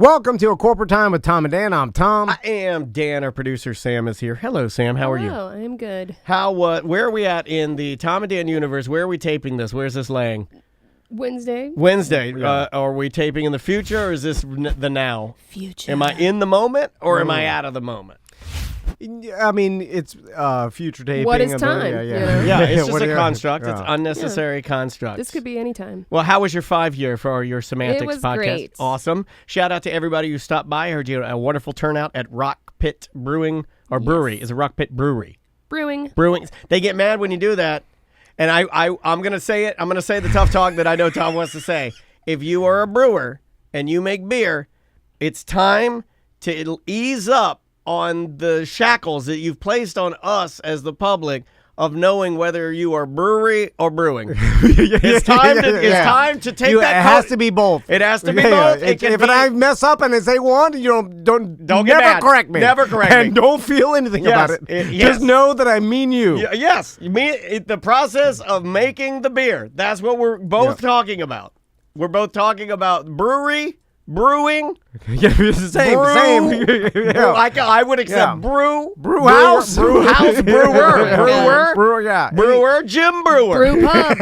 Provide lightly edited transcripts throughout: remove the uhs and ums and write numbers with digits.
Welcome to A Corporate Time with Tom and Dan. I'm Tom. I am Dan. Our producer Sam is here. Hello, Sam. How are you? Hello, I'm good. Where are we at in the Tom and Dan universe? Where are we taping this? Where's this laying? Wednesday. Are we taping in the future, or is this the now? Future. Am I in the moment, or am I out of the moment? I mean, it's future taping. What is time? Yeah, it's just a construct. Yeah. It's unnecessary construct. This could be any time. Well, how was your 5-year for your Semantics It was podcast? great. Awesome. Shout out to everybody who stopped by. I heard you had a wonderful turnout at Rock Pit Brewing or Brewery. Is it Rock Pit Brewery? Brewing. They get mad when you do that. And I'm going to say it. I'm going to say the tough talk that I know Tom wants to say. If you are a brewer and you make beer, it's time to ease up on the shackles that you've placed on us as the public of knowing whether you are brewery or brewing. It's time to take that. It has to be both. It has to be both. If I mess up and it's A1, you don't get never mad. correct me. Never correct me. And don't feel anything about it. Yes. Just know that I mean you. Yes. You mean the process of making the beer. That's what we're both talking about. We're both talking about brewing. Yeah, it's the same. I would accept brew house, brewer, Jim Brewer,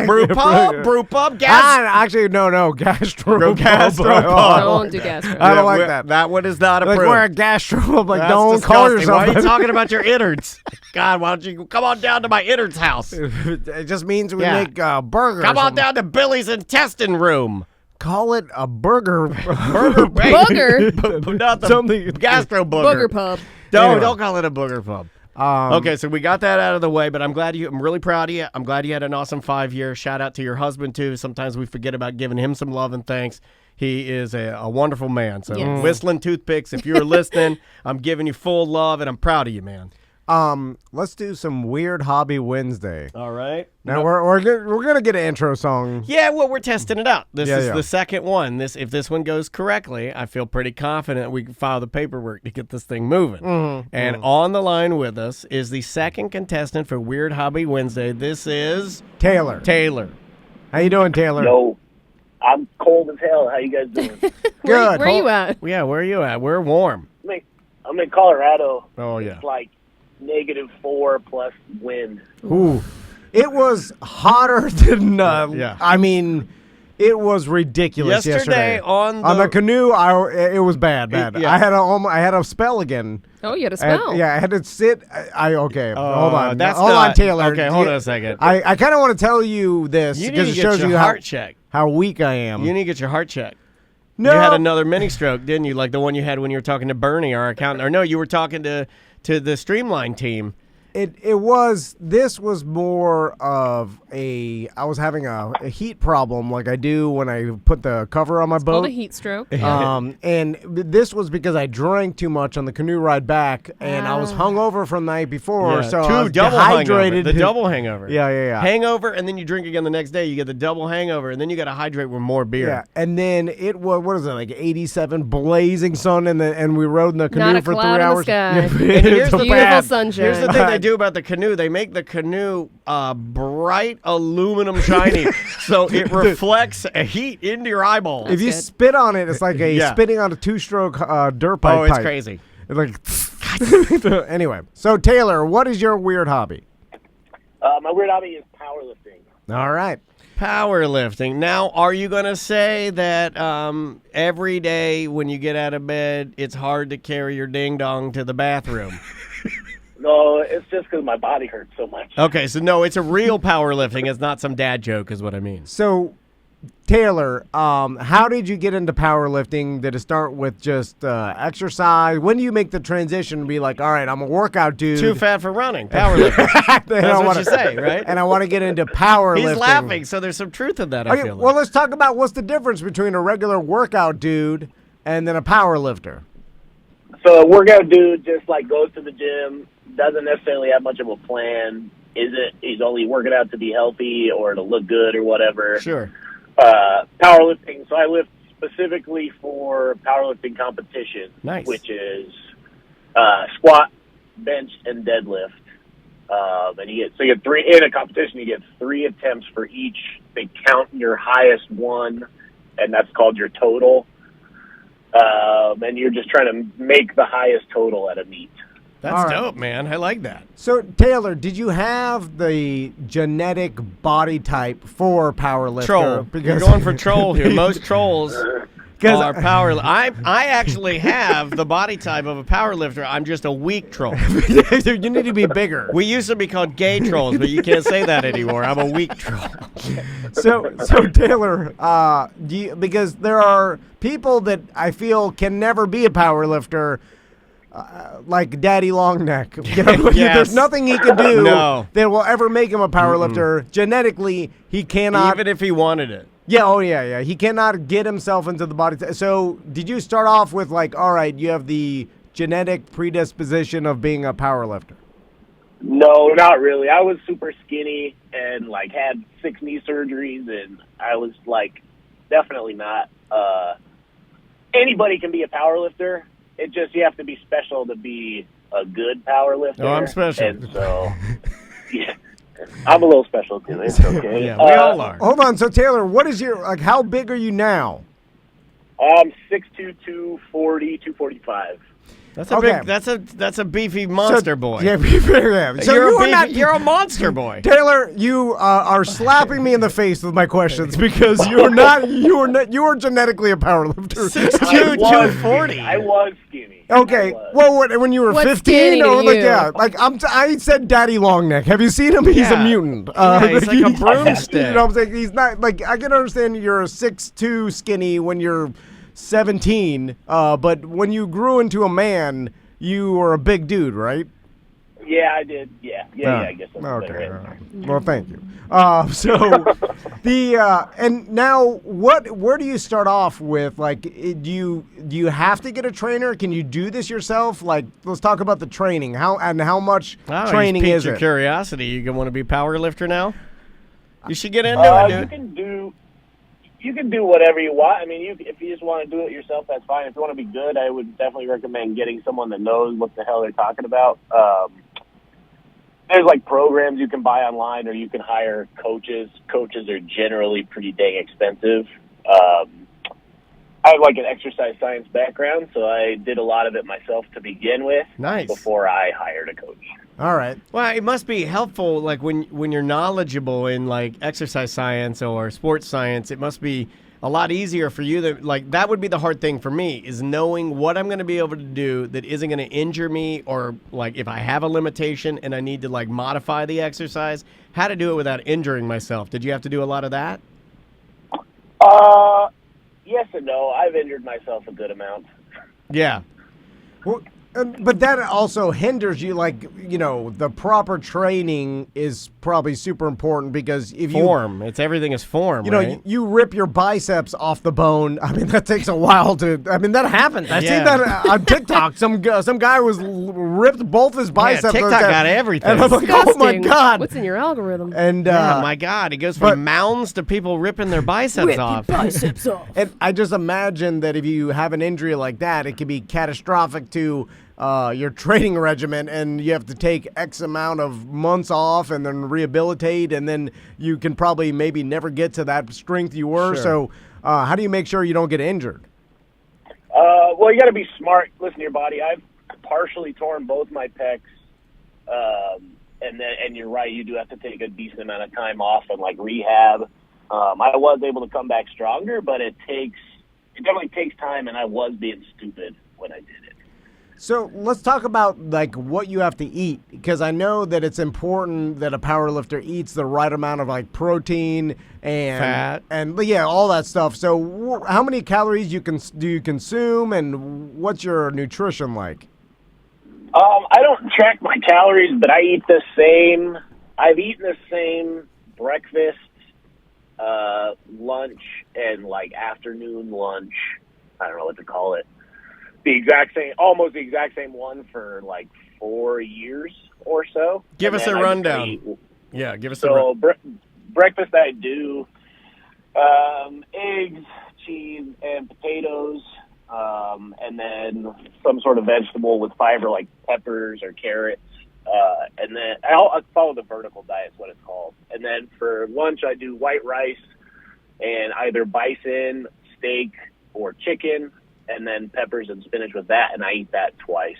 Brew pub. brew pub, gas. Actually, no, gastro. Don't do gastro. I don't like that. That one is not Like approved. we're a gastro. Like, That's don't disgusting. call yourself. Why are you talking about your innards? God, why don't you come on down to my innards house? It just means we make burgers. Come on down to Billy's intestine room. Call it a burger. Booger. Not the Something. gastro booger. Booger pub. Don't call it a booger pub. Um, Okay, so we got that out of the way, but I'm really proud of you. I'm glad you had an awesome 5-year. Shout out to your husband, too. Sometimes we forget about giving him some love and thanks. He is a wonderful man. So Whistling Toothpicks, if you're listening, I'm giving you full love, and I'm proud of you, man. Let's do some Weird Hobby Wednesday. All right. Now we're gonna get an intro song. Yeah, well, we're testing it out. This is Yeah. the second one. If this one goes correctly, I feel pretty confident we can file the paperwork to get this thing moving. And on the line with us is the second contestant for Weird Hobby Wednesday. This is Taylor. How you doing, Taylor? Yo, I'm cold as hell. How you guys doing? Good. Where you at? Yeah, where are you at? We're warm. I'm in Colorado. Oh, yeah. It's like -4 plus wind. Ooh, it was hotter than. Yeah. I mean, it was ridiculous yesterday. on the canoe, it was bad. Yeah. I had a spell again. Oh, you had a spell. I had to sit. Hold on. Hold on, Taylor. Okay, hold on a second. I kind of want to tell you this You need because to it get shows your you heart checked. how weak I am. You need to get your heart checked. No. You had another mini stroke, didn't you? Like the one you had when you were talking to Bernie, our accountant. Or no, you were talking to the Streamline team. This was more of I was having a heat problem like I do when I put the cover on my boat. Called a heat stroke. And this was because I drank too much on the canoe ride back, and I was hungover from the night before, so I was double dehydrated. hangover. The double hangover. Yeah. Hangover, and then you drink again the next day. You get the double hangover, and then you got to hydrate with more beer. Yeah, and then it was, what is it, like 87 blazing sun, and we rode in the canoe Not a for 3 cloud hours. in the sky. Here's the Beautiful sunshine. Here's the thing they do about the canoe. They make the canoe bright aluminum shiny, so it reflects a heat into your eyeballs. If you spit on it, it's like spitting on a 2-stroke dirt pipe. Oh, it's crazy. It's like anyway. So Taylor, what is your weird hobby? My weird hobby is powerlifting. All right. Powerlifting. Now, are you going to say that every day when you get out of bed, it's hard to carry your ding-dong to the bathroom? No, it's just because my body hurts so much. Okay, so no, it's a real powerlifting. It's not some dad joke is what I mean. So, Taylor, how did you get into powerlifting? Did it start with just exercise? When do you make the transition to be like, all right, I'm a workout dude. Too fat for running. Powerlifting. That's what you say, right? And I want to get into powerlifting. He's laughing, so there's some truth in that, I feel like. Well, let's talk about what's the difference between a regular workout dude and then a powerlifter. So a workout dude just like goes to the gym, doesn't necessarily have much of a plan. He's only working out to be healthy or to look good or whatever. Sure. Powerlifting. So I lift specifically for powerlifting competition, nice. Which is squat, bench, and deadlift. And you get 3 in a competition. You get 3 attempts for each. They count your highest one, and that's called your total. and you're just trying to make the highest total at a meet. That's All right. dope, man. I like that. So, Taylor, did you have the genetic body type for powerlifter? Troll. You're going for troll here. Most trolls Because are power. I actually have the body type of a power lifter. I'm just a weak troll. you need to be bigger. We used to be called gay trolls, but you can't say that anymore. I'm a weak troll. So Taylor, because there are people that I feel can never be a power lifter, like Daddy Longneck. You know, Yes. There's nothing he can do No. that will ever make him a power lifter. Genetically, he cannot. Even if he wanted it. Yeah, oh yeah. He cannot get himself into the body. So did you start off with like, all right, you have the genetic predisposition of being a power lifter? No, not really. I was super skinny and like had 6 knee surgeries, and I was like definitely not. Anybody can be a power lifter. It just you have to be special to be a good power lifter. Oh, I'm special. And so, yeah, I'm a little special too. It's okay. Yeah, we all are. Hold on. So Taylor, what is your like? How big are you now? I'm 6'2", 240, 245. That's a Okay. big. That's a beefy monster boy. Yeah, yeah. So you're, you a are beefy, not. you're a monster boy. Taylor, you are slapping me in the face with my questions because you are genetically a power lifter. 6'2", 240. I was skinny. Okay. I was. Well, when you were What's 15, skinny to or like you? yeah, like I said, Daddy Longneck. Have you seen him? He's Yeah. a mutant. Yeah, he's like a broomstick. You know what I'm saying? He's not like I can understand you're a 6'2" skinny when you're 17, but when you grew into a man, you were a big dude, right? Yeah, I did. Yeah, I guess that's Okay. better. All right. Well, thank you. So and now where do you start off with? Like, do you have to get a trainer? Can you do this yourself? Like, let's talk about the training. How much training is your it? curiosity. You want to be a power lifter now? You should get into it, dude. You can do whatever you want. I mean, if you just want to do it yourself, that's fine. If you want to be good, I would definitely recommend getting someone that knows what the hell they're talking about. There's like programs you can buy online, or you can hire coaches. Coaches are generally pretty dang expensive. I have like an exercise science background, so I did a lot of it myself to begin with. Nice. Before I hired a coach. All right. Well, it must be helpful, like when you're knowledgeable in like exercise science or sports science. It must be a lot easier for you. That would be the hard thing for me, is knowing what I'm going to be able to do that isn't going to injure me, or like if I have a limitation and I need to like modify the exercise, how to do it without injuring myself. Did you have to do a lot of that? Yes and no. I've injured myself a good amount. Yeah. Well, but that also hinders you. Like, you know, the proper training is probably super important because if Form. Everything is form, you know, right? you rip your biceps off the bone. I mean, that takes a while to. I mean, that happens. I see that on TikTok. Some guy ripped both his biceps. TikTok got everything. And I'm like, oh my Disgusting. god! What's in your algorithm? And Oh my God! It goes but- from mounds to people ripping their biceps off. biceps off. and I just imagine that if you have an injury like that, it can be catastrophic to your training regimen, and you have to take X amount of months off and then rehabilitate, and then you can probably maybe never get to that strength you were. Sure. So how do you make sure you don't get injured? Well, you got to be smart. Listen to your body. I've partially torn both my pecs, and you're right. You do have to take a decent amount of time off and like rehab. I was able to come back stronger, but it definitely takes time, and I was being stupid when I did it. So let's talk about like what you have to eat, because I know that it's important that a power lifter eats the right amount of like protein and Fat. and yeah, all that stuff. So how many calories do you consume, and what's your nutrition like? I don't track my calories, but I eat the same. I've eaten the same breakfast, lunch, and like afternoon lunch. I don't know what to call it. Almost the exact same one for like 4 years or so. Give And us then a I just rundown. eat- Yeah, give us a So breakfast I do eggs, cheese, and potatoes, and then some sort of vegetable with fiber like peppers or carrots. And then I follow the vertical diet is what it's called. And then for lunch I do white rice and either bison, steak, or chicken. and then peppers and spinach with that, and I eat that twice.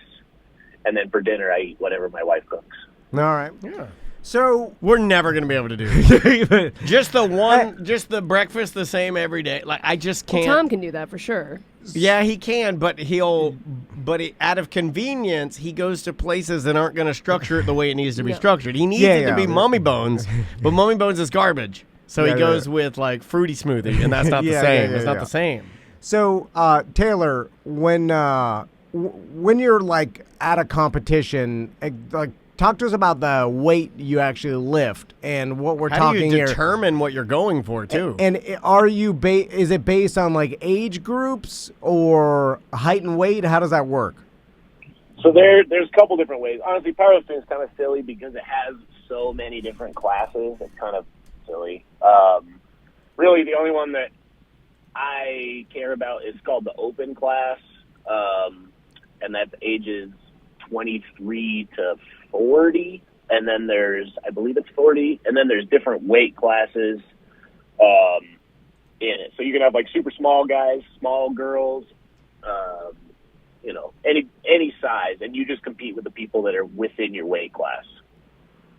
And then for dinner, I eat whatever my wife cooks. All right. Yeah. So We're never going to be able to do this. Just the breakfast the same every day. Like, I just can't. Tom can do that for sure. Yeah, he can, but out of convenience, he goes to places that aren't going to structure it the way it needs to be structured. He needs it to be Mummy Bones, but Mummy Bones is garbage. So he goes with, like, fruity smoothie, and that's not the same. It's not the same. So, Taylor, when you're like at a competition, like talk to us about the weight you actually lift and what we're talking here. How do you determine what you're going for too? And are you is it based on like age groups or height and weight? How does that work? So there's a couple different ways. Honestly, powerlifting is kind of silly because it has so many different classes. It's kind of silly. Really, the only one that I care about is called the open class, and that's ages 23 to 40, and then I believe it's 40, and then there's different weight classes in it. So you can have like super small guys, small girls, any size, and you just compete with the people that are within your weight class.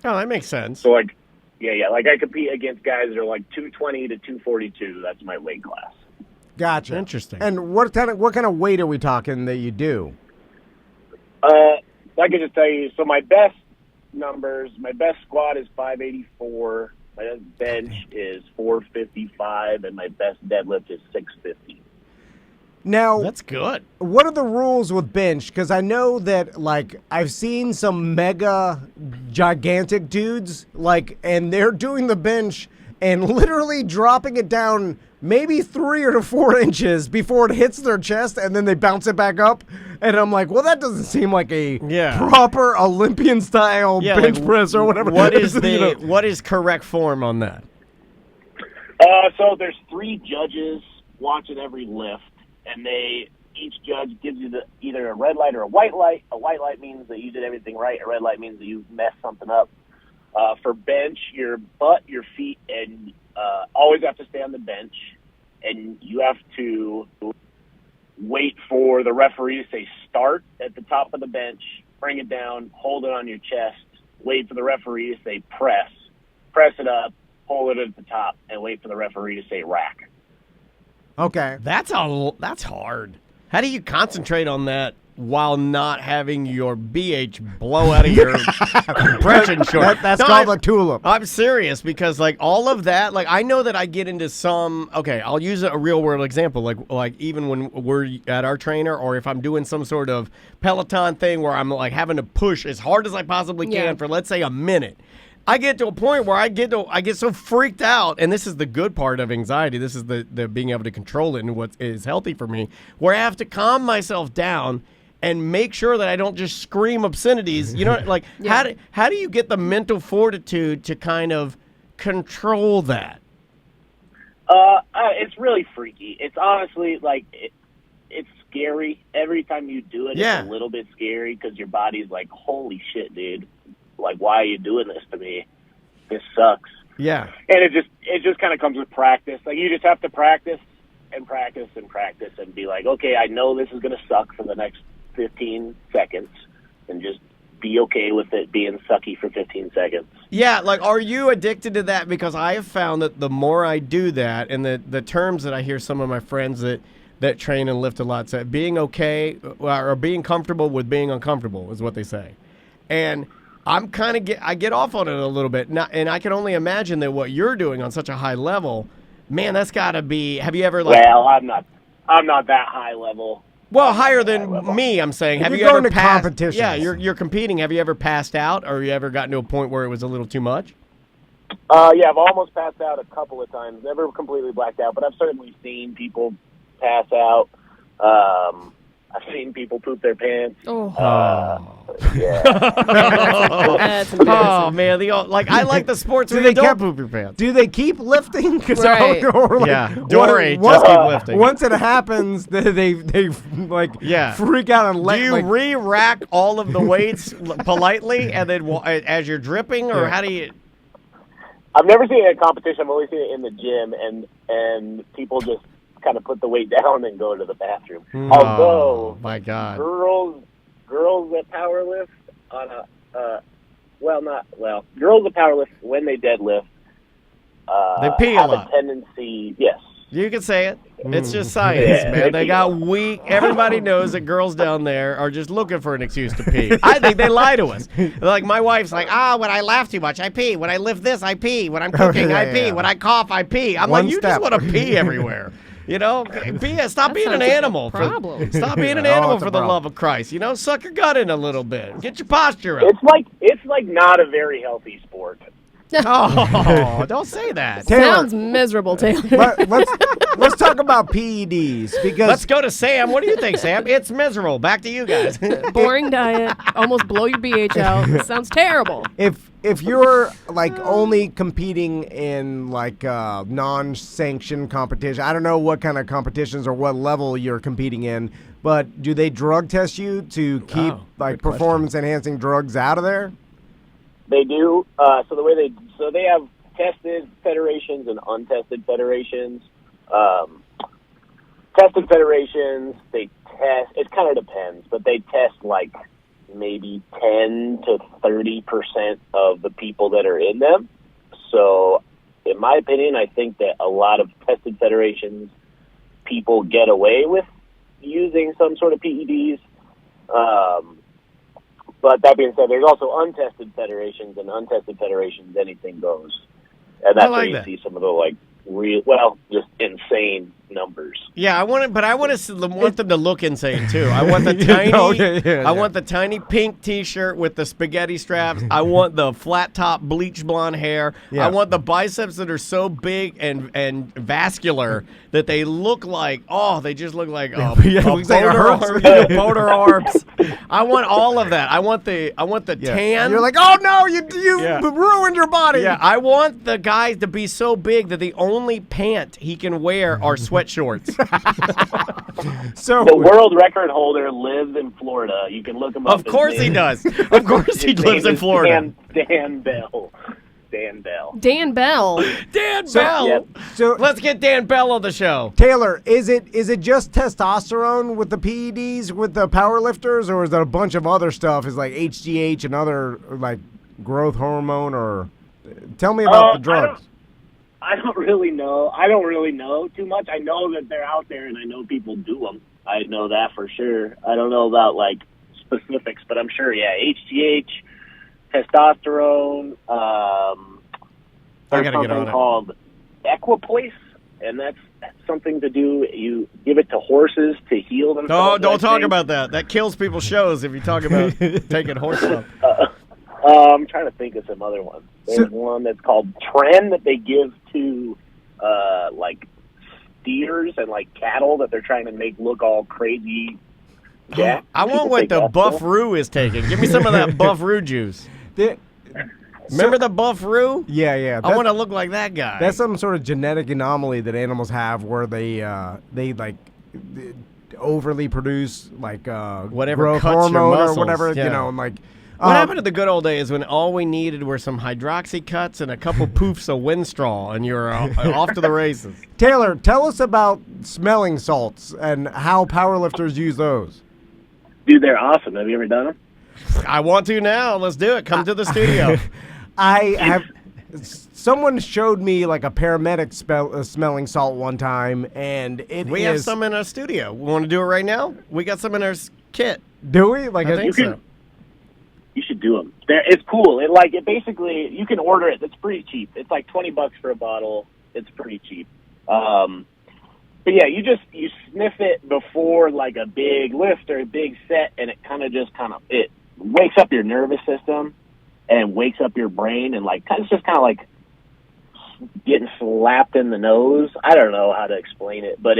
Oh, that makes sense. So like, like I compete against guys that are like 220 to 242. That's my weight class. Gotcha. Interesting. And what kind of weight are we talking that you do? I can just tell you, so my best numbers, my best squat is 584, my best bench is 455, and my best deadlift is 650. Now, that's good. What are the rules with bench? Because I know that, like, I've seen some mega gigantic dudes, like, and they're doing the bench and literally dropping it down maybe 3 or 4 inches before it hits their chest, and then they bounce it back up. And I'm like, well, that doesn't seem like a proper Olympian-style bench press or whatever. What is correct form on that? So there's 3 judges watching every lift, and each judge gives you either a red light or a white light. A white light means that you did everything right. A red light means that you messed something up. For bench, your butt, your feet, and always have to stay on the bench, and you have to wait for the referee to say start at the top of the bench, bring it down, hold it on your chest, wait for the referee to say press it up, hold it at the top, and wait for the referee to say rack. Okay. That's hard. How do you concentrate on that while not having your BH blow out of your compression short? That's called a tulip. I'm serious because, like, all of that, like, I know that I get into some, okay, I'll use a real world example, like even when we're at our trainer or if I'm doing some sort of Peloton thing where I'm, like, having to push as hard as I possibly can for, let's say, a minute. I get to a point where I get so freaked out, and this is the good part of anxiety. This is the being able to control it and what is healthy for me, where I have to calm myself down and make sure that I don't just scream obscenities. You know, like, how do you get the mental fortitude to kind of control that? It's really freaky. It's honestly, like, it's scary. Every time you do it, it's a little bit scary because your body's like, holy shit, dude. Like, why are you doing this to me? This sucks. Yeah. And it just kind of comes with practice. Like, you just have to practice and practice and practice and be like, okay, I know this is going to suck for the next 15 seconds, and just be okay with it being sucky for 15 seconds. Yeah, like, are you addicted to that? Because I have found that the more I do that, and the terms that I hear some of my friends that train and lift a lot say, being okay or being comfortable with being uncomfortable is what they say. And I'm kind of I get off on it a little bit, and I can only imagine that what you're doing on such a high level, man, that's got to be. Have you ever Well, I'm not that high level. Well, higher than me, I'm saying. Have you ever passed? Competitions. Yeah, you're competing. Have you ever passed out, or you ever gotten to a point where it was a little too much? Yeah, I've almost passed out a couple of times. Never completely blacked out, but I've certainly seen people pass out. I've seen people poop their pants. Yeah. That's embarrassing. Oh man, I like the sports where they don't poop your pants. Do they keep lifting? Right. Dory, just keep lifting. Once it happens, they freak out and let. Do you re-rack all of the weights politely, and then as you're dripping, or how do you? I've never seen it in a competition. I've only seen it in the gym, and people just kind of put the weight down and go to the bathroom. Although, my God, girls that powerlift on girls that powerlift when they deadlift, they pee a have lot. a tendency, yes. You can say it. It's just science, man. They got weak. Everybody knows that girls down there are just looking for an excuse to pee. I think they lie to us. Like, my wife's like, when I laugh too much, I pee. When I lift this, I pee. When I'm cooking, I pee. When I cough, I pee. I'm like, you just want to pee everywhere. You know, stop being an animal. Stop being an animal for the love of Christ. You know, suck your gut in a little bit. Get your posture up. It's like not a very healthy sport. Oh, don't say that. Sounds miserable, Taylor. Let's talk about PEDs because let's go to Sam. What do you think, Sam? It's miserable. Back to you guys. Boring diet. Almost blow your BH out. Sounds terrible. if you're like only competing in like non-sanctioned competition, I don't know what kind of competitions or what level you're competing in, but do they drug test you to keep like performance-enhancing drugs out of there? They do. So they have tested federations and untested federations. Tested federations, they test. It kind of depends, but they test like maybe 10 to 30% of the people that are in them. So, in my opinion, I think that a lot of tested federations people get away with using some sort of PEDs. But that being said, there's also untested federations, and untested federations, anything goes. And that's where you see some of the just insane numbers. Yeah, I want them to look insane too. I want the tiny, I want the tiny pink T-shirt with the spaghetti straps. I want the flat top bleach blonde hair. Yeah. I want the biceps that are so big and vascular that they look like they just look like boner arms. I want all of that. I want the tan. You're like, oh no, you ruined your body. Yeah, I want the guy to be so big that the only pant he can wear are sweat shorts. So the world record holder lives in Florida. You can look him up. Of course he does. Of course he lives in Florida. Dan Bell. Dan Bell. Dan Bell. Dan Bell. Yep. So let's get Dan Bell on the show. Taylor, is it just testosterone with the PEDs with the powerlifters, or is there a bunch of other stuff? Is like HGH and other like growth hormone, or tell me about the drugs. I don't really know. I don't really know too much. I know that they're out there, and I know people do them. I know that for sure. I don't know about like specifics, but I'm sure. Yeah, HGH, testosterone. There's something called equipoise, and that's something to do. You give it to horses to heal themselves. Oh, don't talk about that. That kills people's shows if you talk about taking horse stuff. I'm trying to think of some other ones. There's one that's called Tren that they give to like steers and like cattle that they're trying to make look all crazy. Yeah, I want what the Buff Roo is taking. Give me some of that Buff Roo juice. Remember the Buff Roo? Yeah. I want to look like that guy. That's some sort of genetic anomaly that animals have where they like overly produce like whatever growth cuts your hormone muscles. or whatever, Yeah. you know, and like. What happened to the good old days when all we needed were some hydroxy cuts and a couple poofs of Winstraw, and you're off to the races? Taylor, tell us about smelling salts and how powerlifters use those. Dude, they're awesome. Have you ever done them? I want to now. Let's do it. Come to the studio. I have. Someone showed me like a paramedic smelling salt one time, and we have some in our studio. We want to do it right now? We got some in our kit. Do we? Like I think so. You should do them. It's cool. It basically, you can order it. It's pretty cheap. It's like $20 for a bottle. It's pretty cheap. But yeah, you sniff it before like a big lift or a big set, and it it wakes up your nervous system and wakes up your brain, and like it's just kind of like getting slapped in the nose. I don't know how to explain it, but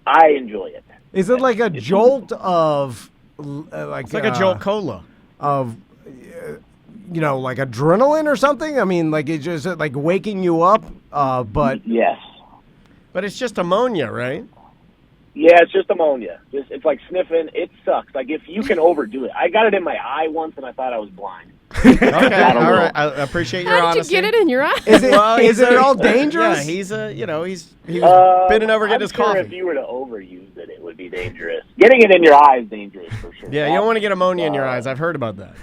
I enjoy it. Is it like a jolt of like? It's like a Jolt Cola. Of like adrenaline or something? I mean, like it's just like waking you up, but yes. But it's just ammonia, right? Yeah, it's just ammonia. It's like sniffing. It sucks. Like if you can overdo it. I got it in my eye once, and I thought I was blind. Okay, all know. right. I appreciate your How did honesty. you get it in your eye? Is it Well, is he's it a- all dangerous? Yeah, he's he was bending over getting I'm his sure coffee. if you were to overuse it, it would be dangerous. Getting it in your eye is dangerous for sure. Yeah, you don't want to get ammonia in your eyes. I've heard about that.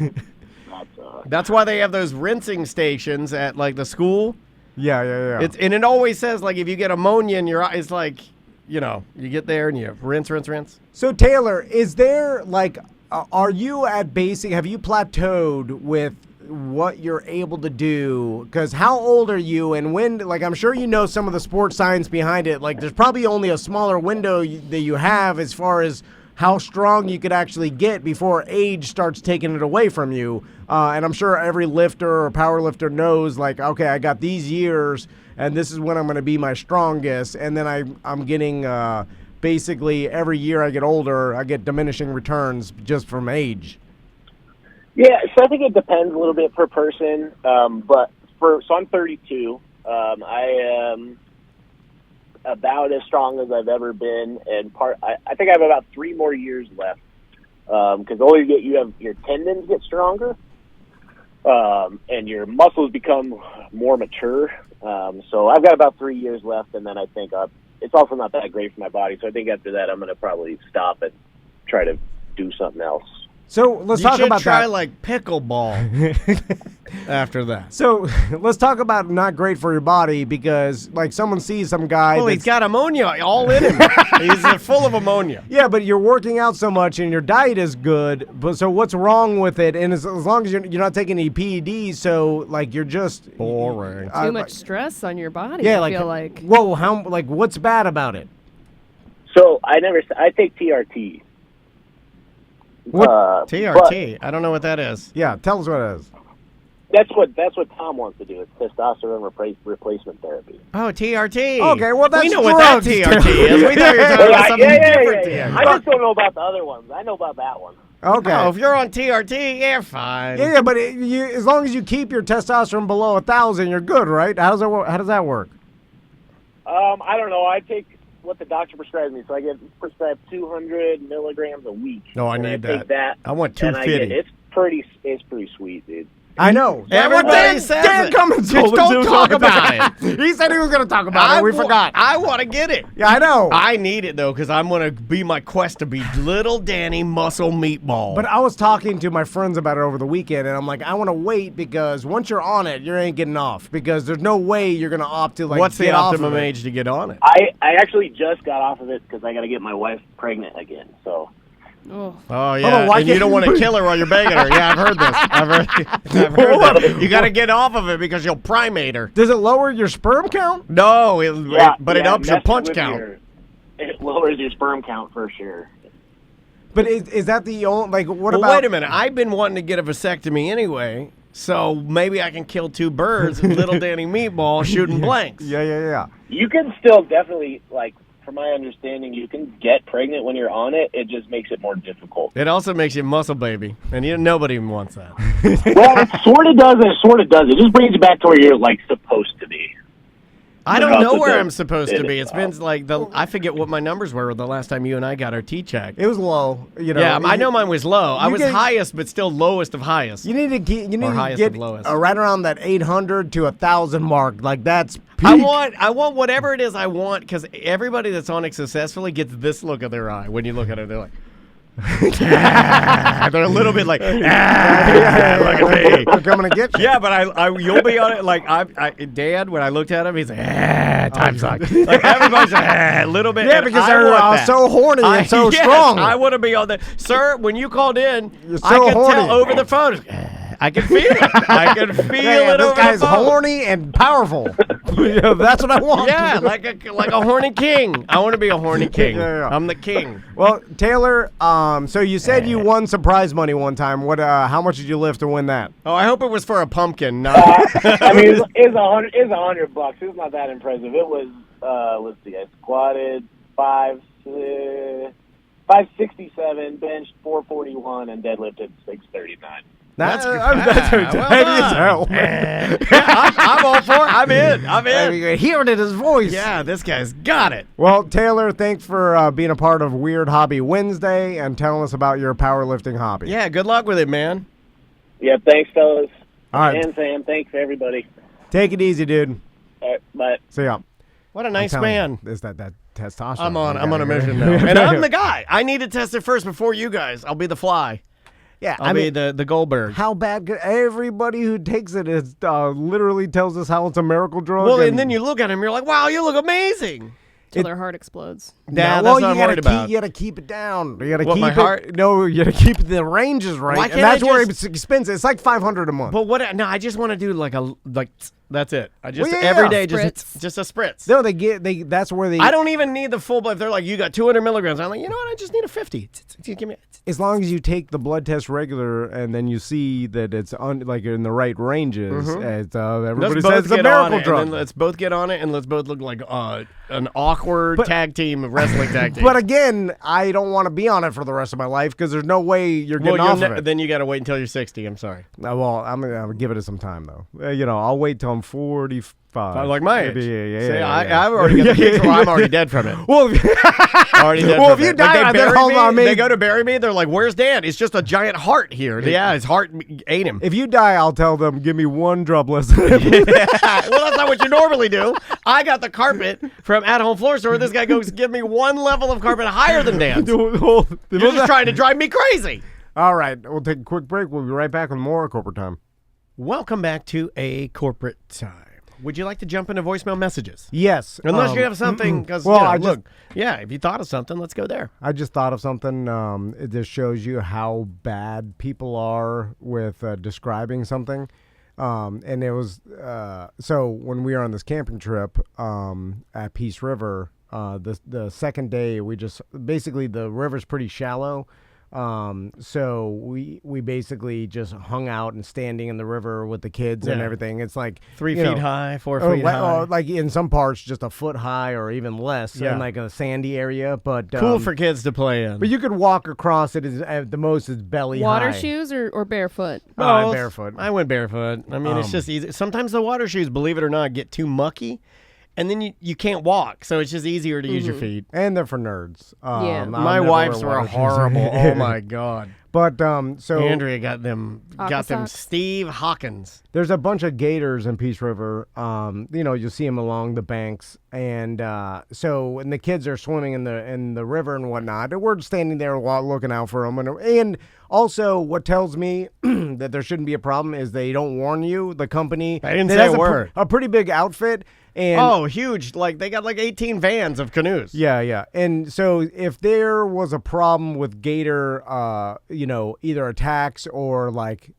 That's why they have those rinsing stations at like the school. Yeah. And it always says like if you get ammonia in your eye, it's like, you get there and you rinse. So Taylor, is there like, are you at basic? Have you plateaued with what you're able to do? Because how old are you, and when? Like, I'm sure you know some of the sports science behind it. Like, there's probably only a smaller window that you have as far as how strong you could actually get before age starts taking it away from you. And I'm sure every lifter or power lifter knows, like, okay, I got these years, and this is when I'm going to be my strongest. And then I'm getting basically every year I get older, I get diminishing returns just from age. Yeah, so I think it depends a little bit per person. But so I'm 32. I am about as strong as I've ever been, and I think I have about 3 more years left. Because always you have your tendons get stronger, and your muscles become more mature. So I've got about 3 years left, and then I think it's also not that great for my body. So I think after that, I'm going to probably stop and try to do something else. So let's talk about try that. like pickleball after that. So let's talk about not great for your body, because like someone sees some guy. Oh, he's got ammonia all in him. He's full of ammonia. Yeah, but you're working out so much and your diet is good. But so what's wrong with it? And as long as you're not taking any PEDs, so like you're just Boring. Too much stress on your body. Yeah, I feel like. Whoa, what's bad about it? So I take TRT. What? TRT. I don't know what that is. Yeah, tell us what it is. That's what Tom wants to do. It's testosterone replacement therapy. Oh, TRT. Okay, well, that's we know what that drugs. TRT is. We thought you were talking about something different. Yeah. TRT. I just don't know about the other ones. I know about that one. Okay. Oh, if you're on TRT, you're fine. Yeah, but as long as you keep your testosterone below 1,000, you're good, right? How does that work? I don't know. I take what the doctor prescribes me, so I get prescribed 200 milligrams a week. No, I and need take that. I want and 250. It's pretty sweet, dude. I know. Everybody says Dan it. Cummins Just told me don't to. talk about it. He said he was going to talk about it. We forgot. I want to get it. Yeah, I know. I need it, though, because I'm going to be my quest to be little Danny Muscle Meatball. But I was talking to my friends about it over the weekend, and I'm like, I want to wait, because once you're on it, you ain't getting off, because there's no way you're going to opt to, like, what's the get off optimum of it. age to get on it? I actually just got off of it because I got to get my wife pregnant again. So Oh. Oh, yeah. why And you can't don't want to you- kill her while you're banging her. Yeah, I've heard this. I've heard that. You got to get off of it because you'll primate her. Does it lower your sperm count? No, it ups your messes punch with count. It lowers your sperm count for sure. But is that the only, like, what Well, about... wait a minute. I've been wanting to get a vasectomy anyway, so maybe I can kill 2 birds with little Danny Meatball shooting blanks. Yeah. You can still definitely, like, from my understanding, you can get pregnant when you're on it. It just makes it more difficult. It also makes you a muscle baby, and nobody even wants that. Well, it sort of does, and it sort of does. It just brings you back to where you're, like, supposed to be. I don't know where I'm supposed to It be. is It's been like I forget what my numbers were the last time you and I got our T check. It was low, you know. Yeah, I know mine was low. I you was get- highest, but still lowest of highest. You need to get, highest of lowest. right around that 800 to 1,000 mark. Like, that's peak. I want whatever it is I want, because everybody that's on it successfully gets this look of their eye when you look at it. They're like, they're a little bit like, look at me. They're coming to get you. Yeah, but you'll be on it. Like Dad, when I looked at him, he's like, time suck. Like everybody's a little bit. Yeah, and because I they're want that. so horny and so yes, strong. I want to be on that, sir. When you called in, You're I so could horny. tell over the phone. I can feel it. I can feel Yeah, it this over guy's the phone. horny and powerful. Yeah, that's what I want. Yeah, like a horny king. I want to be a horny king. Yeah. I'm the king. Well, Taylor, so you said you won some prize money one time. What? How much did you lift to win that? Oh, I hope it was for a pumpkin. No. I mean, it's $100. It's not that impressive. It was. Let's see. I squatted 567, benched 441, and deadlifted 639. That's well heavy as hell. I'm all for it. I'm in. I mean, hear it in his voice. Yeah, this guy's got it. Well, Taylor, thanks for being a part of Weird Hobby Wednesday and telling us about your powerlifting hobby. Yeah, good luck with it, man. Yeah, thanks, fellas. All right. And Sam, thanks, everybody. Take it easy, dude. All right, bye. See ya. What a nice I'm telling man. you, is that testosterone? I'm on a You mission gotta- now. And I'm the guy. I need to test it first before you guys. I'll be the fly. Yeah, I'll be the Goldberg. How bad could everybody who takes it is literally tells us how it's a miracle drug? Well, and then you look at him, you're like, wow, you look amazing. Till their heart explodes. Yeah, well, that's what I'm worried about. You gotta keep it down. You gotta What, keep my it. heart? No, you gotta keep the ranges right. Why And can't that's I where just- it's expensive. It's like $500 a month. But what? No, I just want to do that's it. I just Well, yeah, every yeah. day Spritz. just a spritz. No, that's where they. I don't even need the full blood. If they're like, you got 200 milligrams, I'm like, you know what? I just need a 50. Give me. As long as you take the blood test regular and then you see that it's like in the right ranges, it's, everybody Let's says both it's a get on miracle it, drug. and then let's both get on it, and let's both look like an awkward tag team, wrestling tag team. But again, I don't want to be on it for the rest of my life because there's no way you're getting off of it. Then you got to wait until you're 60. I'm sorry. Well, I'm gonna give it some time though. I'll wait till I'm 45. Like my age. Yeah. See, I've already got the case where I'm already dead from it. Well, Already dead well, from if you it. die, Like, they're holding on me. They go to bury me. They're like, "Where's Dan?" It's just a giant heart here. Yeah, his heart ate him. if you die, I'll tell them, give me one drop less. Well, that's not what you normally do. I got the carpet from At Home Floor Store. This guy goes, give me one level of carpet higher than Dan's. You're just trying to drive me crazy. All right, we'll take a quick break. We'll be right back with more corporate time. Welcome back to A Corporate Time. Would you like to jump into voicemail messages? Yes. Unless you have something, because well, look, if you thought of something, let's go there. I just thought of something. It just shows you how bad people are with describing something. And it was so when we were on this camping trip at Peace River, the second day we just basically the river's pretty shallow. So we basically just hung out and standing in the river with the kids and everything. It's like 3 feet high, 4 feet high. like in some parts just a foot high or even less Yeah. in like a sandy area. But Cool for kids to play in. but you could walk across it at the most is belly Water high. shoes or barefoot? Both. Barefoot. I went barefoot. I mean, it's just easy. Sometimes the water shoes, believe it or not, get too mucky, and then you can't walk. So it's just easier to use your feet. And they're for nerds. Yeah. I'll My never wife's wear were water shoes. horrible. Oh my god. But so Andrea got them Aqua-Sox. Steve Hawkins. there's a bunch of gators in Peace River. You'll see them along the banks, and when the kids are swimming in the river and whatnot, and we're standing there looking out for them. And also, what tells me that there shouldn't be a problem is they don't warn you. The company I didn't that say has a word. a pretty big outfit. And Oh, huge! Like they got like 18 vans of canoes. Yeah. And so if there was a problem with gator, either attacks or like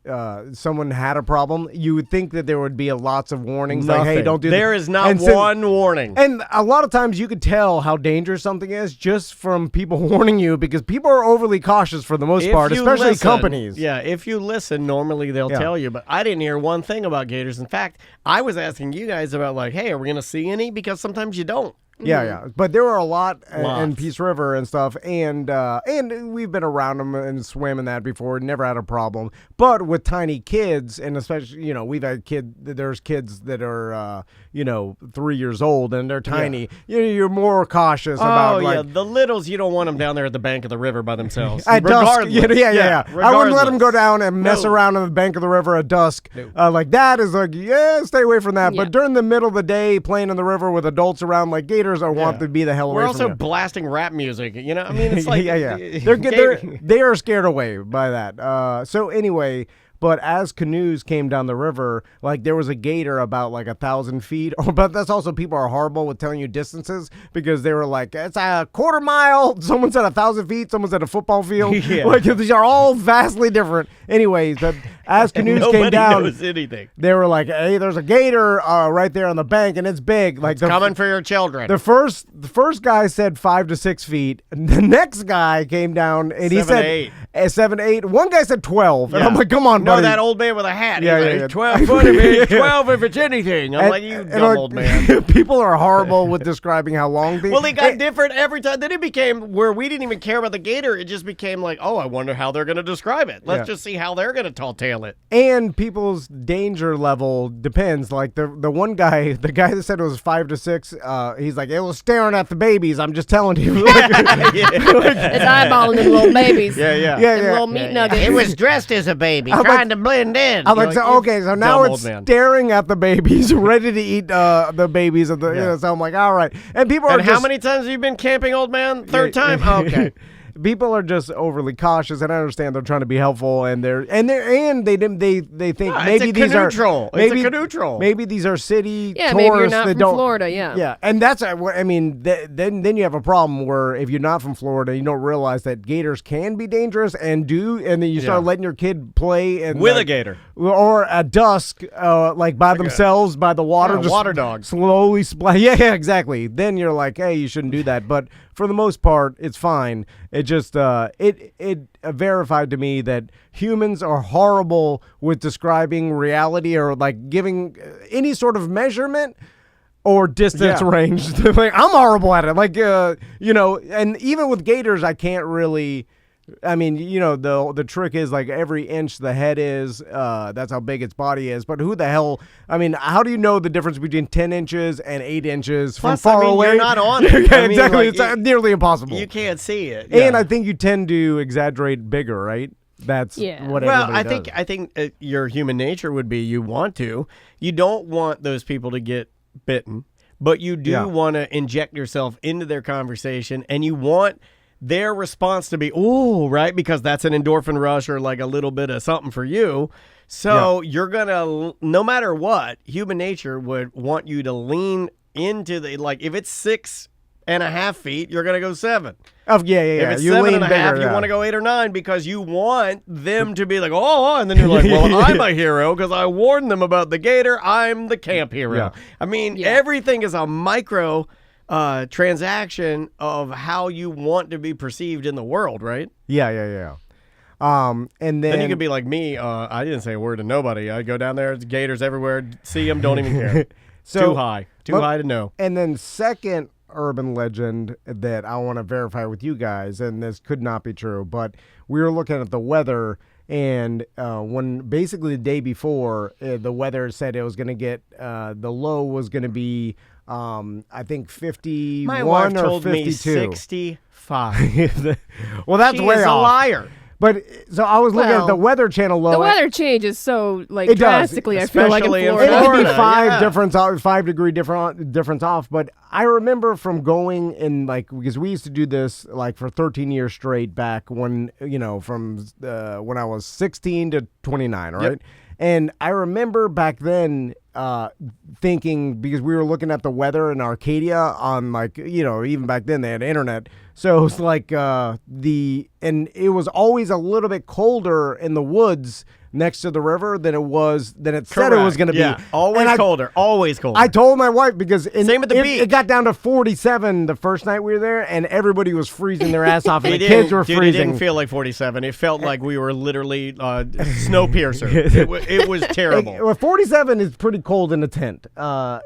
someone had a problem, you would think that there would be lots of warnings like, hey, Nothing. don't do There that. is not And so- one warning. And a lot of times you could tell how dangerous something is just from people warning you because people are overly cautious for the most If part, you especially listen- companies. Yeah, if you listen, normally they'll Yeah. tell you. But I didn't hear one thing about gators. In fact, I was asking you guys about like, hey, are we going to see any? Because sometimes you don't. Yeah. But there were a lot in Lots. Peace River and stuff, and we've been around them and swam in that before, never had a problem. But with tiny kids, and especially, we've had there's kids that are, 3 years old and they're tiny. You're more cautious about like. The littles, you don't want them down there at the bank of the river by themselves. At dusk, Regardless. yeah. I wouldn't let them go regardless. down and mess No. around on the bank of the river at dusk. No. Like that is like, stay away from that. Yeah. But during the middle of the day, playing in the river with adults around, like gators, I want Yeah. to be the hell We're away also from you. blasting rap music. I mean, it's like They are scared away by that. So anyway, but as canoes came down the river, like there was a gator about like 1,000 feet. But that's also people are horrible with telling you distances because they were like, it's a quarter mile. Someone said 1,000 feet. Someone said a football field. Yeah. Like these are all vastly different. Anyways, but as canoes came Nobody down, knows anything. they were like, hey, there's a gator right there on the bank, and it's big. Like Coming for your children. the first guy said 5 to 6 feet. And the next guy came down and he 7 to said 8. 7, 8. One guy said 12. And Yeah. I'm like, come on, No, buddy. that old man with a hat. Yeah, He's yeah, like, yeah. 12 foot if it's 12 if it's anything. I'm And- like, you and dumb like, old man. People are horrible with describing how long they. Well, it got different every time. Then it became where we didn't even care about the gator. It just became like, oh, I wonder how they're going to describe it. Let's Yeah. just see how they're going to tall tale it. And people's danger level depends. Like the one guy, the guy that said it was 5 to 6, he's like, it was staring at the babies. I'm just telling you. It's eyeballing them little babies. Yeah. Them little meat nuggets. It was dressed as a baby, I'm trying like- to blend in. I'm You're like, so, okay, so now dumb it's old man. staring at the babies, ready to eat the babies of the. You know, so I'm like, all right. And people are And how just, many times have you been camping, old man? Third time? Oh, okay. People are just overly cautious, and I understand they're trying to be helpful, and they think maybe it's a these are canoe troll. maybe It's a canoe troll. Maybe these are city Yeah, tourists maybe you're not that from don't. Florida, yeah. Yeah, and that's I mean, then you have a problem where if you're not from Florida, you don't realize that gators can be dangerous and then you start letting your kid play and With a gator. or at dusk, like by themselves by the water, Yeah, just water dogs. slowly splash. Yeah, exactly. Then you're like, hey, you shouldn't do that. But for the most part, it's fine. It just it verified to me that humans are horrible with describing reality or like giving any sort of measurement or distance range. Like, I'm horrible at it. Like and even with gators, I can't really. I mean, the trick is like every inch the head is, that's how big its body is. But who the hell? I mean, how do you know the difference between 10 inches and 8 inches from Plus, far away? You're not on it. Yeah, I mean, exactly. like, It's nearly impossible. You can't see it. And Yeah. I think you tend to exaggerate bigger, right? That's what Well, everybody does. I think your human nature would be you want to. You don't want those people to get bitten, but you do want to inject yourself into their conversation, and you want their response to be, ooh, right? Because that's an endorphin rush or like a little bit of something for you. So you're going to, no matter what, human nature would want you to lean into like, if it's 6.5 feet, you're going to go 7. Oh, yeah. If it's You 7.5, lean bigger, you want to go 8 or 9 because you want them to be like, oh, and then you're like, well, I'm a hero because I warned them about the gator. I'm the camp hero. Yeah. I mean, everything is a micro transaction of how you want to be perceived in the world, right? Yeah. And Then you could be like me. I didn't say a word to nobody. I go down there, it's gators everywhere. See them, don't even care. So- too high to know. And then second urban legend that I want to verify with you guys, and this could not be true, but we were looking at the weather, and when basically the day before, the weather said it was going to get, the low was going to be, I think 51 My wife or told 52. me 65. Well, that's She way is off. a liar. But so I was looking at the Well, Weather Channel low. The weather changes so like It does, drastically. I feel like in especially in Florida. It could be Florida, 5 degree difference off, but I remember from going in because we used to do this like for 13 years straight back when from when I was 16 to 29, right? Yep. And I remember back then thinking, because we were looking at the weather in Arcadia on even back then they had internet, so it was like and it was always a little bit colder in the woods next to the river than it said it was going to be. Always And colder. Always colder. I told my wife because Same at the beach. It got down to 47 the first night we were there, and everybody was freezing their ass off, and It the kids were It freezing. didn't feel like 47. It felt like we were literally Snowpiercer. It was terrible. Well, 47 is pretty cold in a tent.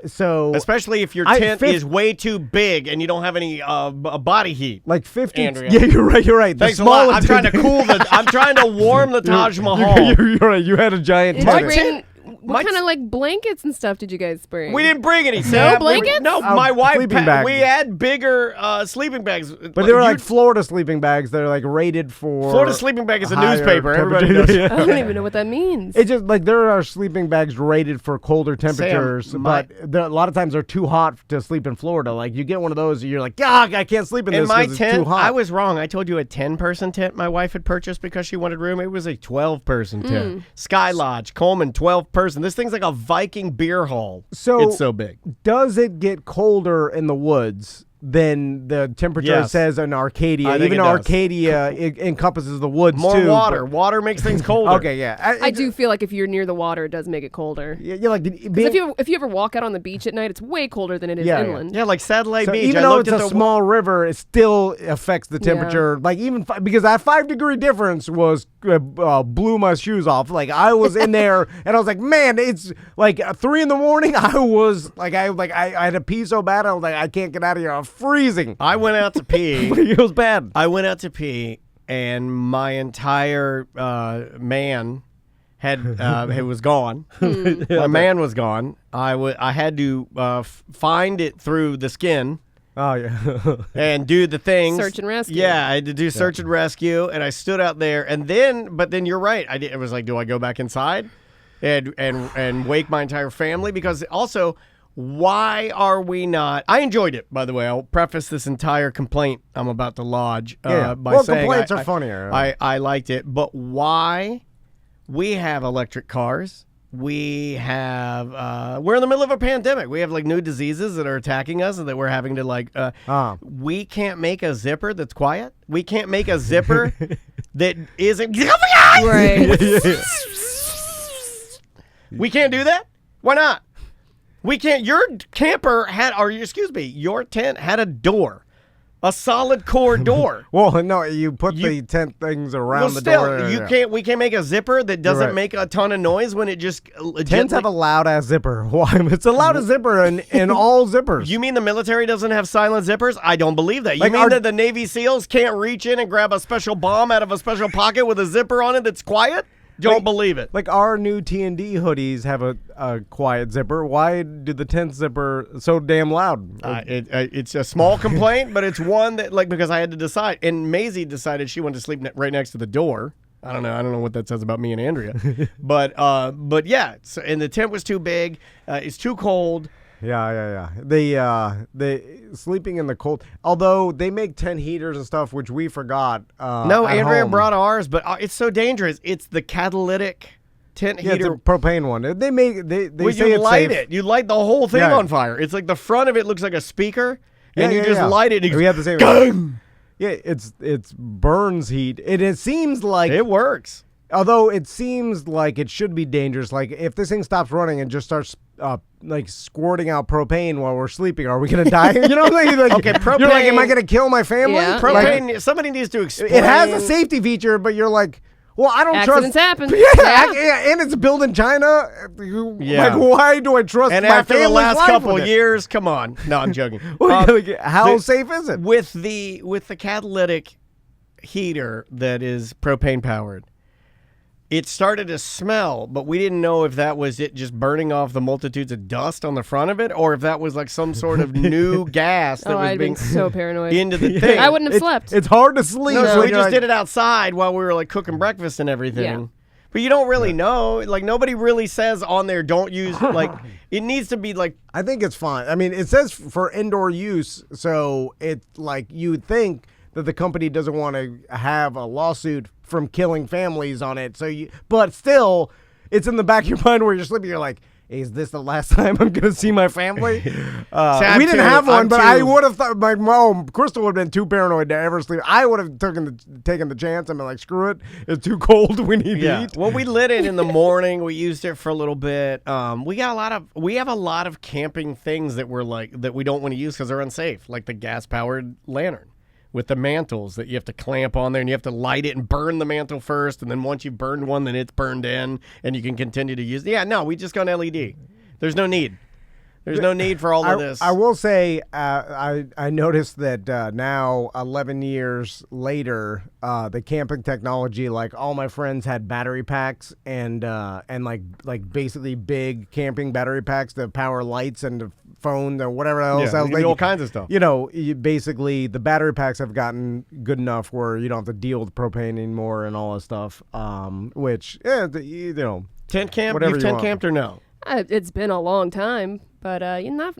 So Especially if your I- tent fif- is way too big and you don't have any body heat. like 50. Andrea. Yeah, you're right. Thanks the a lot. smaller I'm trying to tent- I'm trying to warm the Taj Mahal. You're right. You had a giant Did tent. you bring, my what kind of like blankets and stuff did you guys bring? We didn't bring any, Sam. blankets? No, my wife. sleeping bags. We had bigger sleeping bags. But they were like Florida sleeping bags. They're like rated for Florida sleeping bag is a higher newspaper. Everybody temperature. knows. I don't even know what that means. It's just like there are sleeping bags rated for colder temperatures, my- but a lot of times they're too hot to sleep in Florida. Like you get one of those, you're like, I can't sleep in In this my 'cause it's too tent, hot. I was wrong. I told you a 10-person tent my wife had purchased because she wanted room. It was a 12-person tent. Sky Lodge, Coleman, 12-person. This thing's like a Viking beer hall. So- it's so big. Does it get colder in the woods than the temperature Yes. says in Arcadia? I think Even it does. Arcadia encompasses the woods More too. water. Water makes things colder. Okay, yeah. I do feel like if you're near the water, it does make it colder. Yeah, like Because if you ever walk out on the beach at night, it's way colder than it is Yeah, yeah. inland. Yeah, like Satellite so Beach. even I though looked it's at a the small river, it still affects the temperature. Like even because that 5 degree difference was blew my shoes off. Like I was in there and I was like, man, it's like 3 a.m. I was like, I had to pee so bad. I was like, I can't get out of here. I'm freezing. I went out to pee. It was bad. I went out to pee, and my entire man it was gone. My man was gone. I had to find it through the skin. Oh yeah. And do the things. Search and rescue. Yeah, I had to do search and rescue, and I stood out there, and then, but then you're right. It was like, do I go back inside and wake my entire family? Because also, why are we not? I enjoyed it, by the way. I'll preface this entire complaint I'm about to lodge by saying complaints are funnier. I liked it, but why? We have electric cars. We have, we're in the middle of a pandemic. We have like new diseases that are attacking us and that we're having to we can't make a zipper that's quiet. We can't make a zipper that isn't. Right. We can't do that? Why not? We can't. Your tent had a door. A solid core door. Well, no, you put the tent things around the door. We can't make a zipper that doesn't make a ton of noise when it just tents have a loud ass zipper. Why? It's a loud zipper in all zippers. You mean the military doesn't have silent zippers? I don't believe that. You mean that the Navy SEALs can't reach in and grab a special bomb out of a special pocket with a zipper on it that's quiet? Don't believe it. Like our new T&D hoodies have a quiet zipper. Why did the tent zipper so damn loud? It's a small complaint, but it's one that because I had to decide. And Maisie decided she wanted to sleep right next to the door. I don't know what that says about me and Andrea. but yeah. So, and the tent was too big. It's too cold. Yeah. They sleeping in the cold. Although they make tent heaters and stuff, which we forgot. No, Andrea home. brought ours, but it's so dangerous. It's the catalytic tent heater. It's a propane one. They say you it's light safe. it. You light the whole thing on fire. It's like the front of it looks like a speaker, and you just light it. We have the same. Yeah, it's burns heat. It seems like it works. Although it seems like it should be dangerous. Like if this thing stops running and just starts squirting out propane while we're sleeping, are we gonna die? You know what I'm saying? Like, okay, propane. You're like, am I gonna kill my family? Yeah. Propane. Somebody needs to explain. It has a safety feature, but you're like, well, I don't Accidents trust. happen. Yeah, and it's built in China. Like, why do I trust? And my after the last life couple with it? years, come on. No, I'm joking. How safe is it? With the catalytic heater that is propane powered? It started to smell, but we didn't know if that was it just burning off the multitudes of dust on the front of it, or if that was like some sort of new gas that was I'd being been so paranoid. into the thing. I wouldn't have slept. It's hard to sleep. No, so we just did it outside while we were like cooking breakfast and everything. Yeah. But you don't really know. Like nobody really says on there, don't use it needs to be like. I think it's fine. I mean, it says for indoor use, so it's like you would think that the company doesn't want to have a lawsuit from killing families on it. But still, it's in the back of your mind where you're sleeping. You're like, is this the last time I'm going to see my family? We didn't have one, but I would have thought, my mom, Crystal would have been too paranoid to ever sleep. I would have taken the chance and been like, screw it. It's too cold. We need to eat. Well, we lit it in the morning. We used it for a little bit. We have a lot of camping things that that we don't want to use because they're unsafe, like the gas powered lantern with the mantles that you have to clamp on there, and you have to light it and burn the mantle first, and then once you've burned one, then it's burned in, and you can continue to use it. Yeah, no, we just got an LED. There's no need. There's no need for all of this. I will say, I noticed that now, 11 years later, the camping technology, like all my friends had battery packs and like basically big camping battery packs to power lights and phones and whatever else. Yeah, all kinds of stuff. You know, basically the battery packs have gotten good enough where you don't have to deal with propane anymore and all that stuff. Which, you know, tent camp. Whatever You've tent camped or no? It's been a long time, but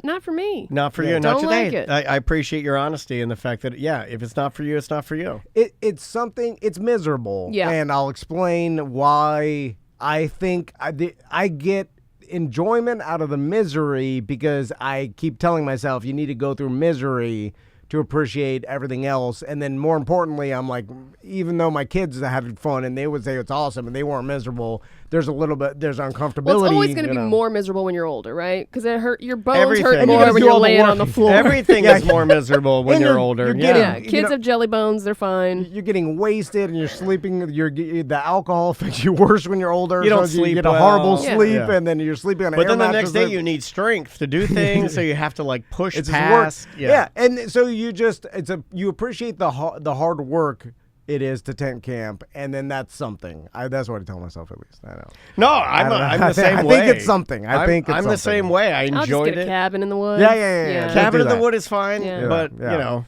not for me. Not for you. Don't Not today. like it. I appreciate your honesty and the fact that if it's not for you, it's not for you. It's something. It's miserable. Yeah. And I'll explain why I think I get enjoyment out of the misery because I keep telling myself you need to go through misery to appreciate everything else. And then more importantly, I'm like, even though my kids are having fun and they would say it's awesome and they weren't miserable, there's uncomfortability. Well, it's always going to be more miserable when you're older, right? Because your bones Everything. hurt And more you when do you're all the laying work. on the floor. Everything is more miserable when you're older. You're Yeah, getting, kids have jelly bones. They're fine. You're getting wasted and you're sleeping. The alcohol affects you worse when you're older. You don't so sleep You get a well. horrible Yeah. sleep, Yeah. and then you're sleeping on. But then the next mattress. day you need strength to do things, so you have to like push It's past. work. Yeah, and so you appreciate the hard work it is to tent camp, and then that's something. That's what I tell myself, at least. I know. No, I don't know. I'm the same I way. think it's something. I think it's I'm the something. same way. I I'll just enjoyed get a it. cabin in the woods. Yeah. Cabin do in the that. wood is fine, Yeah. but Yeah. you know,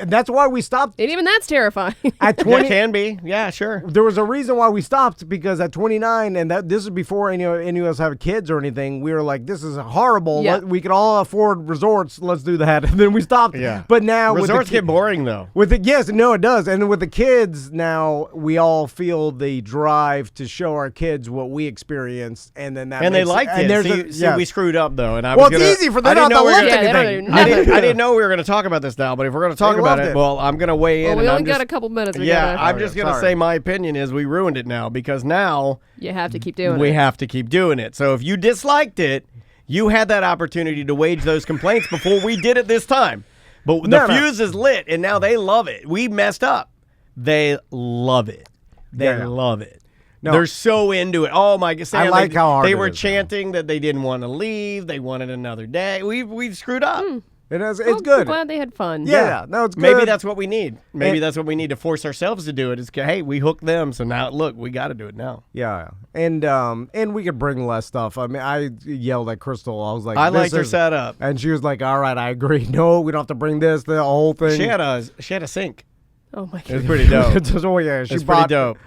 that's why we stopped And even that's terrifying. at it 20. can be. Yeah, sure. There was a reason why we stopped, because at 29, and this is before any of us have kids or anything, we were like, this is horrible. Yeah. We can all afford resorts. Let's do that. And then we stopped. Yeah. But now Resorts get boring though. Yes, no, it does. And with the kids now, we all feel the drive to show our kids what we experienced, and then that And they makes liked and it. there's See, we screwed up though, and I Well, was it's gonna, easy for them I didn't not to know we were lift gonna- Yeah, they don't anything. even- I didn't know we were going to talk about this now, but if we're going to talk They about loved it, it. well, I'm going to weigh in. Well, we and only I'm got just, a couple minutes. I'm just going to Sorry. say my opinion is we ruined it now, because now You have to keep doing we it. have to keep doing it. So if you disliked it, you had that opportunity to wage those complaints before we did it this time. But the No. fuse is lit, and now they love it. We messed up. They love it. They Yeah. love it. No. They're so into it. Oh my God! Sam, like how hard they it were is, though. chanting that they didn't want to leave. They wanted another day. We've screwed up. It is, Well, it's good. I'm glad they had fun. Yeah. No, it's good. Maybe that's what we need. Maybe And- that's what we need to force ourselves to do it. Is hey, we hooked them, so now look, we got to do it now. Yeah, and we could bring less stuff. I mean, I yelled at Crystal. I was like, I this liked her is- setup. and she was like, "All right, I agree. No, we don't have to bring this, the whole thing." She had a sink. Oh my It was god. pretty dope. Oh yeah, she It's pretty brought. dope.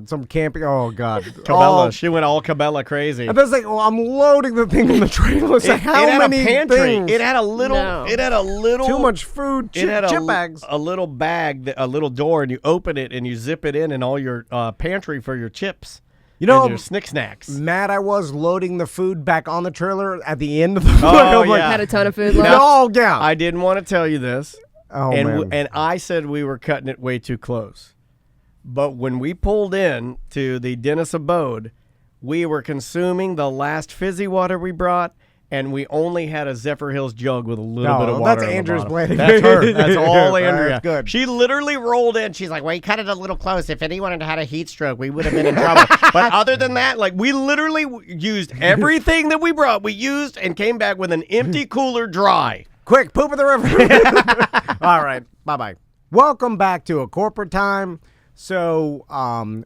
Some camping. Oh god, Cabela. Oh, She went all Cabela crazy. and I was like, well, I'm loading the thing in the trailer. It's like, how it had many a pantry. things? It had a little. No. It had a little. Too much food. It had Chip bags. a little bag, a little door, and you open it and you zip it in, and all your pantry for your chips. You know, and your snick snacks. mad I was loading the food back on the trailer at the end of the. Oh, I'm like, yeah. Had a ton of food left. Oh yeah. I didn't want to tell you this. Oh and man. and I said we were cutting it way too close. But when we pulled in to the Dennis abode, we were consuming the last fizzy water we brought, and we only had a Zephyr Hills jug with a little bit of water. that's on the Andrew's bottom. planning. That's her. That's all That's Andrea. good. She literally rolled in. She's like, "Well, you cut it a little close. If anyone had had a heat stroke, we would have been in trouble." But other than that, like we literally used everything that we brought. We used and came back with an empty cooler dry. Quick, poop in the river. All right, bye-bye. Welcome back to A Corporate Time. So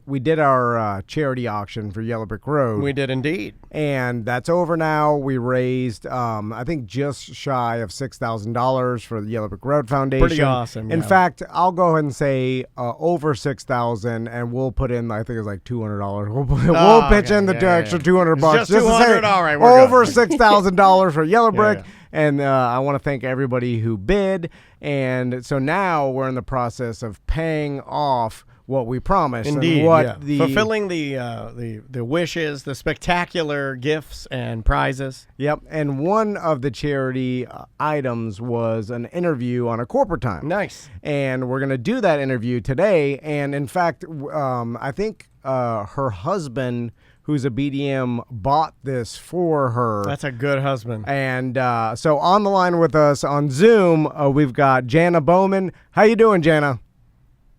we did our charity auction for Yellow Brick Road. We did indeed. And that's over now. We raised, I think, just shy of $6,000 for the Yellow Brick Road Foundation. Pretty awesome, In yeah. fact, I'll go ahead and say over $6,000, and we'll put in, I think it's like $200. We'll pitch okay, in the yeah, yeah, extra yeah. $200 It's just to say $200, all right, we're over good. $6,000 for Yellow Yeah, Brick. yeah. And I want to thank everybody who bid. And so now we're in the process of paying off what we promised. Indeed, and what yeah. the fulfilling the wishes, the spectacular gifts and prizes. Yep, and one of the charity items was an interview on A Corporate Time. Nice. And we're going to do that interview today. And in fact, I think her husband, who's a BDM, bought this for her. That's a good husband. And so on the line with us on Zoom, we've got Janna Baumann. How you doing, Jana?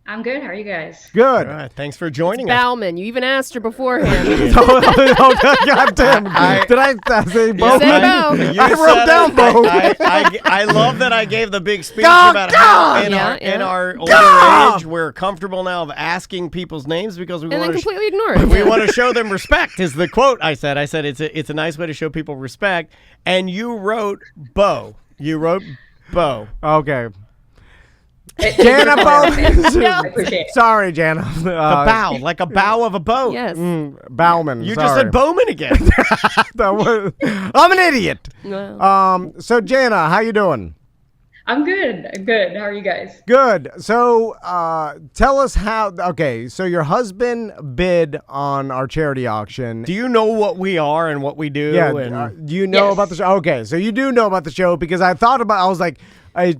I'm good. How are you guys? Good. All right, thanks for joining us. Baumann. You even asked her beforehand. God damn. Did I say Baumann? said Bo. You I wrote said down it. Bo. I love that I gave the big speech God, about how in Yeah, our yeah. in our older age we're comfortable now of asking people's names because we and then want to completely ignore it. we want to show them respect. Is the quote I said? I said it's a nice way to show people respect. And you wrote Bo. You wrote Bo. Okay. Janna Baumann. I appreciate it. Sorry, Jana. A bow, like a bow of a boat. Yes. Baumann. You sorry. just said Bowman again. I'm an idiot. Well, So Jana, how you doing? I'm good. I'm good. How are you guys? Good. So tell us how. Okay, so your husband bid on our charity auction. Do you know what we are and what we do? Yeah. And Do you know Yes. about the show? Okay, so you do know about the show because I thought about. I was like,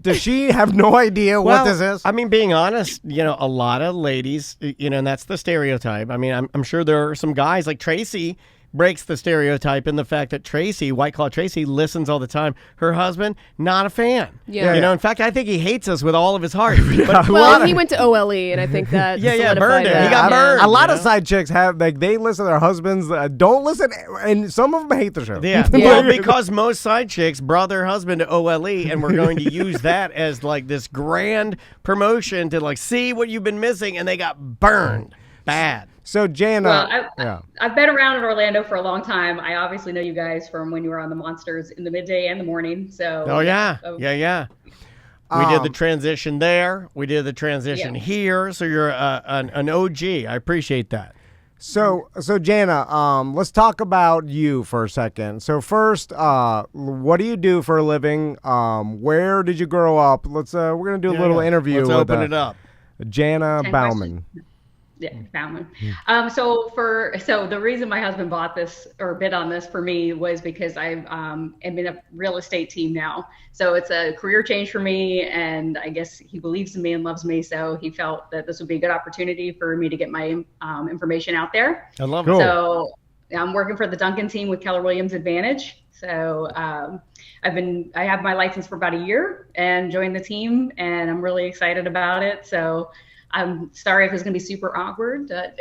does she have no idea what this is? I mean, being honest, a lot of ladies, and that's the stereotype. I mean, I'm sure there are some guys like Tracy breaks the stereotype in the fact that Tracy, White Claw Tracy, listens all the time. Her husband, not a fan. Yeah. You know, in fact, I think he hates us with all of his heart. But Well, he went to OLE, and I think that solidified burned it. that. He got Yeah. burned. A lot you of know? side chicks have like they listen to their husbands, don't listen, and some of them hate the show. Yeah. Well, because most side chicks brought their husband to OLE, and we're going to use that as like this grand promotion to like see what you've been missing, and they got burned bad. So Jana, Well, I've been around in Orlando for a long time. I obviously know you guys from when you were on the Monsters in the midday and the morning. So Oh yeah. So- Yeah. We did the transition there. We did the transition here. So you're an OG. I appreciate that. So Jana, let's talk about you for a second. So first, what do you do for a living? Where did you grow up? Let's we're gonna do a little interview. Let's with, open it up. Jana 10 Baumann. Yeah, Baumann. So the reason my husband bought this or bid on this for me was because I am in a real estate team now. So it's a career change for me, and I guess he believes in me and loves me. So he felt that this would be a good opportunity for me to get my information out there. I love Cool. it. So I'm working for the Duncan team with Keller Williams Advantage. So I have my license for about a year and joined the team, and I'm really excited about it. So I'm sorry if it's going to be super awkward. No,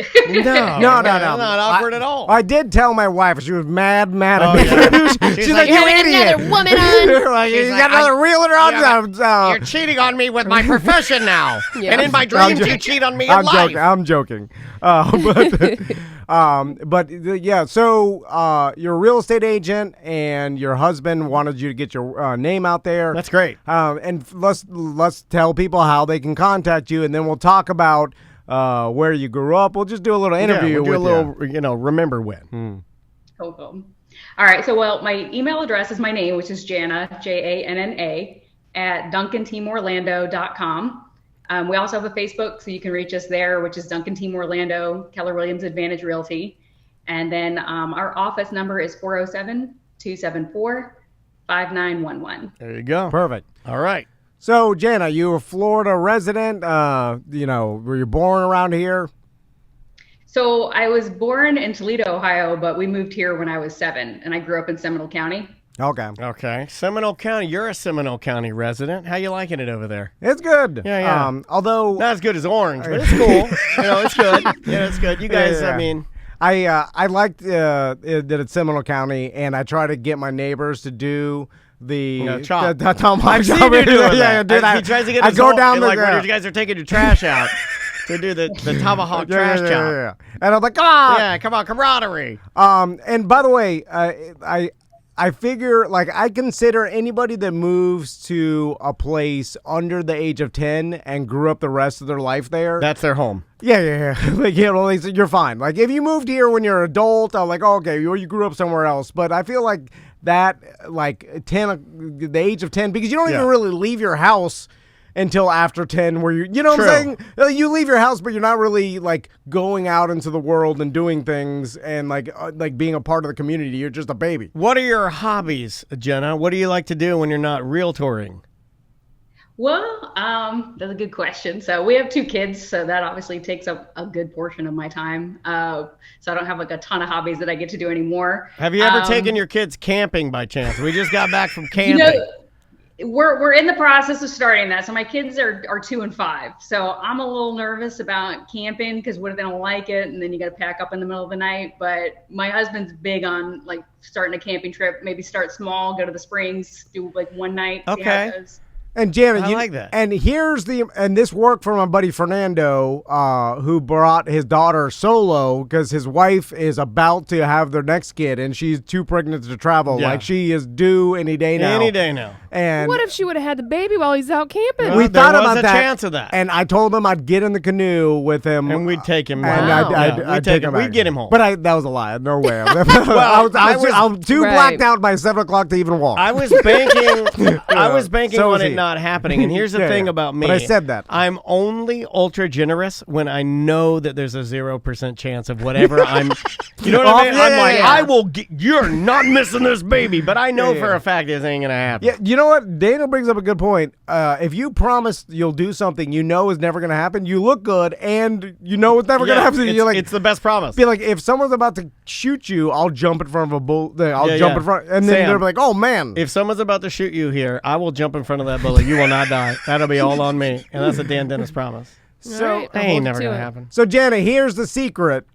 Not awkward at all. I did tell my wife. She was mad at Oh, me. yeah. She's like, you Having idiot. another woman on. Like, you She's got like, another realtor on. You're cheating on me with my profession now. Yeah. And in my dreams, you cheat on me in I'm life. joking. I'm joking. Yeah. So you're a real estate agent, and your husband wanted you to get your name out there. That's great. And let's tell people how they can contact you, and then we'll talk about where you grew up. We'll just do a little interview. We'll do with a little, remember when. Cool. All right. So, my email address is my name, which is Jana, Janna, at DuncanTeamOrlando.com. We also have a Facebook, so you can reach us there, which is Duncan Team Orlando, Keller Williams Advantage Realty. And then our office number is 407-274-5911. There you go. Perfect. All right. So, Jana, you were a Florida resident. Were you born around here? So I was born in Toledo, Ohio, but we moved here when I was 7, and I grew up in Seminole County. Okay. Seminole County. You're a Seminole County resident. How you liking it over there? It's good. Yeah. Although Not as good as Orange, but it's cool. It's good. Yeah, it's good. You guys, Yeah. I mean, I liked that it's Seminole County, and I try to get my neighbors to do the chop. the tomahawk I've seen chop. you doing Yeah, that. dude, He tries to get I his go whole- down and the like when you guys are taking your trash out to do the tomahawk trash chop. Yeah. And I'm like, ah. Yeah, come on, camaraderie. And by the way, I figure, like, I consider anybody that moves to a place under the age of 10 and grew up the rest of their life there. That's their home. Yeah. Like, you're fine. Like, if you moved here when you're an adult, I'm like, okay, you grew up somewhere else. But I feel like that, like, the age of 10, because you don't even really leave your house until after 10, where you know what I'm saying? You leave your house, but you're not really like going out into the world and doing things and like being a part of the community. You're just a baby. What are your hobbies, Jenna? What do you like to do when you're not realtoring? Well, that's a good question. So we have 2 kids, so that obviously takes up a good portion of my time. So I don't have like a ton of hobbies that I get to do anymore. Have you ever taken your kids camping by chance? We just got back from camping. We're in the process of starting that. So my kids are 2 and 5. So I'm a little nervous about camping because what if they don't like it? And then you got to pack up in the middle of the night. But my husband's big on like starting a camping trip, maybe start small, go to the Springs, do like one night. See how it goes. And Jana, I like that. And this worked for my buddy Fernando, who brought his daughter solo because his wife is about to have their next kid, and she's too pregnant to travel. Yeah. Like she is due any day now. Any day now. And What if she would have had the baby while he's out camping? Well, we there thought was about a that, chance of that. and I told him I'd get in the canoe with him, And we'd take him. and Wow. I'd take him. We'd back. get him home. But that was a lie. No way. I was too Right. blacked out by 7 o'clock to even walk. I was banking. I was banking So on was it he. not happening. And here's the Yeah, thing yeah. about me. But I said that. I'm only ultra generous when I know that there's a 0% chance of whatever I'm. You know what I mean? Yeah, I'm yeah, like, yeah. I will. You're not missing this baby. But I know Yeah, for yeah. a fact this ain't gonna happen. Yeah, you know what? Daniel brings up a good point. If you promise you'll do something you know is never going to happen, you look good, and you know it's never going to happen. You're like, It's the best promise. be like, if someone's about to shoot you, I'll jump in front of a bullet. I'll Yeah, jump yeah. in front, and then Sam, they're like, "Oh man!" If someone's about to shoot you here, I will jump in front of that bullet. You will not die. That'll be all on me, and that's a Dan Dennis promise. All right, That I'll ain't hold never you to gonna it. happen. So Jana, here's the secret.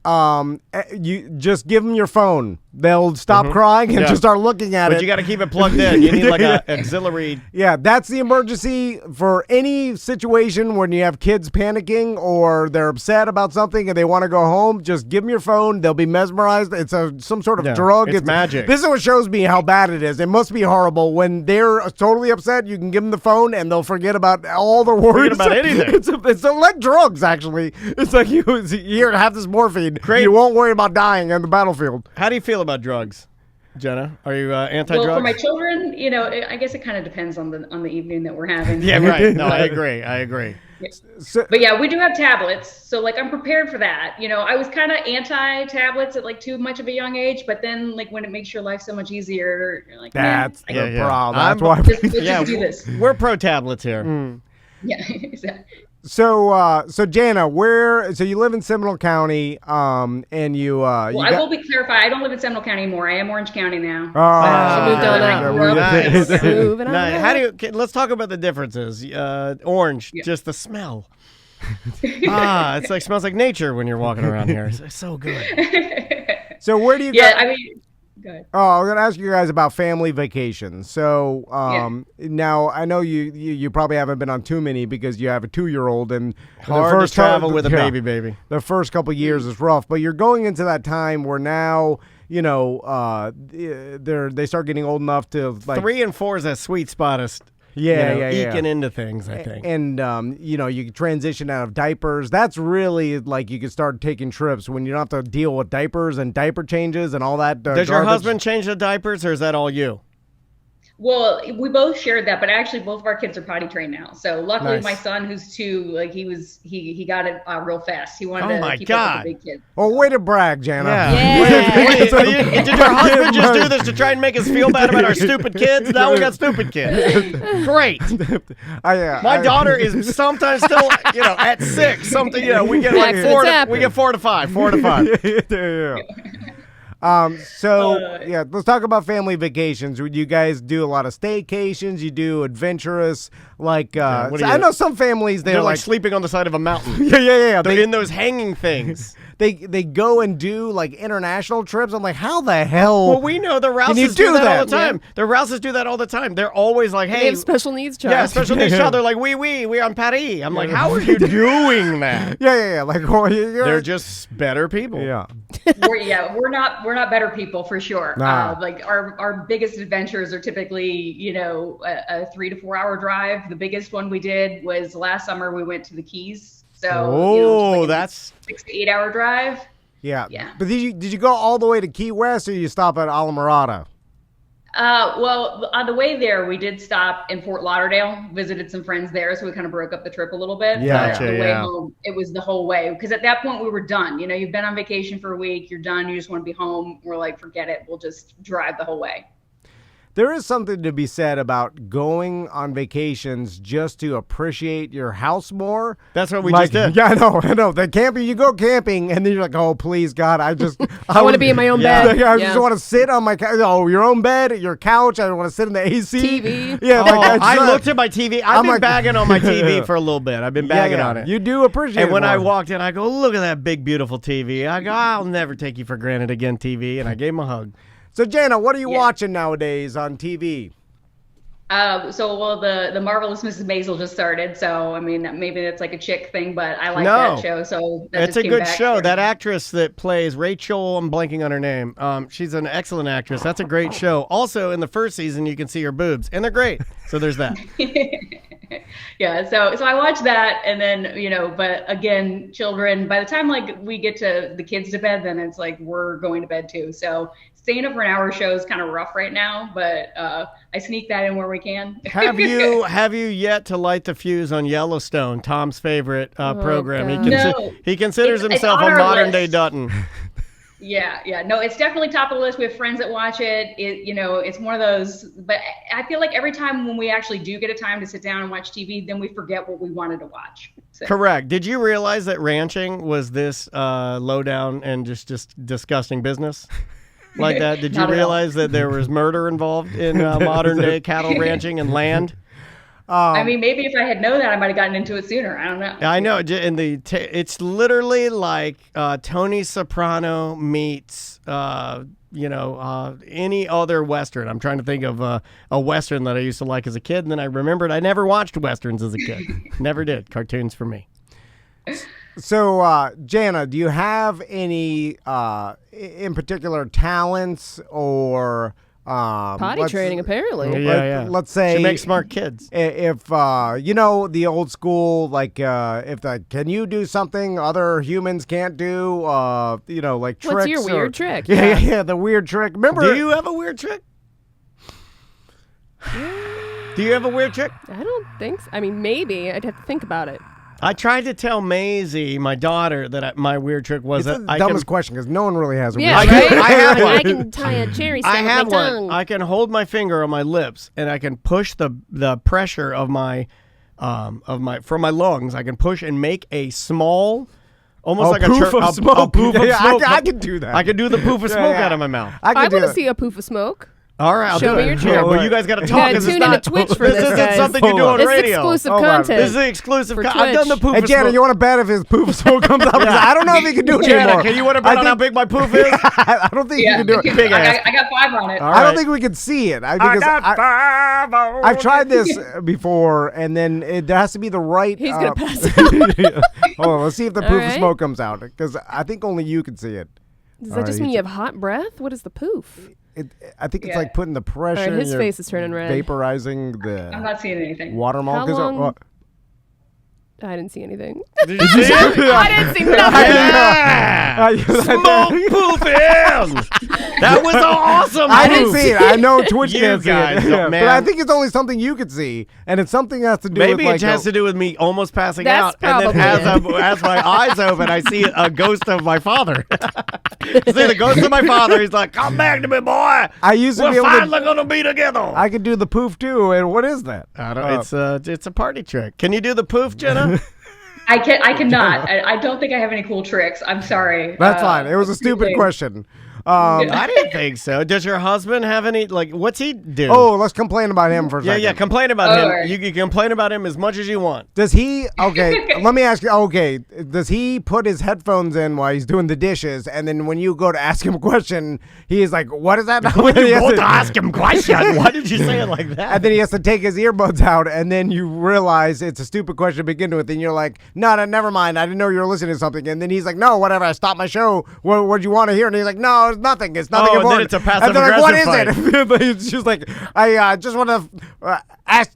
You just give them your phone. They'll stop crying and Yeah. just start looking at it. But you got to keep it plugged in. You need like a auxiliary. Yeah, that's the emergency for any situation when you have kids panicking or they're upset about something and they want to go home. Just give them your phone. They'll be mesmerized. It's some sort of Yeah, drug. it's magic. This is what shows me how bad it is. It must be horrible. When they're totally upset, you can give them the phone and they'll forget about all the worries. about anything. It's like drugs, actually. It's like you here, have this morphine. Great. You won't worry about dying on the battlefield. How do you feel about drugs, Jenna? Are you anti-drugs? Well, for my children, I guess it kind of depends on the evening that we're having. Yeah, right. No, I agree. So, But yeah, we do have tablets, so like I'm prepared for that. I was kind of anti-tablets at like too much of a young age, but then like when it makes your life so much easier, you're like, that's man, the yeah. problem. I'm- That's why. let's Yeah, just do this. We're pro tablets here. Yeah, exactly. So Jana, so you live in Seminole County, and you. Well, I will be clarified. I don't live in Seminole County anymore. I am Orange County now. She moved on up. Nice. Moving on Nice. up. How do you? Let's talk about the differences. Orange, just the smell. It's like smells like nature when you're walking around here. It's so good. So where do you? Yeah, I mean, go ahead. Oh, I'm gonna ask you guys about family vacations. So now I know you probably haven't been on too many because you have a 2-year-old and Hard to travel with a baby. The first couple years is rough, but you're going into that time where now they start getting old enough to like 3 and 4 is that sweet spotest. yeah. Eking into things, I think. And you can transition out of diapers. That's really like you can start taking trips when you don't have to deal with diapers and diaper changes and all that. Does your garbage. husband change the diapers, or is that all you? Well, we both shared that, but actually both of our kids are potty trained now. So luckily, Nice. my son, who's 2, like he got it real fast. He wanted Oh to my keep God. up with the big kids. Oh, way to brag, Jana. Yeah. Did your husband just do this to try and make us feel bad about our stupid kids? Now we got stupid kids. Great. My daughter is sometimes still, at 6. Something, we get like Accidents we get 4 to 5. 4 to 5. yeah. Let's talk about family vacations. Would you guys do a lot of staycations? You do adventurous, like what do I you- know some families They're like sleeping on the side of a mountain. yeah. They're in those hanging things. They go and do like international trips. I'm like, how the hell? Well, we know the Can you Rouses do do that all that? the time. The Rouses do that all the time. They're always like, They hey, have special needs child. yeah, special needs child. They're like, we're on Paris. I'm like, how are you doing that? Yeah. Like, They're just better people. yeah. We're not better people for sure. Nah. Like our biggest adventures are typically, a 3 to 4 hour drive. The biggest one we did was last summer. We went to the Keys. So just like a that's 6 to 8 hour drive. Yeah. Yeah. But did you go all the way to Key West or you stop at Alamorada? Well, on the way there, we did stop in Fort Lauderdale, visited some friends there, so we kind of broke up the trip a little bit. Yeah. But Gotcha, the way yeah. home, it was the whole way, because at that point we were done. You've been on vacation for a week, you're done, you just want to be home. We're like, forget it, we'll just drive the whole way. There is something to be said about going on vacations just to appreciate your house more. That's what we just did. Yeah, I know. The camping, you go camping, and then you're like, oh, please, God, I want to be in my own Yeah. bed. I just want to sit on my couch. Oh, your own bed, your couch. I want to sit in the AC. TV. Yeah, I looked at my TV. I've I'm been like- bagging on my TV for a little bit. I've been bagging on it. You do appreciate it. And when I more. walked in, I go, look at that big, beautiful TV. I go, I'll never take you for granted again, TV. And I gave him a hug. So, Jana, what are you Yeah. watching nowadays on TV? The Marvelous Mrs. Maisel just started, so I mean maybe that's like a chick thing, but I like No. that show. So that It's just a came good back show. for- That actress that plays Rachel, I'm blanking on her name. She's an excellent actress. That's a great show. Also, in the first season, you can see her boobs, and they're great. So there's that. Yeah, so I watch that, and then but again, children. By the time like we get to the kids to bed, then it's like we're going to bed too. So staying up for an hour show is kind of rough right now, but I sneak that in where we can. Have you yet to light the fuse on Yellowstone, Tom's favorite program? God. No. He considers It's himself on a our modern day list. Dutton. Yeah. No, it's definitely top of the list. We have friends that watch it. It's one of those, but I feel like every time when we actually do get a time to sit down and watch TV, then we forget what we wanted to watch. So. Correct. Did you realize that ranching was this low down and just disgusting business like that? Did you realize that there was murder involved in modern day cattle ranching and land? I mean, maybe if I had known that, I might have gotten into it sooner. I don't know. I know. It's literally like Tony Soprano meets, any other Western. I'm trying to think of a Western that I used to like as a kid, and then I remembered I never watched Westerns as a kid. Never did. Cartoons for me. So, Jana, do you have any, in particular, talents or... Potty training, apparently. Yeah. Let's say she makes smart kids. If the old school, like can you do something other humans can't do? Like tricks. What's your weird trick? Yeah, the weird trick. Remember? Do you have a weird trick? Do you have a weird trick? I don't think so. I mean, maybe. I'd have to think about it. I tried to tell Maisie, my daughter, that my weird trick was it's that the dumbest question because no one really has a weird Yeah, trick. right? I have one. I can tie a cherry stem I have with my one. tongue. I can hold my finger on my lips and I can push the pressure of my from my lungs. I can push and make a small, almost like poof of smoke. A poof of Yeah, smoke. I can do that. I can do the poof of smoke out of my mouth. I I can do want to it. see a poof of smoke. All right, I'll Show do me it. your Yeah, trick. well, you guys got to You talk. gotta 'Cause it's tune into not Twitch for this, isn't guys. something you do on This is radio. exclusive Hold on. content. This is exclusive. For I've done the Twitch. poof Hey, of Jana, smoke. you want to bet if his poof of smoke comes out? Because I don't know if he can do it Jana, anymore. can you want to bet on how big my poof is? I don't think you can do it. Big ass. I got 5 on it. All I right. don't think we can see it. I've tried this before, and then there has to be the right. He's going to pass out. Hold on, let's see if the All poof of right. smoke comes out, because I think only you can see it. Does that just mean you have hot breath? What is the poof? I think it's Yeah. like putting the pressure. All right, his and you're face is turning red. Vaporizing I'm the not seeing anything. water How molecule. long- I didn't see anything. Did you see it? I didn't see nothing. Yeah! Smoke poofing! That was awesome. I didn't poof. see it. I know Twitch You can't see guys, it. Yeah, man. but I think it's only something you could see, and it's something that has to do Maybe with it has to do with me almost passing That's out, and then probably as my eyes open, I see a ghost of my father. See the ghost of my father. He's like, "Come back to me, boy. I used to be We're able finally to. gonna be together." I could do the poof too, and what is that? I don't. It's a party trick. Can you do the poof, Jenna? I cannot. I don't think I have any cool tricks. I'm sorry. That's fine. It was a stupid lame. question. I didn't think so. Does your husband have any? Like, what's he do? Oh, let's complain about him for a yeah, second. yeah. Complain about him. Alright. You can complain about him as much as you want. Does he? Okay, let me ask you. Okay, does he put his headphones in while he's doing the dishes, and then when you go to ask him a question, he is like, "What is that?" When He you has go to- to ask him question, why did you say it like that? And then he has to take his earbuds out, and then you realize it's a stupid question to begin with, and you're like, no, never mind. I didn't know you were listening to something. And then he's like, no, whatever. I stopped my show. What do you want to hear? And he's like, no, it's nothing. It's nothing Oh, and then important. it's a passive and they're like, what is aggressive it? She's like, I just want to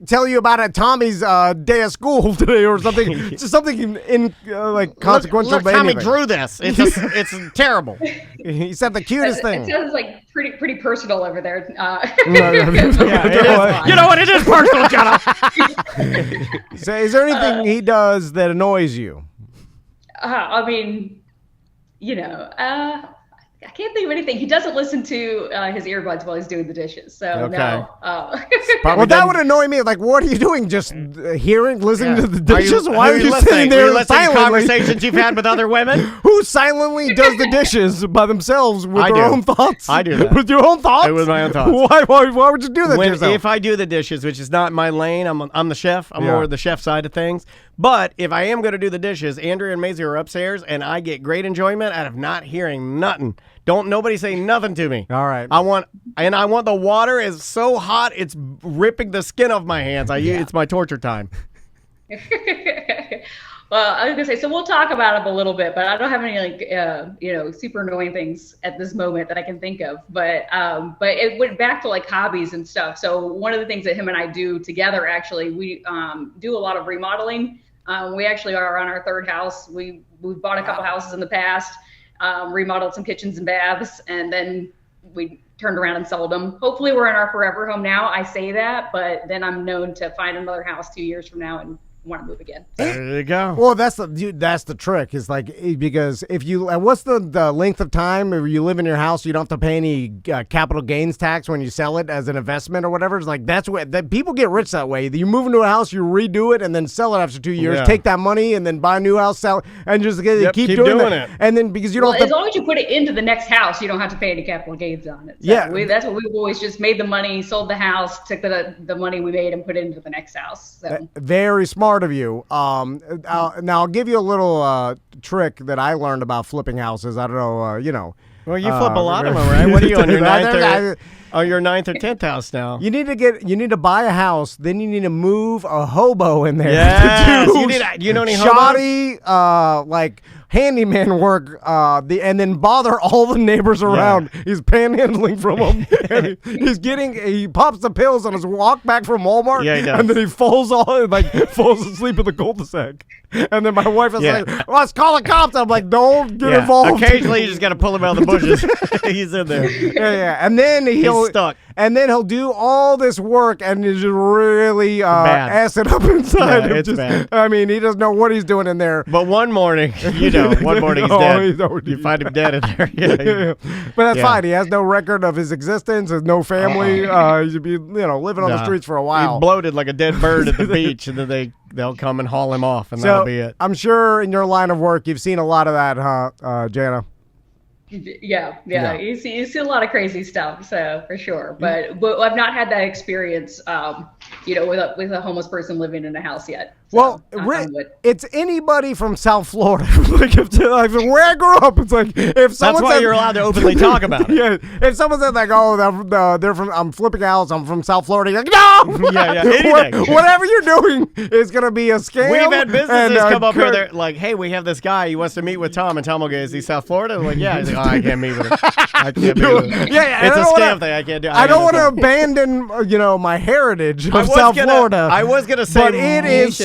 tell you about Tommy's day of school today or something. Just something like consequential. Look, to Tommy anything. drew this. It's terrible. He said the cutest It thing. sounds like pretty personal over there. No, Yeah, it is. You know what? It is personal, Jana. So is there anything he does that annoys you? I mean, I can't think of anything. He doesn't listen to his earbuds while he's doing the dishes. So Okay. no. Well, that would annoy me. Like, what are you doing? Just listening to the dishes? Why are you listening? sitting there Are you listening to silently? conversations you've had with other women? Who silently does the dishes by themselves with I their do. own thoughts? I do that. With your own thoughts? With my own thoughts. Why would you do that to yourself? If I do the dishes, which is not my lane, I'm the chef. I'm Yeah. more the chef side of things. But if I am going to do the dishes, Andrea and Maisie are upstairs, and I get great enjoyment out of not hearing nothing. Don't nobody say nothing to me. All right. I want the water is so hot it's ripping the skin off my hands. It's my torture time. Well, I was gonna say, so we'll talk about him a little bit, but I don't have any super annoying things at this moment that I can think of. But it went back to like hobbies and stuff. So one of the things that him and I do together, actually, we do a lot of remodeling. We actually are on our 3rd house. We've bought a couple houses in the past, remodeled some kitchens and baths, and then we turned around and sold them. Hopefully we're in our forever home now. I say that, but then I'm known to find another house 2 years from now and want to move again. There you go. Well, that's the trick. Is like because if you what's the length of time if you live in your house, you don't have to pay any capital gains tax when you sell it as an investment or whatever. It's like that's what that people get rich that way. You move into a house, you redo it, and then sell it after 2 years. Yeah. Take that money and then buy a new house, sell it, and just keep doing it. And then because you don't Well, have as to, long as you put it into the next house, you don't have to pay any capital gains on it. So Yeah. that's what we've always just made the money, sold the house, took the money we made and put it into the next house. So. Very smart of you. Now I'll give you a little trick that I learned about flipping houses. I don't know, Well, you flip a lot of them, right? What are you on your your ninth or 10th house now? You need to buy a house, then you need to move a hobo in there. Yes, to you know any shoddy like handyman work, and then bother all the neighbors around. Yeah. He's panhandling from them. And he pops the pills on his walk back from Walmart. Yeah, he does. And then he falls asleep in the cul-de-sac. And then my wife is like, let's call the cops. I'm like, don't get involved. Occasionally, you just got to pull him out of the bushes. He's in there. Yeah. And then he's stuck. And then he'll do all this work and just really ass it up inside. Yeah, it's bad. I mean, he doesn't know what he's doing in there. But one morning, he's dead. You find him dead in there. Yeah. But that's fine. He has no record of his existence. There's no family. He should be, living on the streets for a while. He's bloated like a dead bird at the beach, and then they'll come and haul him off, and that'll be it. I'm sure in your line of work, you've seen a lot of that, huh, Jana? Yeah. You see a lot of crazy stuff, so for sure. But I've not had that experience, with a homeless person living in a house yet. So, well, it's anybody from South Florida. Where I grew up, it's like if someone that's why you're allowed to openly talk about it. Yeah, if someone said like, "Oh, they're from," I'm flipping out. I'm from South Florida. You're like, no, anything. Whatever you're doing is gonna be a scam. We've had businesses come up here. They're like, "Hey, we have this guy. He wants to meet with Tom," and Tom will go, "Is he South Florida?" I'm like, "Yeah." He's like, "Oh, I can't meet with him. I can't meet with him. Yeah, it's a scam thing. I can't do. I don't want to abandon, my heritage of South Florida. I was gonna say, but it is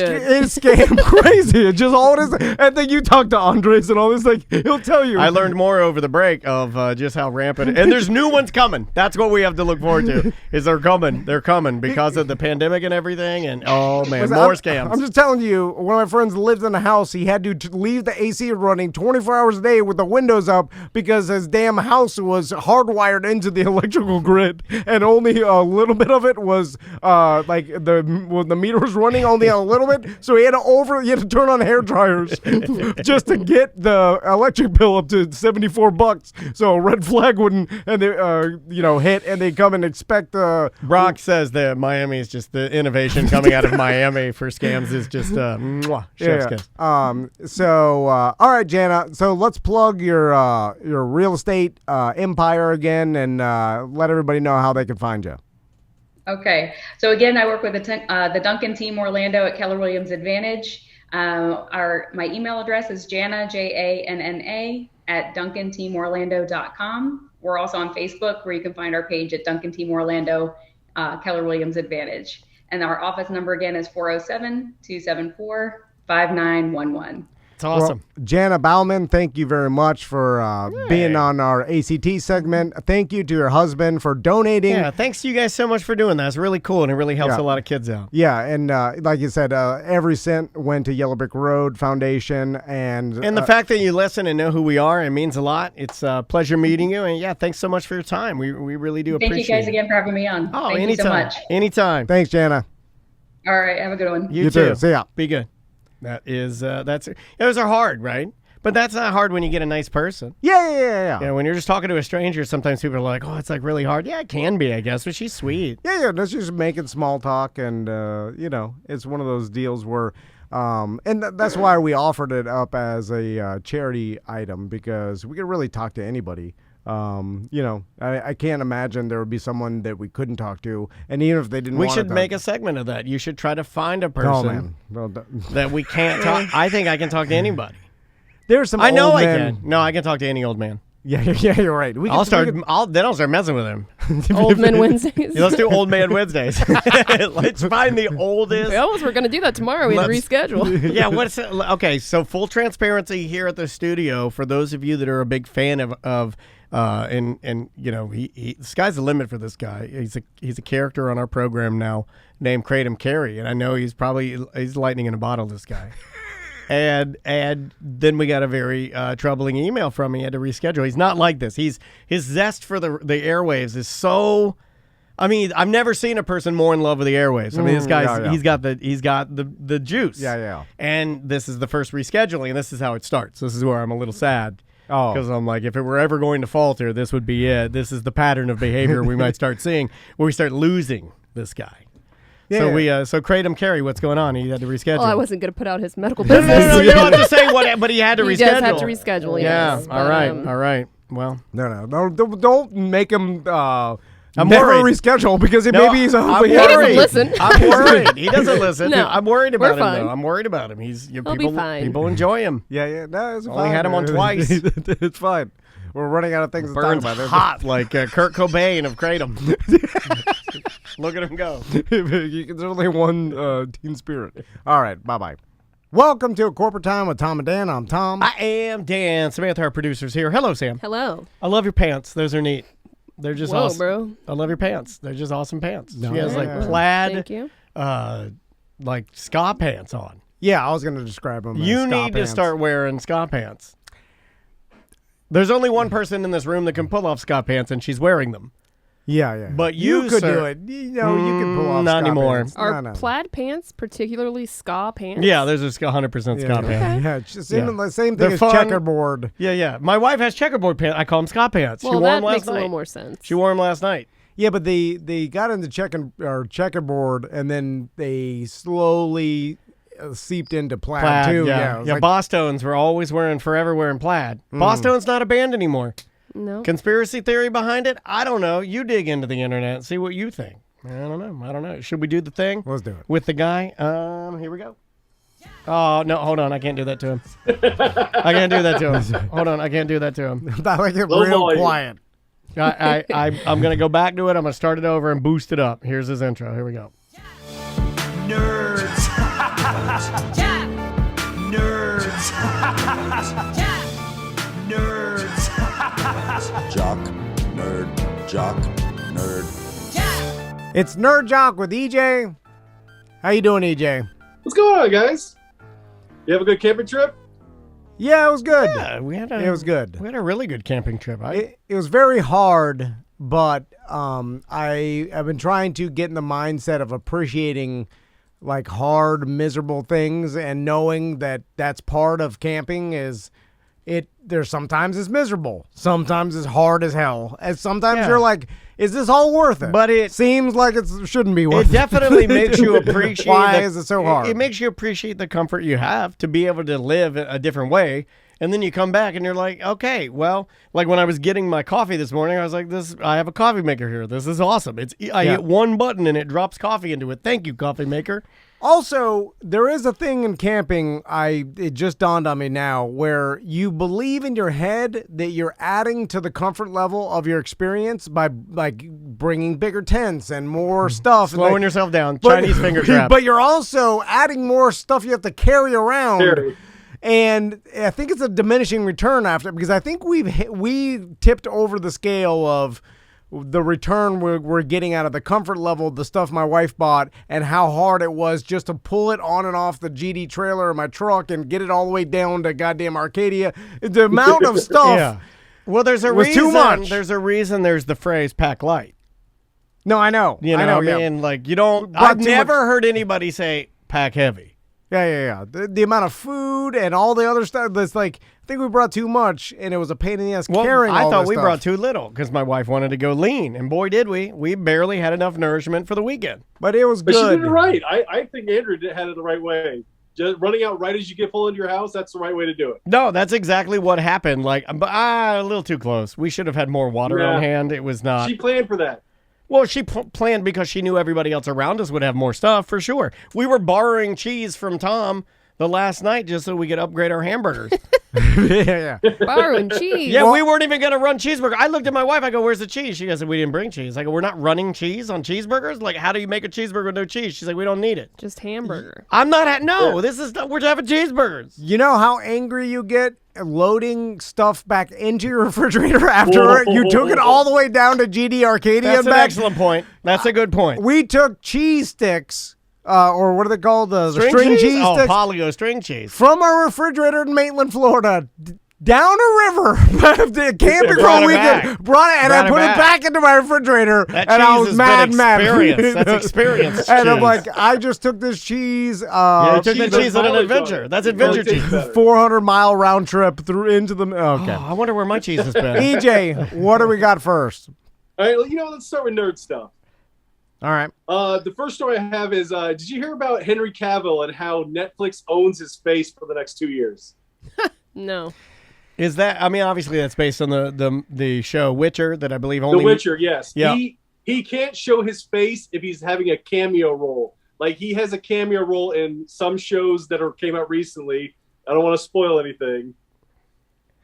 scam crazy. It's just all it is. And then you talk to Andres and all this, like he'll tell you. I learned more over the break of just how rampant. And there's new ones coming. That's what we have to look forward to. Is they're coming. They're coming because of the pandemic and everything. And oh man, more scams. I'm just telling you. One of my friends lived in a house. He had to leave the AC running 24 hours a day with the windows up because his damn house was hardwired into the electrical grid, and only a little bit of it was the meter was running only a little bit. So he had to turn on hair dryers just to get the electric bill up to $74. So a red flag wouldn't, and they hit, and they come and expect. Brock says that Miami is just the innovation coming out of Miami for scams is just chef's kiss. All right, Jana. So let's plug your real estate empire again, and let everybody know how they can find you. Okay. So again, I work with the Duncan Team Orlando at Keller Williams Advantage. My email address is Janna, Janna, at DuncanTeamOrlando.com. We're also on Facebook, where you can find our page at Duncan Team Orlando, Keller Williams Advantage. And our office number again is 407-274-5911. It's awesome. Well, Janna Baumann, thank you very much for being on our ACT segment. Thank you to your husband for donating. Yeah, thanks to you guys so much for doing that. It's really cool, and it really helps a lot of kids out. Yeah, and like you said, every cent went to Yellow Brick Road Foundation. And the fact that you listen and know who we are, it means a lot. It's a pleasure meeting you, and thanks so much for your time. We really do appreciate it. Thank you guys again for having me on. Oh, Thank anytime. you so much. Anytime. Thanks, Jana. All right, have a good one. You too. See ya. Be good. Those are hard, right? But that's not hard when you get a nice person. Yeah. When you're just talking to a stranger, sometimes people are like, "Oh, it's like really hard." Yeah, it can be, I guess, but she's sweet. Yeah. That's just making small talk, and it's one of those deals where, and that's why we offered it up as a charity item, because we could really talk to anybody. I can't imagine there would be someone that we couldn't talk to, and even if they didn't, we should make a segment of that. You should try to find a person that we can't talk. I think I can talk to anybody. There's some. I know old I men. can. No, I can talk to any old man. Yeah, you're right. I'll start messing with him. Old Men Wednesdays. Let's do Old Man Wednesdays. Let's find the oldest. We almost were going to do that tomorrow. We had to reschedule. Yeah, okay, so full transparency here at the studio for those of you that are a big fan of and you know, the sky's the limit for this guy. He's a character on our program now named Kratom Carey, and I know he's lightning in a bottle, this guy. And then we got a very troubling email from him. He had to reschedule. He's not like this. His zest for the airwaves is so. I mean, I've never seen a person more in love with the airwaves. I mean, this guy's he's got the juice. Yeah. And this is the first rescheduling, and this is how it starts. This is where I'm a little sad. Oh, Because I'm like, if it were ever going to falter, this would be it. This is the pattern of behavior we might start seeing, where we start losing this guy. Yeah. So Kratom Carey, what's going on? He had to reschedule. Oh, I wasn't going to put out his medical No, business. you don't have to say what, but he had to reschedule. He does have to reschedule, Yeah, yes. all right. Well, no, don't make him. I'm never worried. reschedule because maybe he's I'm a He doesn't worried. listen. I'm worried. He doesn't listen. No, I'm worried we're about him, fine. though. I'm worried about him. He'll be fine. People enjoy him. Yeah. No, it's Only fine. had him on twice. It's fine. We're running out of things Burns to talk about. hot like Kurt Cobain of Kratom. Look at him go. There's only one Teen Spirit. All right, bye-bye. Welcome to Corporate Time with Tom and Dan. I'm Tom. I am Dan. Samantha, our producer's here. Hello, Sam. Hello. I love your pants. Those are neat. They're just Whoa, awesome. bro. I love your pants. They're just awesome pants. No, She has like yeah. plaid, Thank you. like ska pants on. Yeah, I was going to describe them as You ska need to pants. start wearing ska pants. There's only one person in this room that can pull off ska pants, and she's wearing them. Yeah. But you you, could sir- do it. You know, you can pull off not ska anymore. pants. Are No. plaid pants particularly ska pants? Yeah, there's a 100% ska Yeah. pants. Yeah, it's just Yeah. the same They're thing as fun. checkerboard. Yeah. My wife has checkerboard pants. I call them ska pants. Well, she wore that them last makes a night. little more sense. She wore them last night. Yeah, but they got into checkerboard, and then they slowly seeped into plaid, too. Yeah. it was Yeah, like- Bosstones were always forever wearing plaid. Bosstones not a band anymore. No. Conspiracy theory behind it? I don't know. You dig into the internet and see what you think. I don't know. Should we do the thing? Let's do it. With the guy? Here we go. Oh, no, hold on. I can't do that to him. I can't do that to him. Hold on. I can't do that to him. I like it Low real volume. quiet. I'm going to go back to it. I'm going to start it over and boost it up. Here's his intro. Here we go. Nerds. Nerds. Nerds. Jock, nerd, jock, nerd. It's Nerd Jock with EJ. How you doing, EJ? What's going on, guys? You have a good camping trip? Yeah, it was good. Yeah, It was good. We had a really good camping trip. It was very hard, but I've been trying to get in the mindset of appreciating like hard, miserable things and knowing that that's part of camping is there's sometimes it's miserable. Sometimes it's hard as hell. And sometimes Yeah. you're like, is this all worth it? But it seems like it shouldn't be worth It definitely makes you appreciate why is it so hard? It makes you appreciate the comfort you have to be able to live a different way. And then you come back and you're like, okay, well, like when I was getting my coffee this morning, I was like, I have a coffee maker here. This is awesome. I hit one button and it drops coffee into it. Thank you, coffee maker. Also, there is a thing in camping, it just dawned on me now, where you believe in your head that you're adding to the comfort level of your experience by like bringing bigger tents and more stuff. Slowing Like, yourself down. but- Chinese finger trap. But you're also adding more stuff you have to carry around. Carry. And I think it's a diminishing return after, because I think we tipped over the scale of the return we're getting out of the comfort level of the stuff my wife bought and how hard it was just to pull it on and off the GD trailer of my truck and get it all the way down to goddamn Arcadia. The amount of stuff. Yeah. Well, there's a was reason. too much. There's a reason there's the phrase pack light. No, I know. You know, I know, what I mean, like you don't. Brought I've too never heard anybody say pack heavy. Yeah. The amount of food and all the other stuff. That's like, I think we brought too much, and it was a pain in the ass carrying I all thought this we stuff. brought too little because my wife wanted to go lean, and boy, did we! We barely had enough nourishment for the weekend. But it was But she good. did it right. I think Andrew had it the right way. Just running out right as you get pulled into your house, that's the right way to do it. No, that's exactly what happened. Like, a little too close. We should have had more water Yeah. on hand. It was not. She planned for that. Well, she planned because she knew everybody else around us would have more stuff for sure. We were borrowing cheese from Tom the last night just so we could upgrade our hamburgers. yeah. Borrowing cheese. Yeah, we weren't even going to run cheeseburger. I looked at my wife. I go, where's the cheese? She goes, we didn't bring cheese. I go, we're not running cheese on cheeseburgers? Like, how do you make a cheeseburger with no cheese? She's like, we don't need it. Just hamburger. I'm not, no, this is, we're having cheeseburgers. You know how angry you get loading stuff back into your refrigerator after you took it all the way down to GD Arcadia That's and an back? excellent point. That's a good point. We took cheese sticks, or what are they called? The string cheese Oh, sticks. Polio string cheese. From our refrigerator in Maitland, Florida, down a river, the camping Brought for a it weekend. back. Brought it, and Brought I it put back. it back into my refrigerator, That and cheese I was has mad. been experience. That's experience And I'm cheese. like, I just took this cheese. Yeah, you took cheese the cheese on an mileage adventure. on it. That's It really adventure tastes cheese. better. 400-mile round trip through into the. Okay. Oh, I wonder where my cheese has been. EJ, what do we got first? All right, let's start with nerd stuff. All right. The first story I have is, did you hear about Henry Cavill and how Netflix owns his face for the next 2 years? No. Is that? I mean, obviously that's based on the show Witcher that I believe only. The Witcher, yes. Yeah. He can't show his face if he's having a cameo role. Like, he has a cameo role in some shows that came out recently. I don't want to spoil anything.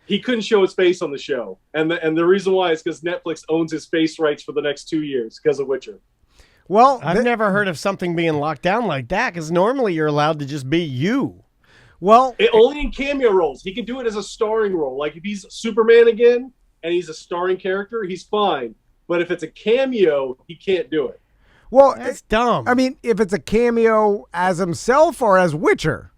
He couldn't show his face on the show. And the reason why is because Netflix owns his face rights for the next 2 years because of Witcher. Well, I've never heard of something being locked down like that because normally you're allowed to just be you. well, Only in cameo roles. He can do it as a starring role. Like, if he's Superman again and he's a starring character, he's fine. But if it's a cameo, he can't do it. well. That's dumb. I mean, if it's a cameo as himself or as Witcher.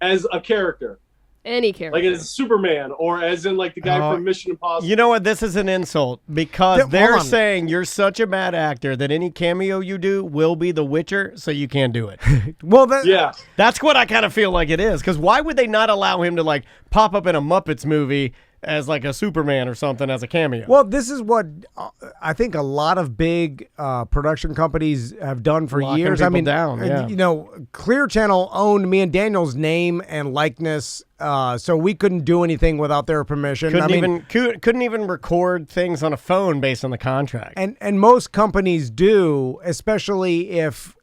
As a character. Any character. Like as Superman, or as in like the guy Oh, from Mission Impossible. You know what? This is an insult because Hold they're on. saying you're such a bad actor that any cameo you do will be The Witcher, so you can't do it. Well, that, Yeah. That's what I kind of feel like it is. Because why would they not allow him to like pop up in a Muppets movie as like a Superman or something as a cameo? Well, this is what I think a lot of big production companies have done for Locking years. I people mean, down, yeah. you know, Clear Channel owned me and Daniel's name and likeness, so we couldn't do anything without their permission. couldn't even record things on a phone based on the contract. And most companies do, especially if.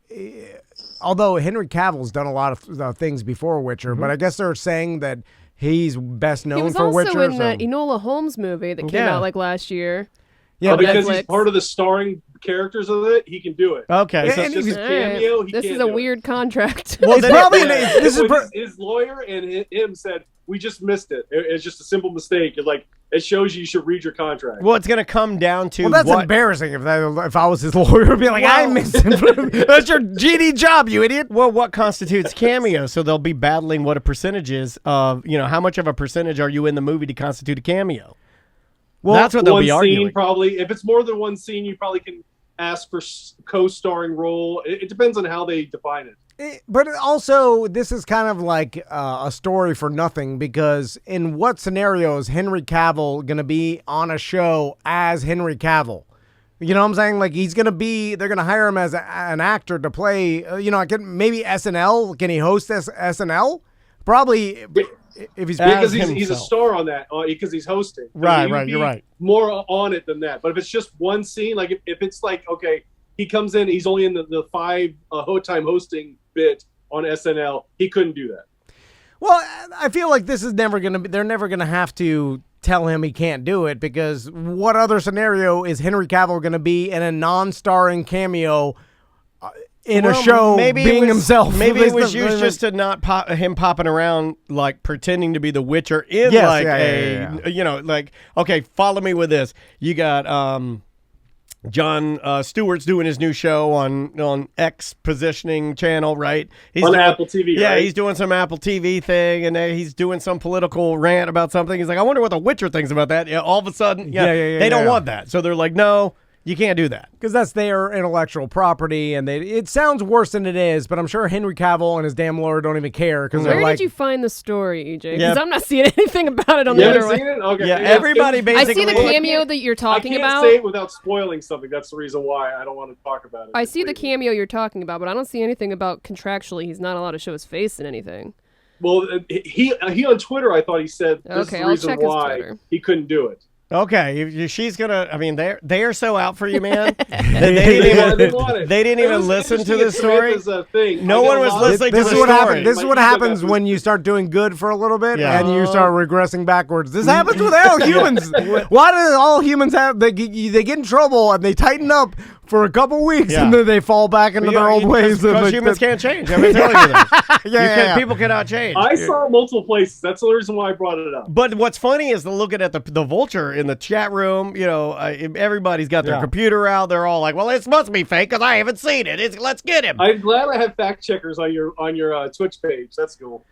Although Henry Cavill's done a lot of things before Witcher, but I guess they're saying that he's best known he was for also Witcher. in that Enola Holmes movie that came Yeah. out like last year. Yeah, because he's Netflix. part of the starring characters of it, he can do it. Okay, Yeah, so and Just he's- a cameo, he This can't is a do it. weird contract. Well, it's then probably Yeah. this is When his lawyer and him said, we just missed it. It's just a simple mistake. It shows you should read your contract. well, it's going to come down to well, that's what. embarrassing. If I was his lawyer, I'd be like, I Well- missed it. That's your GD job, you idiot. Well, what constitutes cameo? So they'll be battling what a percentage is of, how much of a percentage are you in the movie to constitute a cameo? Well, that's what they'll one be scene, arguing. probably. If it's more than one scene, you probably can ask for co-starring role. It depends on how they define it. But also, this is kind of like a story for nothing, because in what scenario is Henry Cavill going to be on a show as Henry Cavill? You know what I'm saying? Like, they're going to hire him as an actor to play, maybe SNL. Can he host SNL? Probably, if he's Because As he's a himself. star on that, because he's hosting. So Right, he would right, you're be right. More on it than that. But if it's just one scene, like if it's like, okay, he comes in, he's only in the 5 time hosting bit on SNL, he couldn't do that. Well, I feel like this is never going to be, they're never going to have to tell him he can't do it, because what other scenario is Henry Cavill going to be in a non-starring cameo in a show being himself? Maybe it was used just to not him popping around like pretending to be the Witcher in like okay, follow me with this. You got John Stewart's doing his new show on X positioning channel, right? He's On doing, Apple TV, Yeah, right? he's doing some Apple TV thing, and he's doing some political rant about something. He's like, I wonder what the Witcher thinks about that. Yeah, all of a sudden, they don't want that. So they're like, no, you can't do that. Because that's their intellectual property, and it sounds worse than it is, but I'm sure Henry Cavill and his damn lawyer don't even care, because Where they're like, did you find the story, EJ? Yeah. Because I'm not seeing anything about it on You the haven't internet. seen it? Okay. Yeah, everybody I basically. see the cameo that you're I talking can't about. say it without spoiling something. That's the reason why I don't want to talk about it. I see the completely. cameo you're talking about, but I don't see anything about contractually he's not allowed to show his face in anything. Well, he on Twitter, I thought he said this Okay, is the I'll reason check his why Twitter. he couldn't do it. Okay, she's gonna. I mean, they are so out for you, man. They didn't even listen to this story. No one was listening to the story. This is what happens when you start doing good for a little bit and you start regressing backwards. This happens with all humans. Why do all humans have? They get in trouble and they tighten up for a couple weeks and then they fall back into their old ways. Because humans can't change. I'm telling you that. People cannot change. I saw multiple places. That's the reason why I brought it up. But what's funny is looking at the vulture in the chat room. You know, everybody's got their computer out. They're all like, "Well, this must be fake because I haven't seen it. Let's get him." I'm glad I have fact checkers on your Twitch page. That's cool.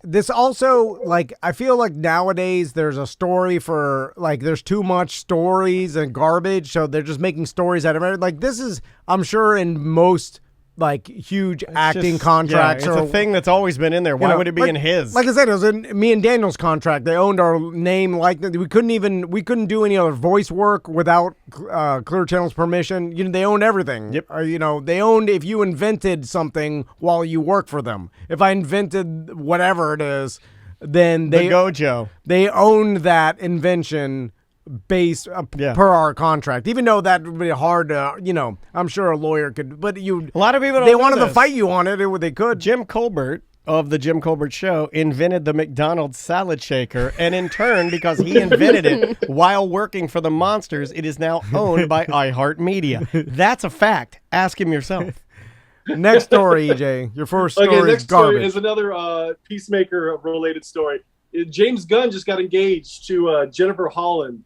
This also, like, I feel like nowadays there's a story for, like, there's too much stories and garbage, so they're just making stories out of it. Like, this is, I'm sure, in most, like, huge acting contracts. It's a thing that's always been in there. Why would it be in his? Like I said, it was in me and Daniel's contract. They owned our name. Like, we couldn't do any other voice work without Clear Channel's permission. You know, they owned everything. Yep. You know, they owned if you invented something while you work for them. If I invented whatever it is, then the Gojo. They owned that invention based per our contract, even though that would be hard to, you know, I'm sure a lawyer could, but a lot of people they wanted to fight you on it. They could. Jim Colbert of the Jim Colbert Show invented the McDonald's salad shaker, and in turn, because he invented it while working for the Monsters, it is now owned by iHeartMedia. That's a fact. Ask him yourself. Next story, EJ. Your first story next is garbage. story is another Peacemaker related story. James Gunn just got engaged to Jennifer Holland.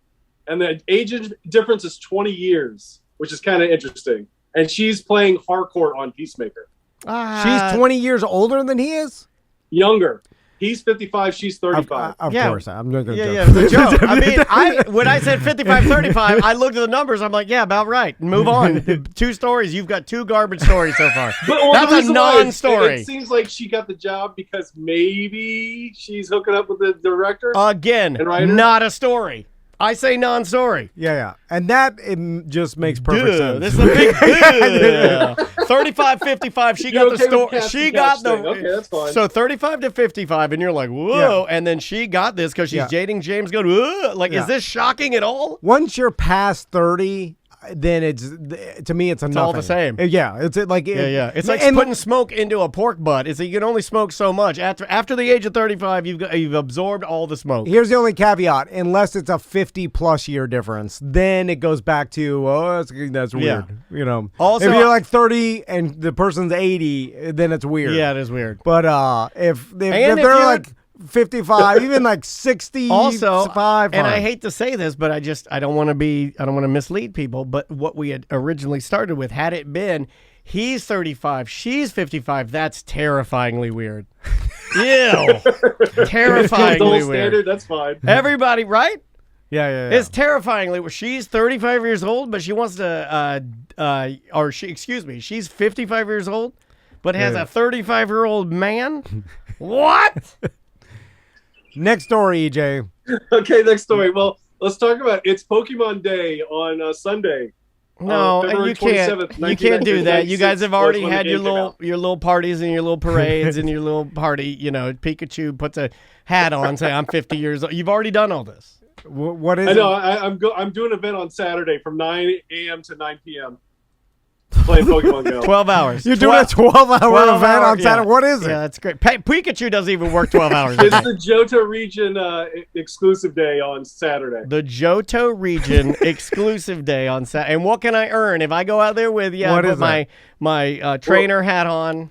And the age difference is 20 years, which is kind of interesting. And she's playing Harcourt on Peacemaker. She's 20 years older than he is? Younger. He's 55, she's 35. Of course. I'm not going to joke. It's a joke. I mean, when I said 55, 35, I looked at the numbers. I'm like, yeah, about right. Move on. 2 stories. You've got 2 garbage stories so far. That's a non-story. It seems like she got the job because maybe she's hooking up with the director. Again, not a story. I say non-story. Yeah. And that just makes perfect sense. This is a big 35, 55. She got the story. She got the. Okay, that's fine. So 35 to 55, and you're like, whoa. Yeah. And then she got this because she's dating James Gunn. Whoa. Like, is this shocking at all? Once you're past 30, then to me it's all the same. Yeah, it's like It's like putting smoke into a pork butt. It's like you can only smoke so much. After the age of 35, you've absorbed all the smoke. Here's the only caveat: unless it's a 50+ year difference, then it goes back to that's weird. Yeah. You know. Also, if you're like 30 and the person's 80, then it's weird. Yeah, it is weird. But if they're like 55, even like 65. Also, and I hate to say this, but I don't want to mislead people, but what we had originally started with, had it been he's 35, she's 55, that's terrifyingly weird. Ew. Terrifyingly weird. Standard, that's fine. Everybody, right? Yeah. It's terrifyingly weird. She's 35 years old, but she wants to she's 55 years old, but has a 35-year-old man? What? Next story, EJ. Okay, next story. Well, let's talk about it's Pokemon Day on Sunday. No, you can't do that. You guys have already had your little parties and your little parades and your little party. You know, Pikachu puts a hat on, say I'm 50 years old. You've already done all this. What is? I know. I'm doing an event on Saturday from 9 a.m. to 9 p.m. Playing Pokemon Go. 12 hours. You're doing a 12-hour event on Saturday? What is it? Yeah, that's great. Pikachu doesn't even work 12 hours. It's the Johto Region exclusive day on Saturday. The Johto Region exclusive day on Saturday. And what can I earn if I go out there with you? I put my trainer hat on.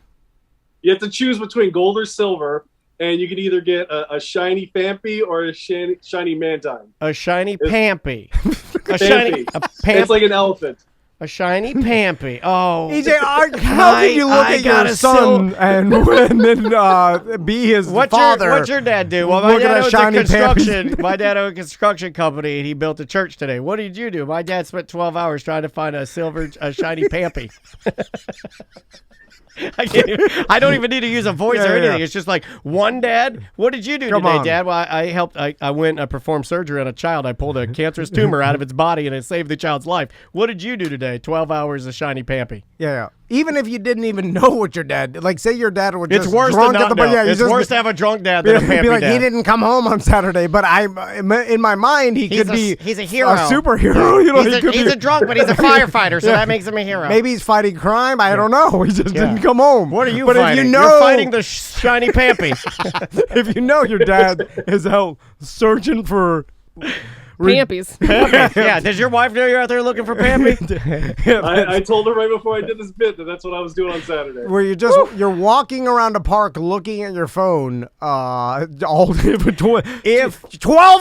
You have to choose between gold or silver, and you can either get a shiny Phampy or a shiny Mantine. A shiny Pampy. It's like an elephant. A shiny Pampy. Oh. EJ, how can you look at your son and then be his father? What's your dad do? Well, my dad owns a construction company, and he built a church today. What did you do? My dad spent 12 hours trying to find a shiny Pampy. I don't even need to use a voice or anything. It's just like, one, Dad, what did you do today, Dad? Well, I went and performed surgery on a child. I pulled a cancerous tumor out of its body, and it saved the child's life. What did you do today? 12 hours of shiny Pampy. Yeah. even if you didn't even know what your dad, like say your dad was It's just worse drunk than at not the know. yeah, It's just worse to have a drunk dad than a be pampy like dad. he didn't come home on Saturday, but in my mind he could be he's a hero. a superhero. You know, he could He's be, a drunk, but he's a firefighter, so that makes him a hero. maybe he's fighting crime. I don't know. He just didn't come home. What are you but fighting? If you know, You're fighting the shiny pampy. if you know your dad is out searching for Pampies. Yeah, does your wife know you're out there looking for pampy? I told her right before I did this bit that's what I was doing on Saturday. where you're walking around a park looking at your phone all day for 12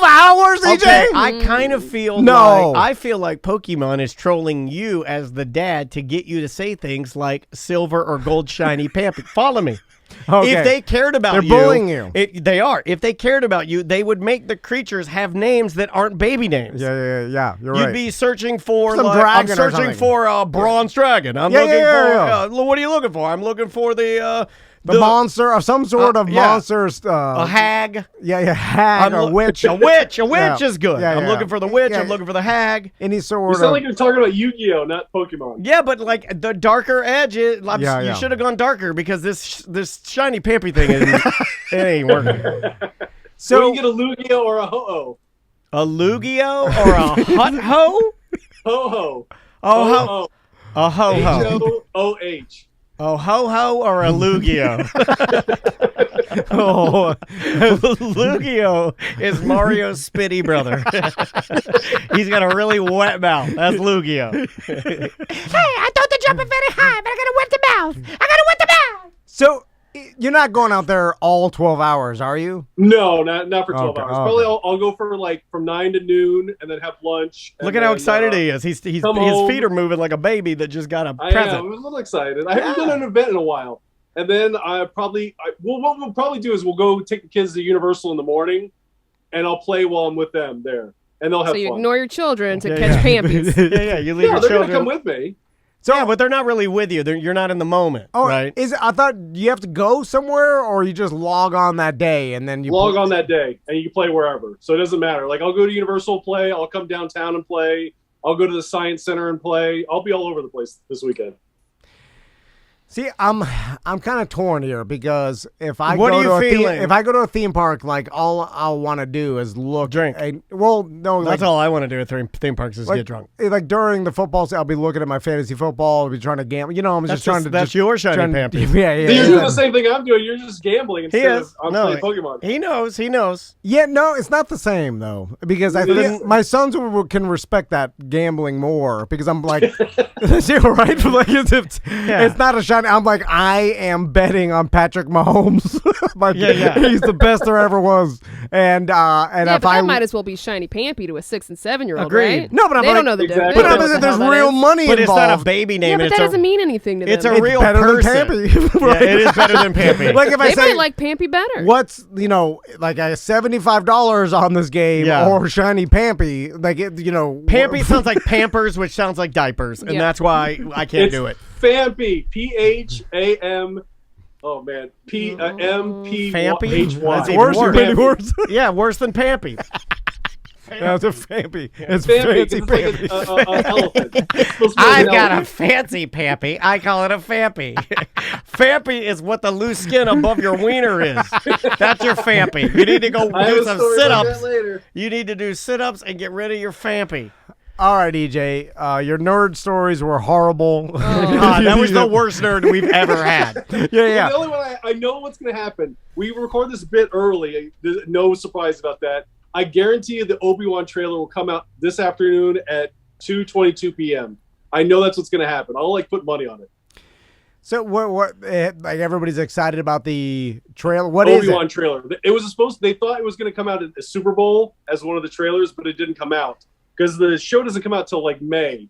hours, EJ? Okay, I kind of feel I feel like Pokemon is trolling you as the dad to get you to say things like silver or gold shiny pampy. Follow me. Okay. If they cared about They're you, bullying you. They are. If they cared about you, they would make the creatures have names that aren't baby names. Yeah. You're You'd right. be searching for Some I'm dragon or searching something. for a bronze dragon. I'm Yeah, looking yeah. for what are you looking for? I'm looking for the monster of some sort of yeah. monsters. a hag. Yeah, hag, a witch. A witch Yeah. is good. Yeah, I'm yeah. looking for the witch. Yeah. I'm looking for the hag. Any You sort sound of. like you're talking about Yu-Gi-Oh, not Pokemon. Yeah, but like the darker edge, you should have gone darker because this shiny pampy thing it ain't working. So you get a Lugia or a Ho-Oh. A Lugia or a hut ho? Ho-Ho. Oh ho. A ho ho. H-O-O-H. Oh ho ho or a Lugio? Oh, Lugio is Mario's spitty brother. He's got a really wet mouth. That's Lugio. Hey, I thought the jumping very high, but I gotta wet the mouth. I gotta wet the mouth. So you're not going out there all 12 hours, are you? No, not for 12 Okay, hours. okay. Probably I'll go for like from 9 to noon and then have lunch. Look at how excited he is. His come his home. feet are moving like a baby that just got a I present. am. I'm a little excited. I haven't done an event in a while. And then what we'll probably do is we'll go take the kids to Universal in the morning, and I'll play while I'm with them there, and they'll have So you fun. ignore your children to Yeah, catch yeah. pampies. Yeah, you leave Yeah, your they're children. gonna come with me. So, yeah, but they're not really with you. You're not in the moment, oh, right? I thought you have to go somewhere, or you just log on that day and then you Log on that day, and you can play wherever. So it doesn't matter. Like I'll go to Universal play. I'll come downtown and play. I'll go to the Science Center and play. I'll be all over the place this weekend. See, I'm kind of torn here because if I What go are you to a feeling? if I go to a theme park, like all I'll want to do is look, Drink. No, That's like, all I want to do at theme parks is like, get drunk. Like during the football, I'll be looking at my fantasy football. I'll be trying to gamble. You know, I'm just trying to. That's your shiny trying- pampy. Yeah. You're doing the same thing I'm doing. You're just gambling He instead is. of I'm No, playing Pokemon. He knows. Yeah, no, it's not the same though because I think my sons can respect that gambling more because I'm like, you're right, like it's not a shiny. I'm like I am betting on Patrick Mahomes. Like, Yeah. he's the best there ever was, and Yeah, if but I that might as well be shiny pampy to a 6 and 7 year old, Agreed. right? No, but I'm they like- don't know the difference. Exactly. They but don't know what the there's hell that real is. money But it's involved. not a baby name. Yeah, and but it's that a, doesn't mean anything to them. it's a real better person. than Pampy. Yeah, it is better than Pampy. Like if I They say might like Pampy better. what's like a $75 on this game Yeah. or shiny Pampy, like Pampy sounds like Pampers, which sounds like diapers, and Yeah. that's why I can't It's do it. Fampy. P-H-A-M. Oh man. Fampy? P-M-P-H-Y. That's even worse. worse. Maybe worse. Yeah, worse than Pampy. That's a Pampy. It's Fampy, fancy 'cause Pampy. it's like an elephant. It's supposed to be I've an got a elephant. fancy Pampy. I call it a Fampy. Fampy is what the loose skin above your wiener is. That's your Fampy. You need to go I have do a some story about sit-ups. that later. You need to do sit-ups and get rid of your Fampy. All right, EJ, your nerd stories were horrible. God, that was the worst nerd we've ever had. Yeah. The only one I know what's going to happen. We record this a bit early. There's no surprise about that. I guarantee you the Obi-Wan trailer will come out this afternoon at 2:22 p.m. I know that's what's going to happen. I'll put money on it. So what like everybody's excited about the trailer. What is Obi-Wan it? trailer. It was they thought it was going to come out at the Super Bowl as one of the trailers, but it didn't come out because the show doesn't come out till May.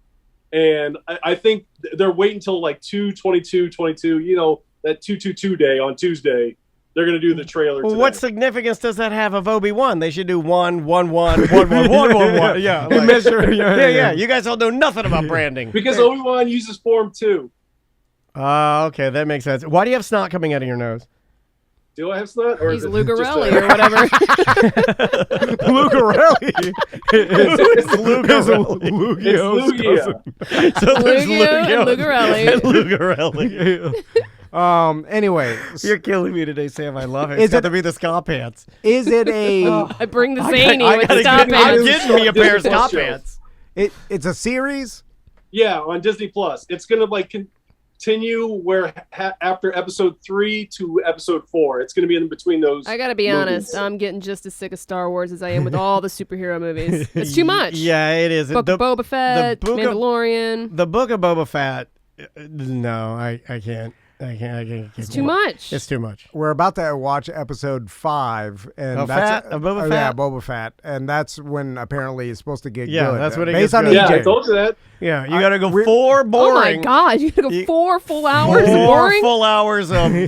And I think they're waiting till 2/22/22, that 2/22 day on Tuesday. They're going to do the trailer Well, today. what significance does that have of Obi-Wan? They should do 1-1-1-1-1-1-1. Yeah. They measure. Yeah. You guys all know nothing about branding. Because Obi-Wan uses Form 2. Okay, that makes sense. Why do you have snot coming out of your nose? Do I have snot? Or He's is it Lugarelli just or whatever. Lugarelli. It's Lugarelli. It's Lugia. So there's Lugia and Lugarelli. Lugarelli. Anyway, You're killing me today, Sam. I love it. Is It's got it- to be the ska pants. is it a? I bring the zany with gotta the top get- I'm hats. getting me a pair of Disney ska Plus show. pants. It's a series. Yeah, on Disney Plus. It's gonna like continue where after episode 3 to episode 4. It's gonna be in between those. I gotta be movies. honest, I'm getting just as sick of Star Wars as I am with all the superhero movies. It's too much. Yeah, it is. Book of Boba Fett, Book of- Mandalorian. The Book of Boba Fett. No, I can't. I can't. It's too much. It's too much. We're about to watch episode 5, and Of that's Boba Yeah, Fett? Boba Fett, and that's when apparently it's supposed to get Yeah, good. that's when it based gets on good. Yeah, I EJ. told you that. Yeah, you got to go we- 4 Oh boring. my god, you gotta go 4 full hours of 4 boring? full hours of No,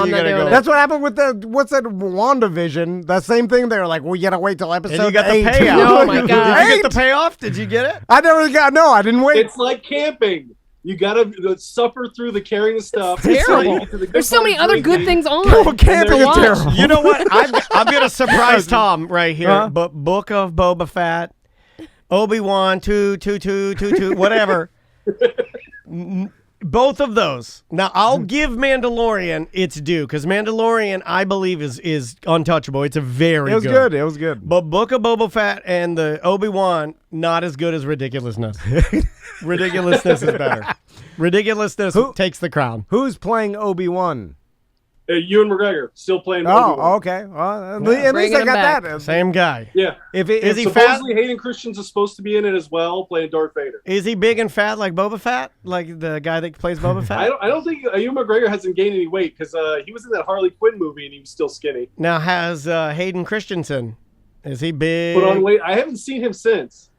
I'm not doing it. That's what happened with what's that WandaVision? That same thing. They were like, well, you gotta wait till episode And you got 8. the payout. Oh my God. Did you get the payoff? Did you get it? I never got. No, I didn't wait. It's like camping. You gotta suffer through the carrying the stuff. Terrible. Get to the good There's so part many of other good drinking. things on. Well, camping to is watch. terrible. You know what? I'm going to surprise Tom right here. Huh? But Book of Boba Fett, Obi-Wan, 2, whatever. Both of those. Now, I'll give Mandalorian its due because Mandalorian, I believe, is untouchable. It's a very It was good. It was good. But Book of Boba Fett and the Obi-Wan, not as good as Ridiculousness. Ridiculousness is better. Ridiculousness takes the crown. Who's playing Obi-Wan? Ewan McGregor still playing. Obi-Wan. Oh, okay. Well, at least I Bringing him got back. that. Same guy. Yeah. Is he fat? Supposedly Hayden Christensen is supposed to be in it as well, playing Darth Vader. Is he big and fat like Boba Fett? Like the guy that plays Boba Fett? I don't think Ewan McGregor hasn't gained any weight because he was in that Harley Quinn movie and he was still skinny. Now, has Hayden Christensen, is he big? Put on weight. I haven't seen him since.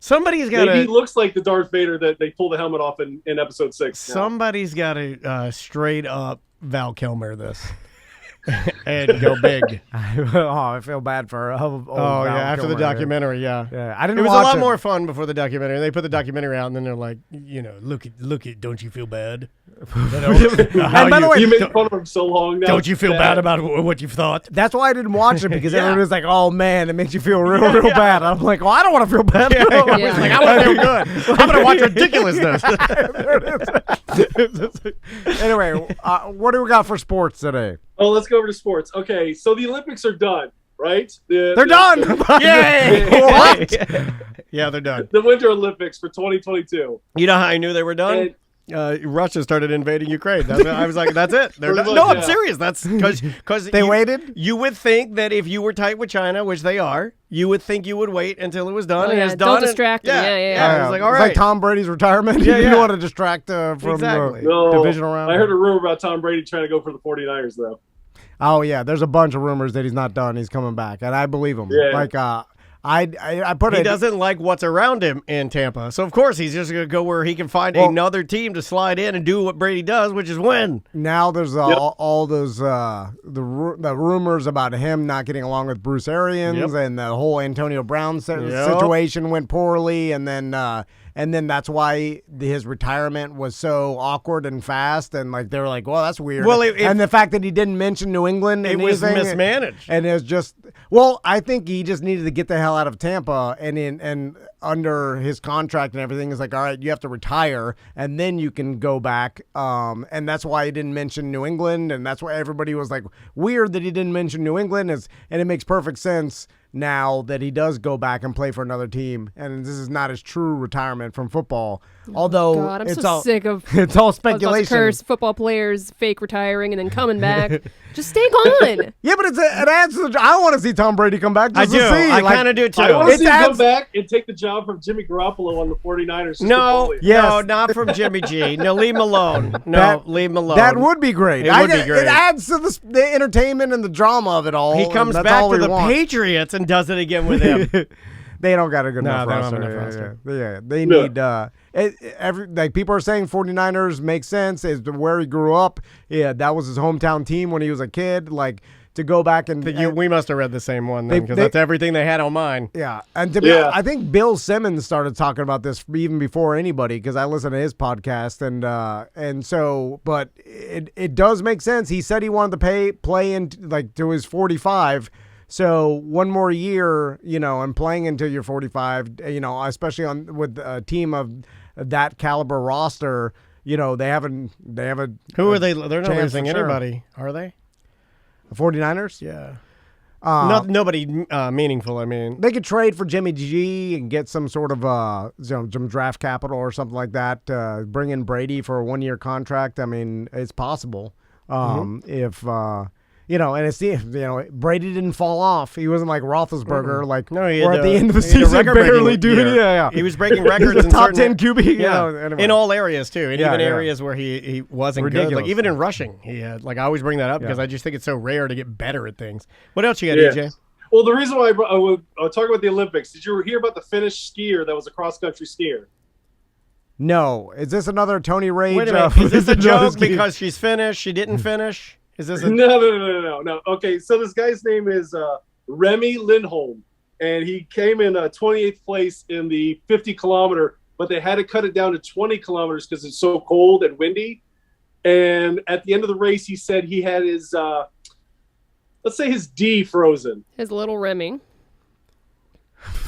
Somebody's got Maybe he to. looks like the Darth Vader that they pull the helmet off in episode 6. now. Somebody's got to straight up Val Kilmer this and go big. I feel bad for. Oh yeah, after the documentary, yeah. Yeah, I didn't. It was watch a lot more fun before the documentary. They put the documentary out, and then they're like, look at, don't you feel bad? And by the way, You made fun of him so long now. don't you feel bad about what you thought? that's why I didn't watch it because Yeah. everyone was like, "Oh man, it makes you feel real bad." I'm like, "Well, I don't want to feel bad." Yeah. Yeah. Like, I want to feel good. I'm gonna watch ridiculousness. Anyway, what do we got for sports today? Oh, let's go over to sports. Okay, so the Olympics are done, right? They're done. Yay! What? Yeah, they're done. The Winter Olympics for 2022. You know how I knew they were done? Russia started invading Ukraine. I was like, that's it. They're Pretty done. much, No, I'm yeah. serious. That's because They waited? You would think that if you were tight with China, which they are, you would think you would wait until it was done. Oh, and yeah, it's don't done. distract them. Yeah. I was like, all It's right. like Tom Brady's retirement. Yeah, You yeah. don't want to distract from Exactly. the No, divisional round. I heard a rumor about Tom Brady trying to go for the 49ers, though. Oh yeah, there's a bunch of rumors that he's not done. He's coming back, and I believe him. Yeah. Like I put He it. doesn't like what's around him in Tampa. So, of course, he's just going to go where he can find Well- another team to slide in and do what Brady does, which is win. Now there's all those the rumors about him not getting along with Bruce Arians, Yep. and the whole Antonio Brown situation went poorly, and then that's why his retirement was so awkward and fast, and like they were like, well, that's weird. Well, and the fact that he didn't mention New England, It and was anything, mismanaged. and it was just I think he just needed to get the hell out of Tampa, and under his contract and everything is like, all right, you have to retire, and then you can go back, and that's why he didn't mention New England, and that's why everybody was like weird that he didn't mention New England, and it makes perfect sense now that he does go back and play for another team, and this is not his true retirement from football. Although God, I'm it's so all sick of it's all I was about to speculation. curse football players fake retiring and then coming back. Just stay gone. Yeah, but it adds to the. I want to see Tom Brady come back. I Just do. To see. I like, kind of do, too. I want to It see him adds- go back and take the job from Jimmy Garoppolo on the 49ers. just to No, bully him. Yes. no, not from Jimmy G. No, leave him alone. No, That- leave him alone. That would be great. It would be great. It adds to the entertainment and the drama of it all. He and comes that's back all to we the want. Patriots and does it again with him. They don't got a good No, enough they don't roster. have enough roster. Yeah, they No. need like people are saying 49ers make sense is where he grew up. Yeah, that was his hometown team when he was a kid. Like to go back and We must have read the same one then, because that's everything they had on mine. Yeah, and to be, I think Bill Simmons started talking about this even before anybody, because I listened to his podcast, and so, but it does make sense. He said he wanted to play in like to his 45. So one more year, and playing until you're 45, especially with a team of that caliber roster, they have a Who are they? They're not chance losing for sure. anybody, are they? The 49ers? Yeah. Uh, Nobody meaningful, I mean. They could trade for Jimmy G and get some sort of some draft capital or something like that. Bring in Brady for a 1-year contract. I mean, it's possible. If and it's Brady didn't fall off. He wasn't like Roethlisberger, we're at the end of the season barely doing it. Yeah. He was breaking records. He was in top certain, 10 QB. Anyway. In all areas too, and even areas where he wasn't Ridiculous. good. Like even in rushing, he had. Like I always bring that up because I just think it's so rare to get better at things. What else you got, AJ? Well, the reason why I would talk about the Olympics. Did you hear about the Finnish skier that was a cross country skier? No, is this another Tony Rage? Wait a minute, is this a joke because she's Finnish? She didn't finish. Is this No. Okay, so this guy's name is Remy Lindholm, and he came in 28th place in the 50 kilometer, but they had to cut it down to 20 kilometers because it's so cold and windy. And at the end of the race, he said he had his, let's say his D frozen. His little Remy.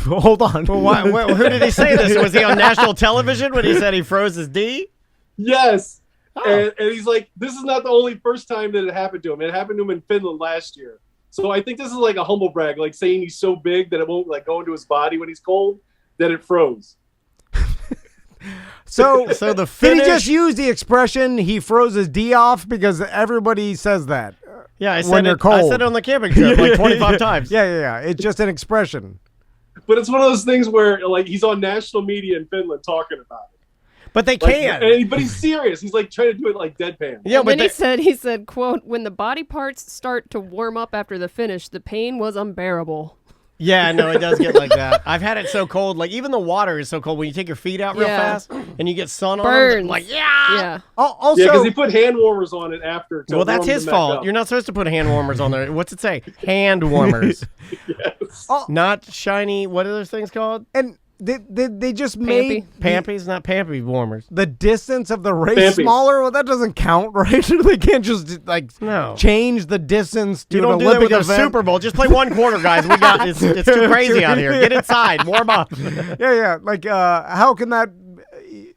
Hold on. Well, who did he say this? Was he on national television when he said he froze his D? Yes. Oh. And he's like, this is not the first time that it happened to him. It happened to him in Finland last year. So I think this is like a humble brag, like saying he's so big that it won't like go into his body when he's cold, that it froze. So the did he just use the expression he froze his D off? Because everybody says that. Yeah, I said when they're cold. I said it on the camping trip like 25 times. Yeah. It's just an expression. But it's one of those things where like he's on national media in Finland talking about it. But they can. But he's serious. He's like trying to do it like deadpan. Yeah, and then he said, quote, when the body parts start to warm up after the finish, the pain was unbearable. Yeah, no, it does get like that. I've had it so cold. Like, even the water is so cold when you take your feet out real fast and you get sun on them. Like, yeah. Also, because he put hand warmers on it after. Well, that's his fault. You're not supposed to put hand warmers on there. What's it say? Hand warmers. Yes. Not shiny, what are those things called? And they just made Pampies, not Pampy warmers. The distance of the race smaller. Well, that doesn't count, right? They can't just change the distance to you an don't do Olympic that with event. a Super Bowl. Just play one quarter, guys. We got it's too crazy out here. Get inside, warm up. Yeah. Like, how can that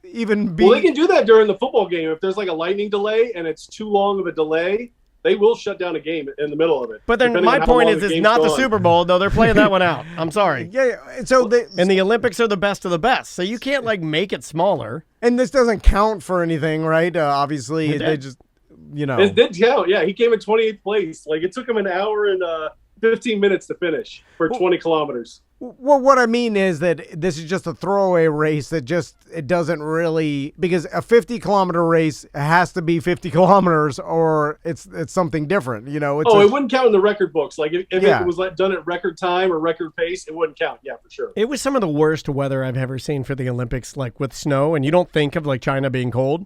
even be? Well, they can do that during the football game if there's like a lightning delay and it's too long of a delay. They will shut down a game in the middle of it. But then my point is, it's not the Super Bowl. No, they're playing that one out. I'm sorry. Yeah. So and the Olympics are the best of the best. So you can't like make it smaller. And this doesn't count for anything, right? Obviously, they just, It did count. Yeah, he came in 28th place. Like it took him an hour and 15 minutes to finish for 20 kilometers. Well, what I mean is that this is just a throwaway race that it doesn't really, because a 50-kilometer race has to be 50 kilometers or it's something different, It wouldn't count in the record books. Like if it was done at record time or record pace, it wouldn't count. Yeah, for sure. It was some of the worst weather I've ever seen for the Olympics, like with snow, and you don't think of like China being cold.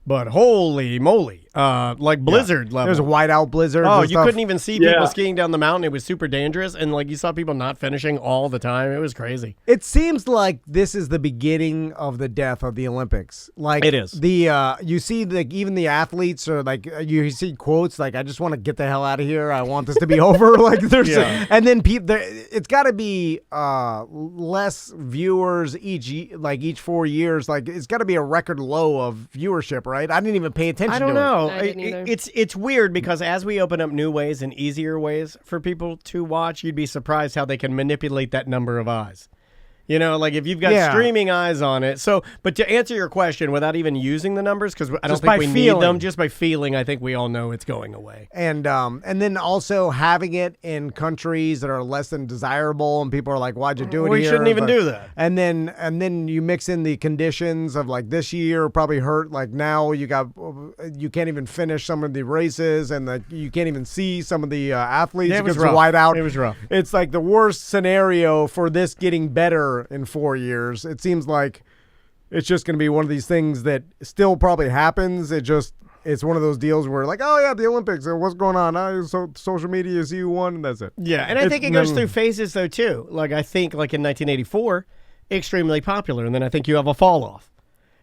But holy moly, like blizzard level. There was a whiteout blizzard. Oh, you couldn't even see people skiing down the mountain. It was super dangerous. And like you saw people not finishing all the time. It was crazy. It seems like this is the beginning of the death of the Olympics. Like it is. You see like even the athletes are like, you see quotes like, I just want to get the hell out of here. I want this to be over. Like there's, and then it's got to be less viewers each 4 years. Like it's got to be a record low of viewership, right? I didn't even pay attention to it. I don't know. I didn't either. It's weird because as we open up new ways and easier ways for people to watch, you'd be surprised how they can manipulate that number of eyes. Like if you've got streaming eyes on it. So, but to answer your question without even using the numbers, because I don't think we need them, just by feeling, I think we all know it's going away. And then also having it in countries that are less than desirable, and people are like, "Why'd you do it here?" We shouldn't even do that. And then you mix in the conditions of like this year probably hurt. Like now you can't even finish some of the races, and you can't even see some of the athletes because it's white out. It was rough. It's like the worst scenario for this getting better in 4 years. It seems like it's just going to be one of these things that still probably happens. It just it's one of those deals where like, oh yeah, the Olympics, what's going on? Social media is you won, and that's it. Yeah, and I think it goes through phases though too. Like I think like in 1984, extremely popular, and then I think you have a fall off.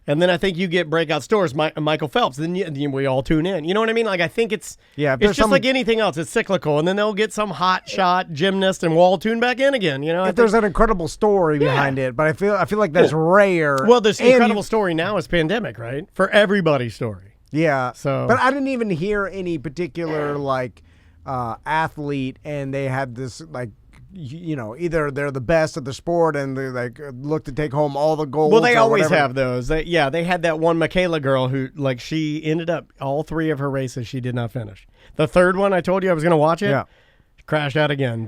And then I think you get breakout stars, Michael Phelps. Then we all tune in. You know what I mean? Like I think it's just like anything else. It's cyclical, and then they'll get some hot shot gymnast, and we'll all tune back in again. You know, if there's an incredible story behind it, but I feel like that's rare. Well, this incredible story now is pandemic, right? For everybody's story. Yeah. So, but I didn't even hear any particular like athlete, and they had this like. Either they're the best at the sport and they like look to take home all the gold. Well, they always have those. They had that one Michaela girl who like she ended up all 3 of her races she did not finish. The third one I told you I was going to watch it. Yeah. Crashed out again.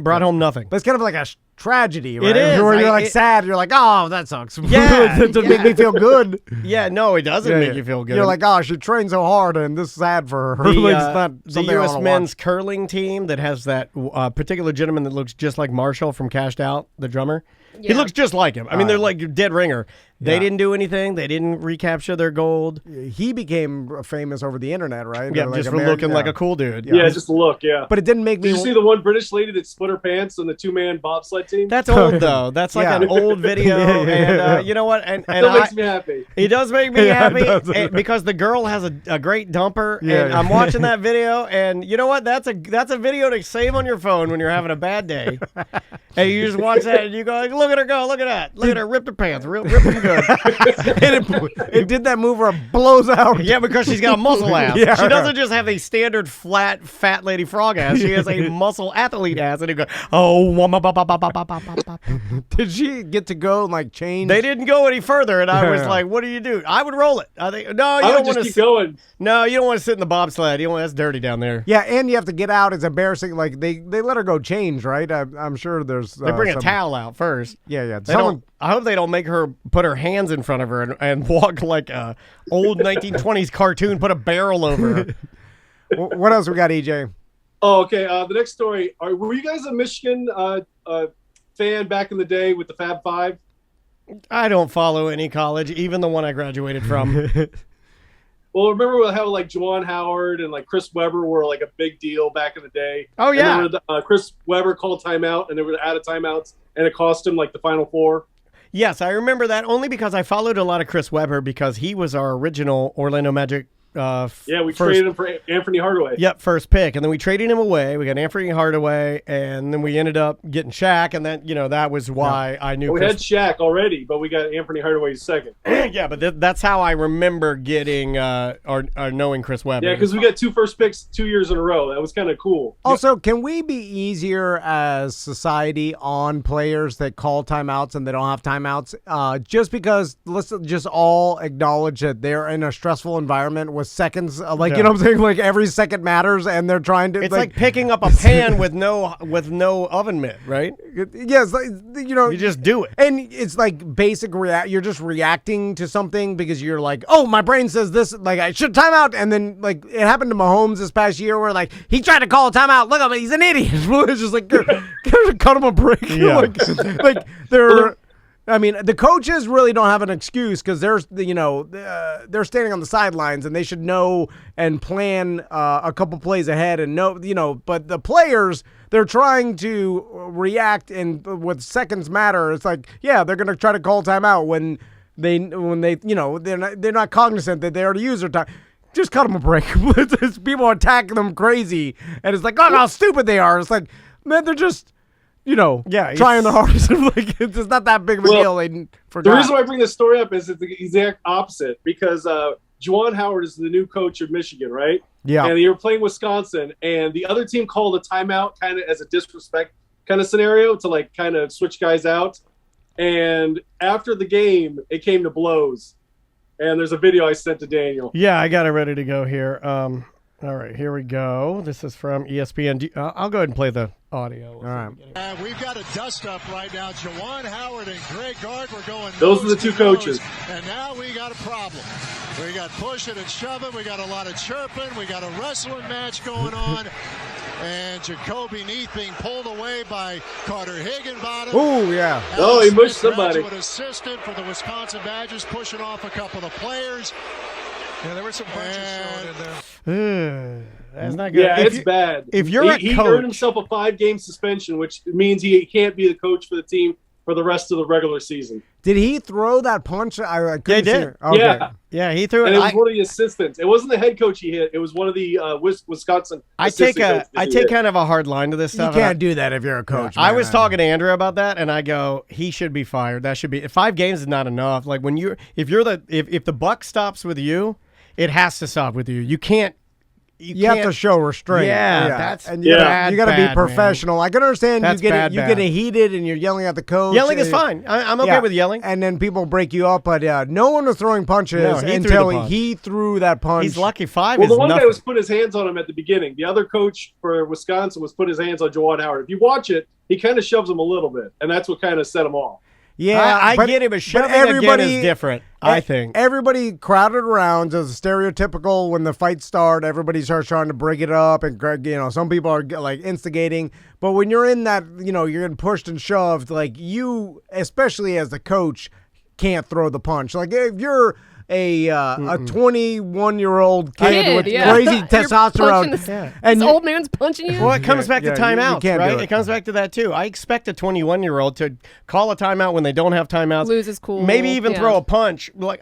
Brought home nothing. But it's kind of like a tragedy, right? It is. Where you're sad. You're like, oh, that sucks. Yeah. It doesn't make me feel good. Yeah, no, it doesn't make you feel good. You're like, oh, she trained so hard, and this is sad for her. The U.S. men's curling team that has that particular gentleman that looks just like Marshall from Cashed Out, the drummer. Yeah. He looks just like him. I mean, they're like dead ringer. They didn't do anything. They didn't recapture their gold. He became famous over the internet, right? Yeah, just for looking like a cool dude. Yeah, just look, yeah. But it didn't make me... Did you see the one British lady that split her pants on the 2-man bobsled team? That's old, though. That's like an old video. And you know what? And that makes me happy. It does make me happy because the girl has a great dumper. And I'm watching that video, and you know what? That's a video to save on your phone when you're having a bad day. And you just watch that, and you go, look at her go. Look at that. Look at her rip her pants. Rip them good. And it did that move where it blows out. Yeah, because she's got a muscle ass. Yeah. She doesn't just have a standard flat fat lady frog ass. She has a muscle athlete ass, and it goes, Did she get to go and like change? They didn't go any further, and I was like, "What do you do?" I would roll it. I think no, you don't want to keep going. No, you don't want to sit in the bobsled. That's dirty down there. Yeah, and you have to get out. It's embarrassing. Like they let her go change, right? I'm sure there's. They bring a towel out first. Yeah. I hope they don't make her put her hands in front of her and walk like a old 1920s cartoon. Put a barrel over her. What else we got, EJ? Oh, okay. The next story. Were you guys a Michigan fan back in the day with the Fab Five? I don't follow any college, even the one I graduated from. Well, remember how like Juwan Howard and like Chris Webber were like a big deal back in the day? Oh, yeah. Chris Webber called timeout, and they were out of timeouts, and it cost him like the Final Four. Yes, I remember that only because I followed a lot of Chris Webber because he was our original Orlando Magic. We traded him for Anthony Hardaway. Yep, first pick, and then we traded him away. We got Anthony Hardaway, and then we ended up getting Shaq, and then that was why I knew. We had Shaq already, but we got Anthony Hardaway second. Yeah, but that's how I remember getting or knowing Chris Webber. Yeah, because we got 2 first picks 2 years in a row. That was kind of cool. Also, can we be easier as society on players that call timeouts and they don't have timeouts? Just because let's just all acknowledge that they're in a stressful environment with seconds, you know what I'm saying? Like every second matters, and they're trying to. It's like picking up a pan with no oven mitt, right? Yes, you just do it, and it's like basic You're just reacting to something because you're like, oh, my brain says this, like I should time out, and then like it happened to Mahomes this past year where like he tried to call a timeout. Look at him, he's an idiot. It's just like cut him a break. Yeah. like they're. I mean, the coaches really don't have an excuse because they're standing on the sidelines and they should know and plan a couple plays ahead and know, but the players, they're trying to react and with seconds matter. It's like, yeah, they're going to try to call timeout when they they're not cognizant that they already used their time. Just cut them a break. People attack them crazy and it's like, oh, how stupid they are. It's like, man, they're just. Trying the hardest. Like it's not that big of a deal. They forgot. The reason why I bring this story up is it's the exact opposite because Juwan Howard is the new coach of Michigan, right? Yeah. And they were playing Wisconsin, and the other team called a timeout kind of as a disrespect kind of scenario to like kind of switch guys out. And after the game, it came to blows. And there's a video I sent to Daniel. Yeah, I got it ready to go here. All right, here we go. This is from ESPN. I'll go ahead and play the audio. All right. We've got a dust-up right now. Juwan Howard and Greg Gard were going Those are the two coaches. And now we got a problem. We got pushing and shoving. We got a lot of chirping. We got a wrestling match going on. And Jacoby Neath being pulled away by Carter Higginbottom. Oh, yeah. Oh, he mushed somebody. An assistant for the Wisconsin Badgers pushing off a couple of players. Yeah, there were some punches thrown in there. That's not good. Yeah, it's bad. If you're a he coach, earned himself a 5-game suspension, which means he can't be the coach for the team for the rest of the regular season. Did he throw that punch? I couldn't He did. see it. Okay. Yeah. he threw it. And it was one of the assistants. It wasn't the head coach he hit. It was one of the Wisconsin. I take kind of a hard line to this You stuff. can't do that if you're a coach. I man. was talking to Andrew about that, and I go, he should be fired. That should be 5 games is not enough. Like when if the buck stops with you, it has to stop with you. You can't. You have to show restraint. Yeah, that's and you bad, gotta be bad, man. professional. I can understand That's you bad. getting heated and you're yelling at the coach. Yelling is fine. I'm okay with yelling. And then people break you up, but no one was throwing punches No, he until threw the punch. he threw that punch. He's lucky. 5 Well, is the one nothing. guy was put his hands on him at the beginning. The other coach for Wisconsin was put his hands on Juwan Howard. If you watch it, he kind of shoves him a little bit, and that's what kind of set him off. Yeah, I get it, but shoving again is different, I think. Everybody crowded around as stereotypical when the fights start. Everybody starts trying to break it up, and some people are like instigating. But when you're in that, you're getting pushed and shoved. Like you, especially as the coach, can't throw the punch. Like if you're a 21-year-old kid with crazy testosterone, and this old man's punching you. Well, it comes back to timeouts, you can't right? do it. It comes back to that too. I expect a 21-year-old to call a timeout when they don't have timeouts, Lose his cool. maybe even throw a punch. Like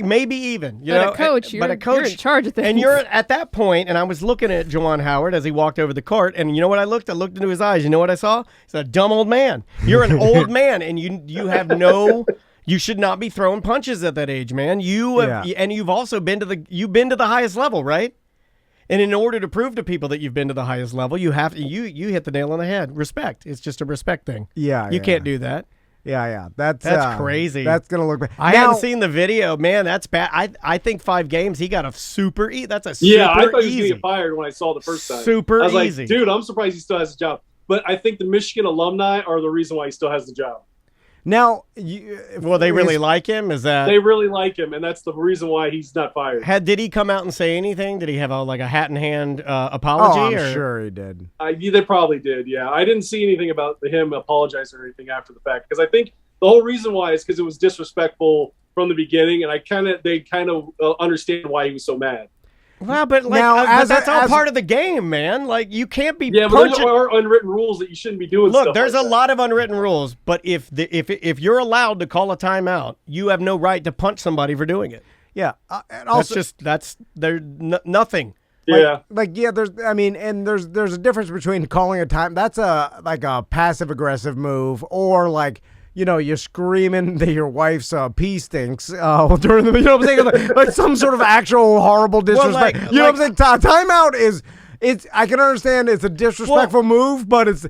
maybe even, But a coach, you're in charge of things. and you're at that point. And I was looking at Juwan Howard as he walked over the court, and you know what I looked? I looked into his eyes. You know what I saw? He's a dumb old man. You're an old man, and you have no. You should not be throwing punches at that age, man. And you've also been to the highest level, right? And in order to prove to people that you've been to the highest level, you have to you hit the nail on the head. Respect. It's just a respect thing. Yeah, you can't do that. Yeah. That's crazy. That's gonna look bad. I haven't seen the video, man. That's bad. I think 5 games. He got a super easy. That's a super Yeah, I thought he was easy. going to get fired when I saw the first time. Super I was easy. like, dude, I'm surprised he still has a job. But I think the Michigan alumni are the reason why he still has the job. Now, they really like him. Is that they really like him, and that's the reason why he's not fired. Did he come out and say anything? Did he have a hat in hand apology? I'm sure he did. They probably did. Yeah, I didn't see anything about him apologizing or anything after the fact because I think the whole reason why is because it was disrespectful from the beginning, and they kind of understand why he was so mad. Well, but that's all part of the game, man. Like you can't be but punching. there are unwritten rules that you shouldn't be doing. Look, stuff there's like a that. lot of unwritten rules, but if you're allowed to call a timeout, you have no right to punch somebody for doing it. Yeah, and also that's nothing. Yeah, there's a difference between calling a time. That's a passive aggressive move, or you're screaming that your wife's pee stinks during the, what I'm saying, like some sort of actual horrible disrespect. What I'm saying? Timeout is. I can understand it's a disrespectful move, but it's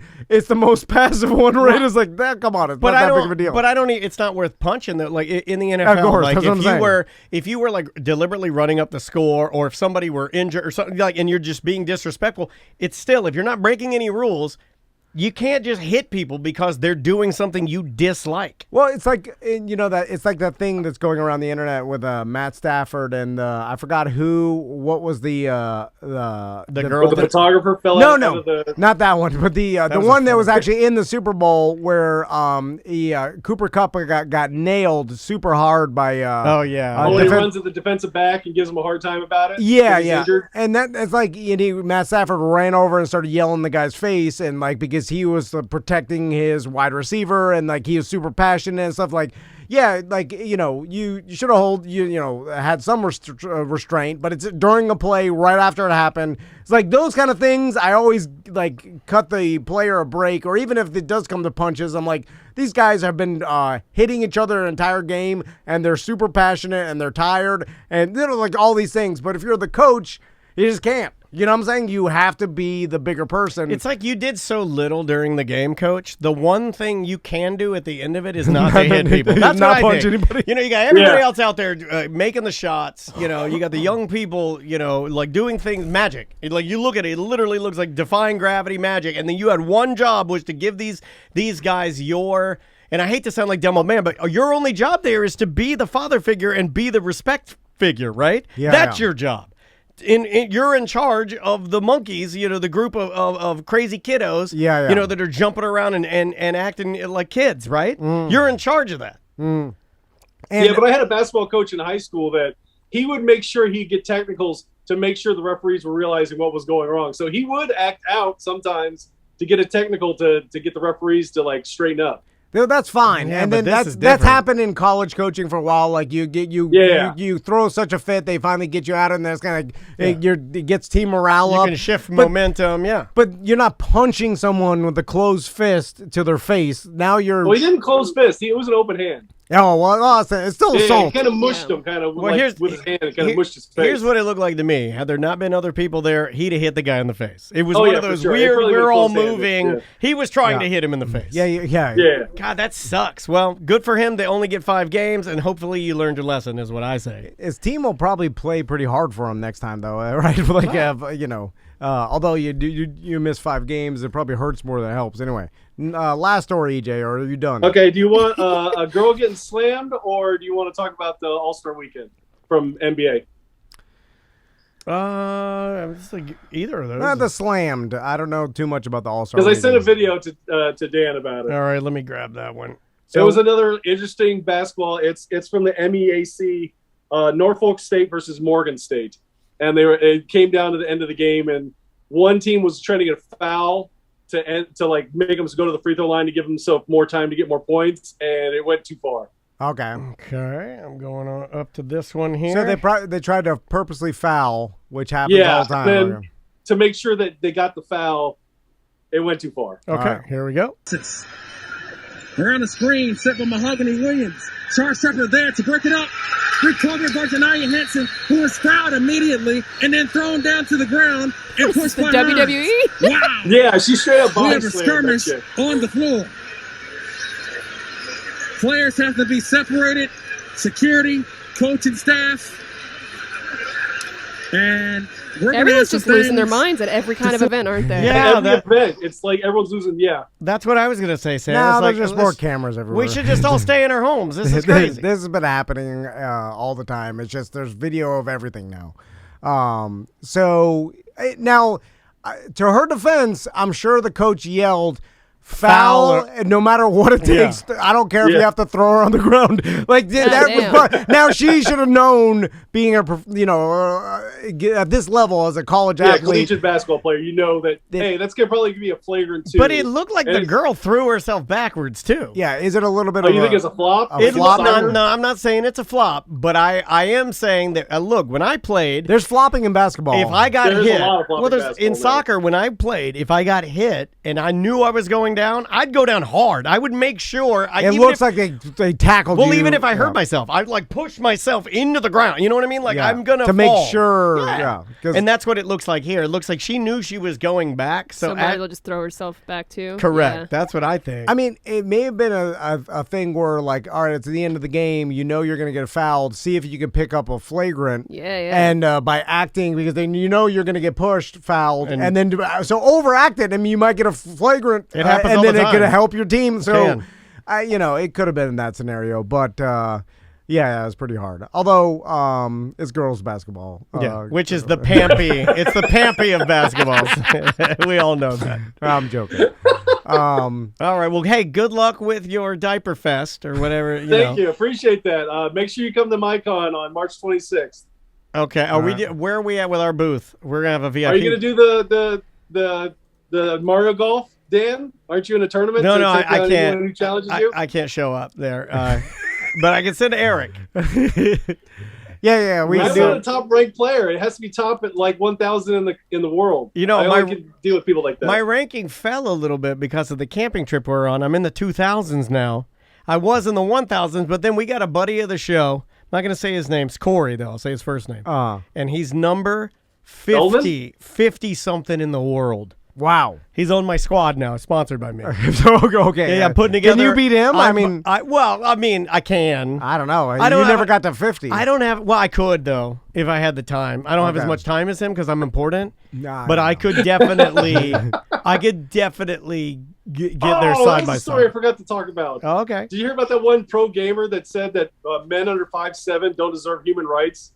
the most passive one, right? It's like that. Come on, it's not that big of a deal. But I don't. It's not worth punching. Like in the NFL, of course, like that's what I'm saying. if you were like deliberately running up the score, or if somebody were injured or something and you're just being disrespectful, it's still if you're not breaking any rules. You can't just hit people because they're doing something you dislike. Well, it's like it's like that thing that's going around the internet with Matt Stafford and I forgot what was the girl, the photographer fell out. No, not that one, but the one that was actually in the Super Bowl where Cooper Kupp got nailed super hard by he runs at the defensive back and gives him a hard time about it. Yeah, injured. And it's like Matt Stafford ran over and started yelling in the guy's face and because he was protecting his wide receiver and he was super passionate and stuff you should have had some restraint, but it's during a play right after it happened. It's like those kind of things. I always cut the player a break, or even if it does come to punches, I'm like, these guys have been hitting each other an entire game and they're super passionate and they're tired and all these things. But if you're the coach, you just can't. You know what I'm saying? You have to be the bigger person. It's like you did so little during the game, Coach. The one thing you can do at the end of it is not to hit people. That's not what punch I think. anybody. You got everybody else out there making the shots. You got the young people, doing things magic. You look at it literally looks like defying gravity magic. And then you had one job was to give these guys and I hate to sound like dumb old man, but your only job there is to be the father figure and be the respect figure, right? Yeah, That's your job. You're in charge of the monkeys, the group of crazy kiddos, that are jumping around and acting like kids, right? You're in charge of that. But I had a basketball coach in high school that he would make sure he'd get technicals to make sure the referees were realizing what was going wrong. So he would act out sometimes to get a technical to get the referees to like straighten up. That's fine, Yeah, and but then this is that's different. happened in college coaching for a while. Like you throw such a fit, they finally get you out, and that's kind of it gets team morale You up. can shift momentum, But you're not punching someone with a closed fist to their face. Now you're. Well, he didn't close fist. It was an open hand. Oh well, it's still Yeah, assault. he kind of mushed him, with his hand, and kind of mushed his face. Here's what it looked like to me. Had there not been other people there, he'd have hit the guy in the face. It was Oh, one yeah, of for those sure. It weird, probably we're would've all close-handed, moving. yeah. He was trying to hit him in the face. Yeah. God, that sucks. Well, good for him. They only get 5 games, and hopefully you learned your lesson, is what I say. His team will probably play pretty hard for him next time, though, right? Although you miss 5 games, it probably hurts more than it helps. Anyway, last story, EJ, or are you done? Okay, do you want a girl getting slammed, or do you want to talk about the All-Star Weekend from NBA? It's like either of those. The slammed. I don't know too much about the All-Star. Because I sent a video to Dan about it. All right, let me grab that one. So it was another interesting basketball. It's from the MEAC, Norfolk State versus Morgan State, and it came down to the end of the game, and one team was trying to get a foul to like make them go to the free throw line to give themselves more time to get more points, and it went too far. Okay, I'm going on up to this one here. So they tried to purposely foul, which happens all the time. Then to make sure that they got the foul, it went too far. Okay, Here we go. Around the screen, set by Mahogany Williams. Charles Trapper there to break it up. Recovered by Janaya Henson, who was fouled immediately and then thrown down to the ground and pushed the by WWE? Hines. Wow. Yeah, she straight up We body have a slammed that skirmish chick. on the floor. Players have to be separated. Security, coaching staff. And we're Everyone's just losing their minds at every kind of event, aren't they? Yeah, Every event, it's like everyone's losing. Yeah, that's what I was gonna say, Sam. No, It's there's like, just more cameras everywhere. We should just all stay in our homes. This is crazy. This has been happening all the time. It's just there's video of everything now. Now, to her defense, I'm sure the coach yelled, foul, no matter what it takes. I don't care if you have to throw her on the ground. Now she should have known, being at this level as a college athlete. collegiate basketball player, you know that hey, that's gonna probably be a flagrant 2. But it looked like the girl threw herself backwards too. Yeah, is it a little bit? You think it's a flop? No, I'm not saying it's a flop, but I am saying that. Look, when I played, there's flopping in basketball. If I got There's hit, a lot of flopping there's basketball, in man. soccer when I played, if I got hit and I knew I was going down, I'd go down hard. I would make sure. It looks like they tackled you. Well, even if I hurt myself, I'd like push myself into the ground. You know what I mean? Like I'm gonna to fall. make sure. Yeah, and that's what it looks like here. It looks like she knew she was going back. So might as well just throw herself back too. Correct. Yeah. That's what I think. I mean, it may have been a thing where, like, all right, it's the end of the game. You know you're going to get fouled. See if you can pick up a flagrant. Yeah. And by acting, because then you know you're going to get pushed, fouled, and then so overact it. I mean, you might get a flagrant. It happens and all then the it could time. help your team. So, can. it could have been in that scenario, but. Yeah, it's pretty hard. Although it's girls basketball. Which is the Pampy. It's the Pampy of basketballs. We all know that. I'm joking. All right. Well, hey, good luck with your diaper fest or whatever. Thank you. Appreciate that. Make sure you come to MyCon on March 26th. Okay. Where are we at with our booth? We're gonna have a VIP. Are you gonna do the Mario Golf, Dan? Aren't you in a tournament? No, to take I can't. anyone who challenges you? I can't show up there. But I can send Eric. Yeah, we I'm do. not a top-ranked player. It has to be top at like 1,000 in the world. You know, I only can deal with people like that. My ranking fell a little bit because of the camping trip we're on. I'm in the 2000s now. I was in the 1000s, but then we got a buddy of the show. I'm not going to say his name. It's Corey, though. I'll say his first name. And he's number 50-something in the world. Wow. He's on my squad now, sponsored by me. Okay. Yeah, I'm putting together. Can you beat him? I can. I don't know. I don't you have- never got to 50. I don't have. Well, I could though if I had the time. I don't have as much time as him because I'm important. But I could definitely. I could definitely get there side by that's a story I side. forgot to talk about. Oh, okay. Did you hear about that one pro gamer that said that men under 5'7" don't deserve human rights?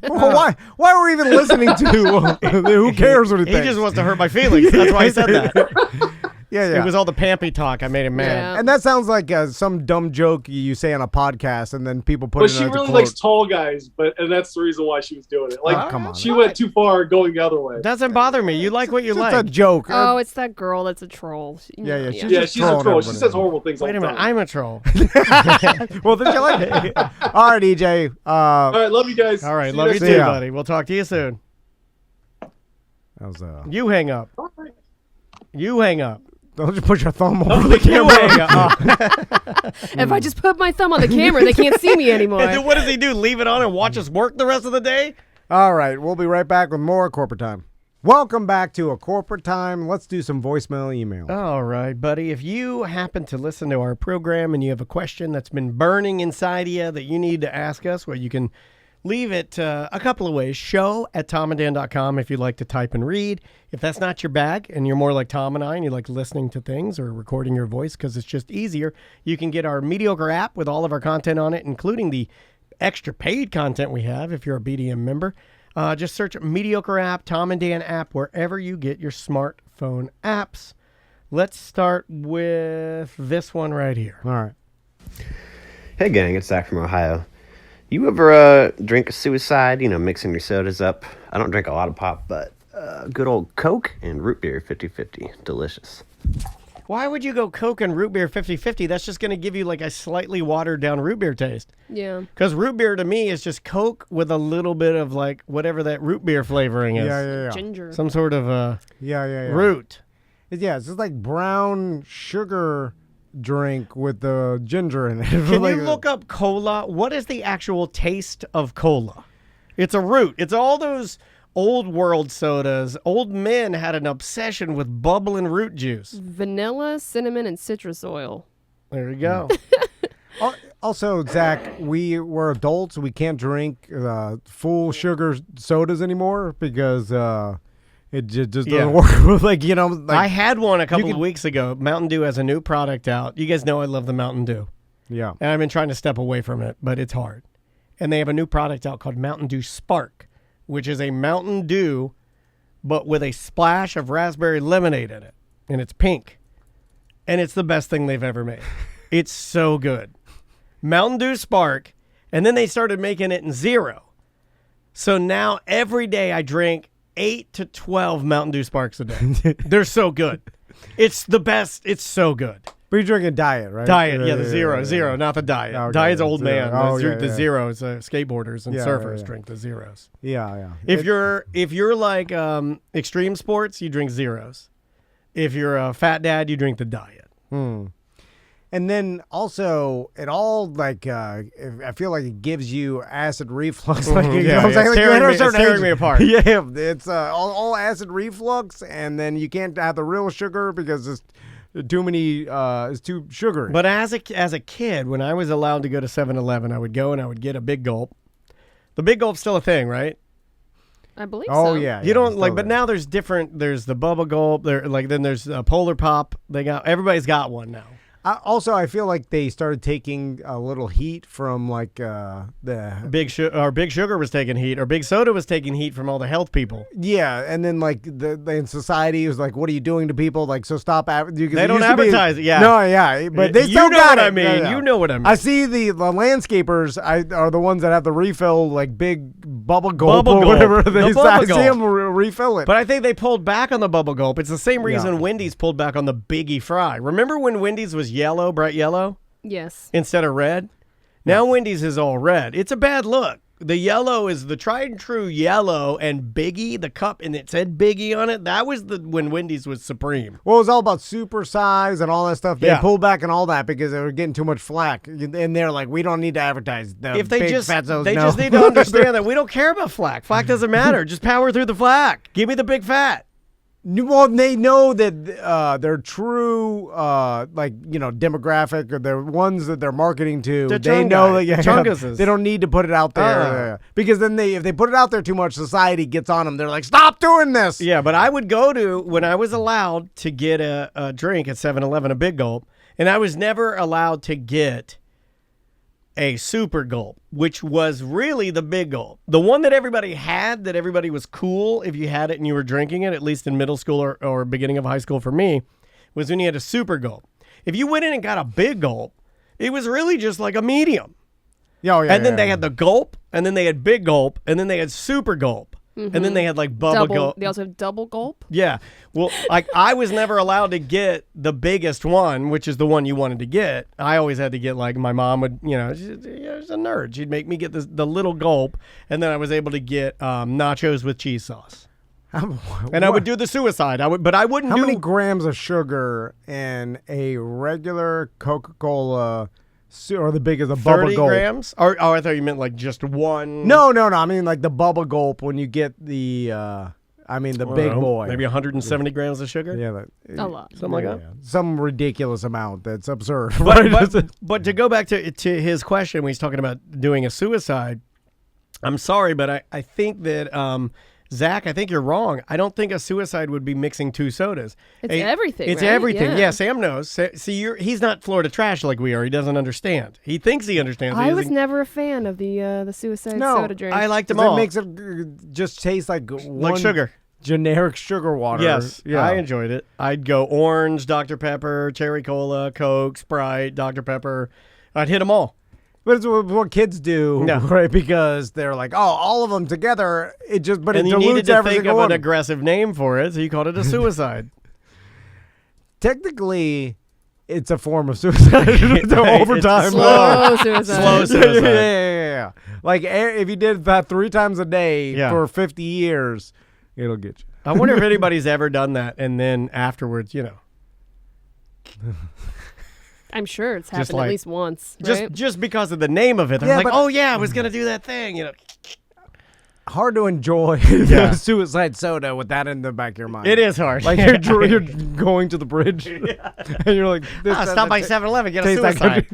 Well, why are we even listening to? Who cares what he He thinks? just wants to hurt my feelings. That's why I said that. Yeah. It was all the pampy talk. I made him mad. Yeah. And that sounds like some dumb joke you say on a podcast, and then people put But it she as a really quote. likes tall guys, and that's the reason why she was doing it. Like, come on. she went too far going the other way. Doesn't bother me. You like what you It's like. a joke. Oh, it's that girl that's a troll. Yeah, she's Yeah, just she's a trolling troll. She everybody. says horrible things all Wait the a minute. time. I'm a troll. Well, then you like it. All right, EJ. All right, love you guys. All right. See Love you next too, See ya. buddy. We'll talk to you soon. That was, You hang up. You hang up. don't you put your thumb over the You camera. hang up. If I just put my thumb on the camera, they can't see me anymore. And then what does he do? Leave it on and watch us work the rest of the day? All right, we'll be right back with more Corporate Time. Welcome back to a Corporate Time. Let's do some voicemail email. All right, buddy. If you happen to listen to our program and you have a question that's been burning inside of you that you need to ask us, well, you can leave it a couple of ways. show@tomandan.com if you'd like to type and read. If that's not your bag and you're more like Tom and I and you like listening to things or recording your voice because it's just easier, you can get our Mediocre app with all of our content on it, including the extra paid content we have if you're a BDM member. Just search Mediocre app, Tom and Dan app, wherever you get your smartphone apps. Let's start with this one right here. All right. Hey gang, it's Zach from Ohio. You ever drink a suicide, mixing your sodas up? I don't drink a lot of pop, but good old Coke and root beer 50-50. Delicious. Why would you go Coke and root beer 50-50? That's just going to give you like a slightly watered down root beer taste. Yeah. Because root beer to me is just Coke with a little bit of like whatever that root beer flavoring is. Yeah. Ginger. Some sort of root. Yeah, it's just like brown sugar drink with the ginger in it. Can Like, you look up cola? What is the actual taste of cola? It's a root. It's all those old world sodas. Old men had an obsession with bubbling root juice. Vanilla, cinnamon, and citrus oil. There you go. Also, Zach, we're adults. We can't drink full sugar sodas anymore because it just doesn't work. Like, I had one a couple of weeks ago. Mountain Dew has a new product out. You guys know I love the Mountain Dew. Yeah. And I've been trying to step away from it, but it's hard. And they have a new product out called Mountain Dew Spark, which is a Mountain Dew, but with a splash of raspberry lemonade in it. And it's pink. And it's the best thing they've ever made. It's so good. Mountain Dew Spark. And then they started making it in zero. So now every day I drink 8 to 12 Mountain Dew Sparks a day. They're so good. It's the best. It's so good. But you're drinking diet, right? Diet, yeah, the zero, not the diet. Okay, Diet's old zero. man. Oh, The zeros, skateboarders and surfers drink the zeros. Yeah. If you're like extreme sports, you drink zeros. If you're a fat dad, you drink the diet. And then also, it all I feel like it gives you acid reflux. Like, you know what I'm saying? Like, It's tearing me apart. Yeah, it's all acid reflux, and then you can't have the real sugar because it's too many. It's too sugary. But as a kid, when I was allowed to go to 7-Eleven, I would go and I would get a Big Gulp. The Big Gulp's still a thing, right? I believe Oh so. yeah, You don't like, still but there. now there's different. There's the Bubba Gulp. Then there's Polar Pop. Everybody's got one now. I feel like they started taking a little heat from like the Big Sugar was taking heat, or Big Soda was taking heat from all the health people. Yeah, and then like the in society was like, what are you doing to people? Like, so stop. They don't advertise it. Yeah. No, yeah, but they You still know got what it. I mean. Yeah. You know what I mean. I see the landscapers are the ones that have the refill, like big bubble gulp Bubble or Gulp. whatever. The I Bubble see Gulp. them refill it. But I think they pulled back on the Bubble Gulp. It's the same reason Yeah. Wendy's pulled back on the Biggie Fry. Remember when Wendy's was yellow, bright yellow? Yes. Instead of red? Now Wendy's is all red. It's a bad look. The yellow is the tried and true yellow, and Biggie, the cup, and it said Biggie on it. That was when Wendy's was supreme. Well, it was all about super size and all that stuff. They Yeah. pulled back on all that because they were getting too much flack. And they're like, we don't need to advertise. The If they big just fatzos, they no. just need to understand that we don't care about flack. Flack doesn't matter. Just power through the flack. Give me the big fat. Well, they know that their true, demographic, or the ones that they're marketing to, The they Chungai- know that Chunguses. they don't need to put it out there because then if they put it out there too much, society gets on them. They're like, stop doing this. Yeah, but I would go to, when I was allowed to get a drink at 7-Eleven, a Big Gulp, and I was never allowed to get a Super Gulp, which was really the Big Gulp. The one that everybody had, that everybody was cool if you had it and you were drinking it, at least in middle school or beginning of high school for me, was when you had a super gulp. If you went in and got a big gulp, it was really just like a medium. And then they had the gulp, and then they had big gulp, and then they had super gulp. And then they had like Bubba Gulp. They also have double gulp. Yeah. Well, like I was never allowed to get the biggest one, which is the one you wanted to get. I always had to get like my mom would, she's a nerd. She'd make me get the little gulp, and then I was able to get nachos with cheese sauce. And I would do the suicide. But I wouldn't. How many grams of sugar in a regular Coca-Cola? Or the big as a Bubba 30 Gulp. grams? Or, I thought you meant like just one. No. I mean like the Bubba Gulp when you get the, big boy. Maybe 170 grams of sugar? Yeah. A lot. Something like that? Some ridiculous amount that's absurd. But to go back to his question when he's talking about doing a suicide, I'm sorry, but I think that... Zach, I think you're wrong. I don't think a suicide would be mixing two sodas. It's everything. It's right? everything. Yeah, Sam knows. See, he's not Florida trash like we are. He doesn't understand. He thinks he understands. I was never a fan of the suicide soda drink. I liked them all. It makes it just taste like sugar. Generic sugar water. Yes, yeah. I enjoyed it. I'd go orange, Dr. Pepper, cherry cola, Coke, Sprite, Dr. Pepper. I'd hit them all. But it's what kids do, right? Because they're like, all of them together. It dilutes everything. And you needed to think of an aggressive name for it, so you called it a suicide. Technically, it's a form of suicide. It's overtime. Slow suicide. Slow suicide. Yeah. Like if you did that 3 times a day for 50 years, it'll get you. I wonder if anybody's ever done that, and then afterwards, I'm sure it's happened at least once. Right? Just because of the name of it. They're like, I was going to do that thing. Hard to enjoy the suicide soda with that in the back of your mind. It is hard. Like you're going to the bridge, and you're like, stop by 7-Eleven, get a suicide.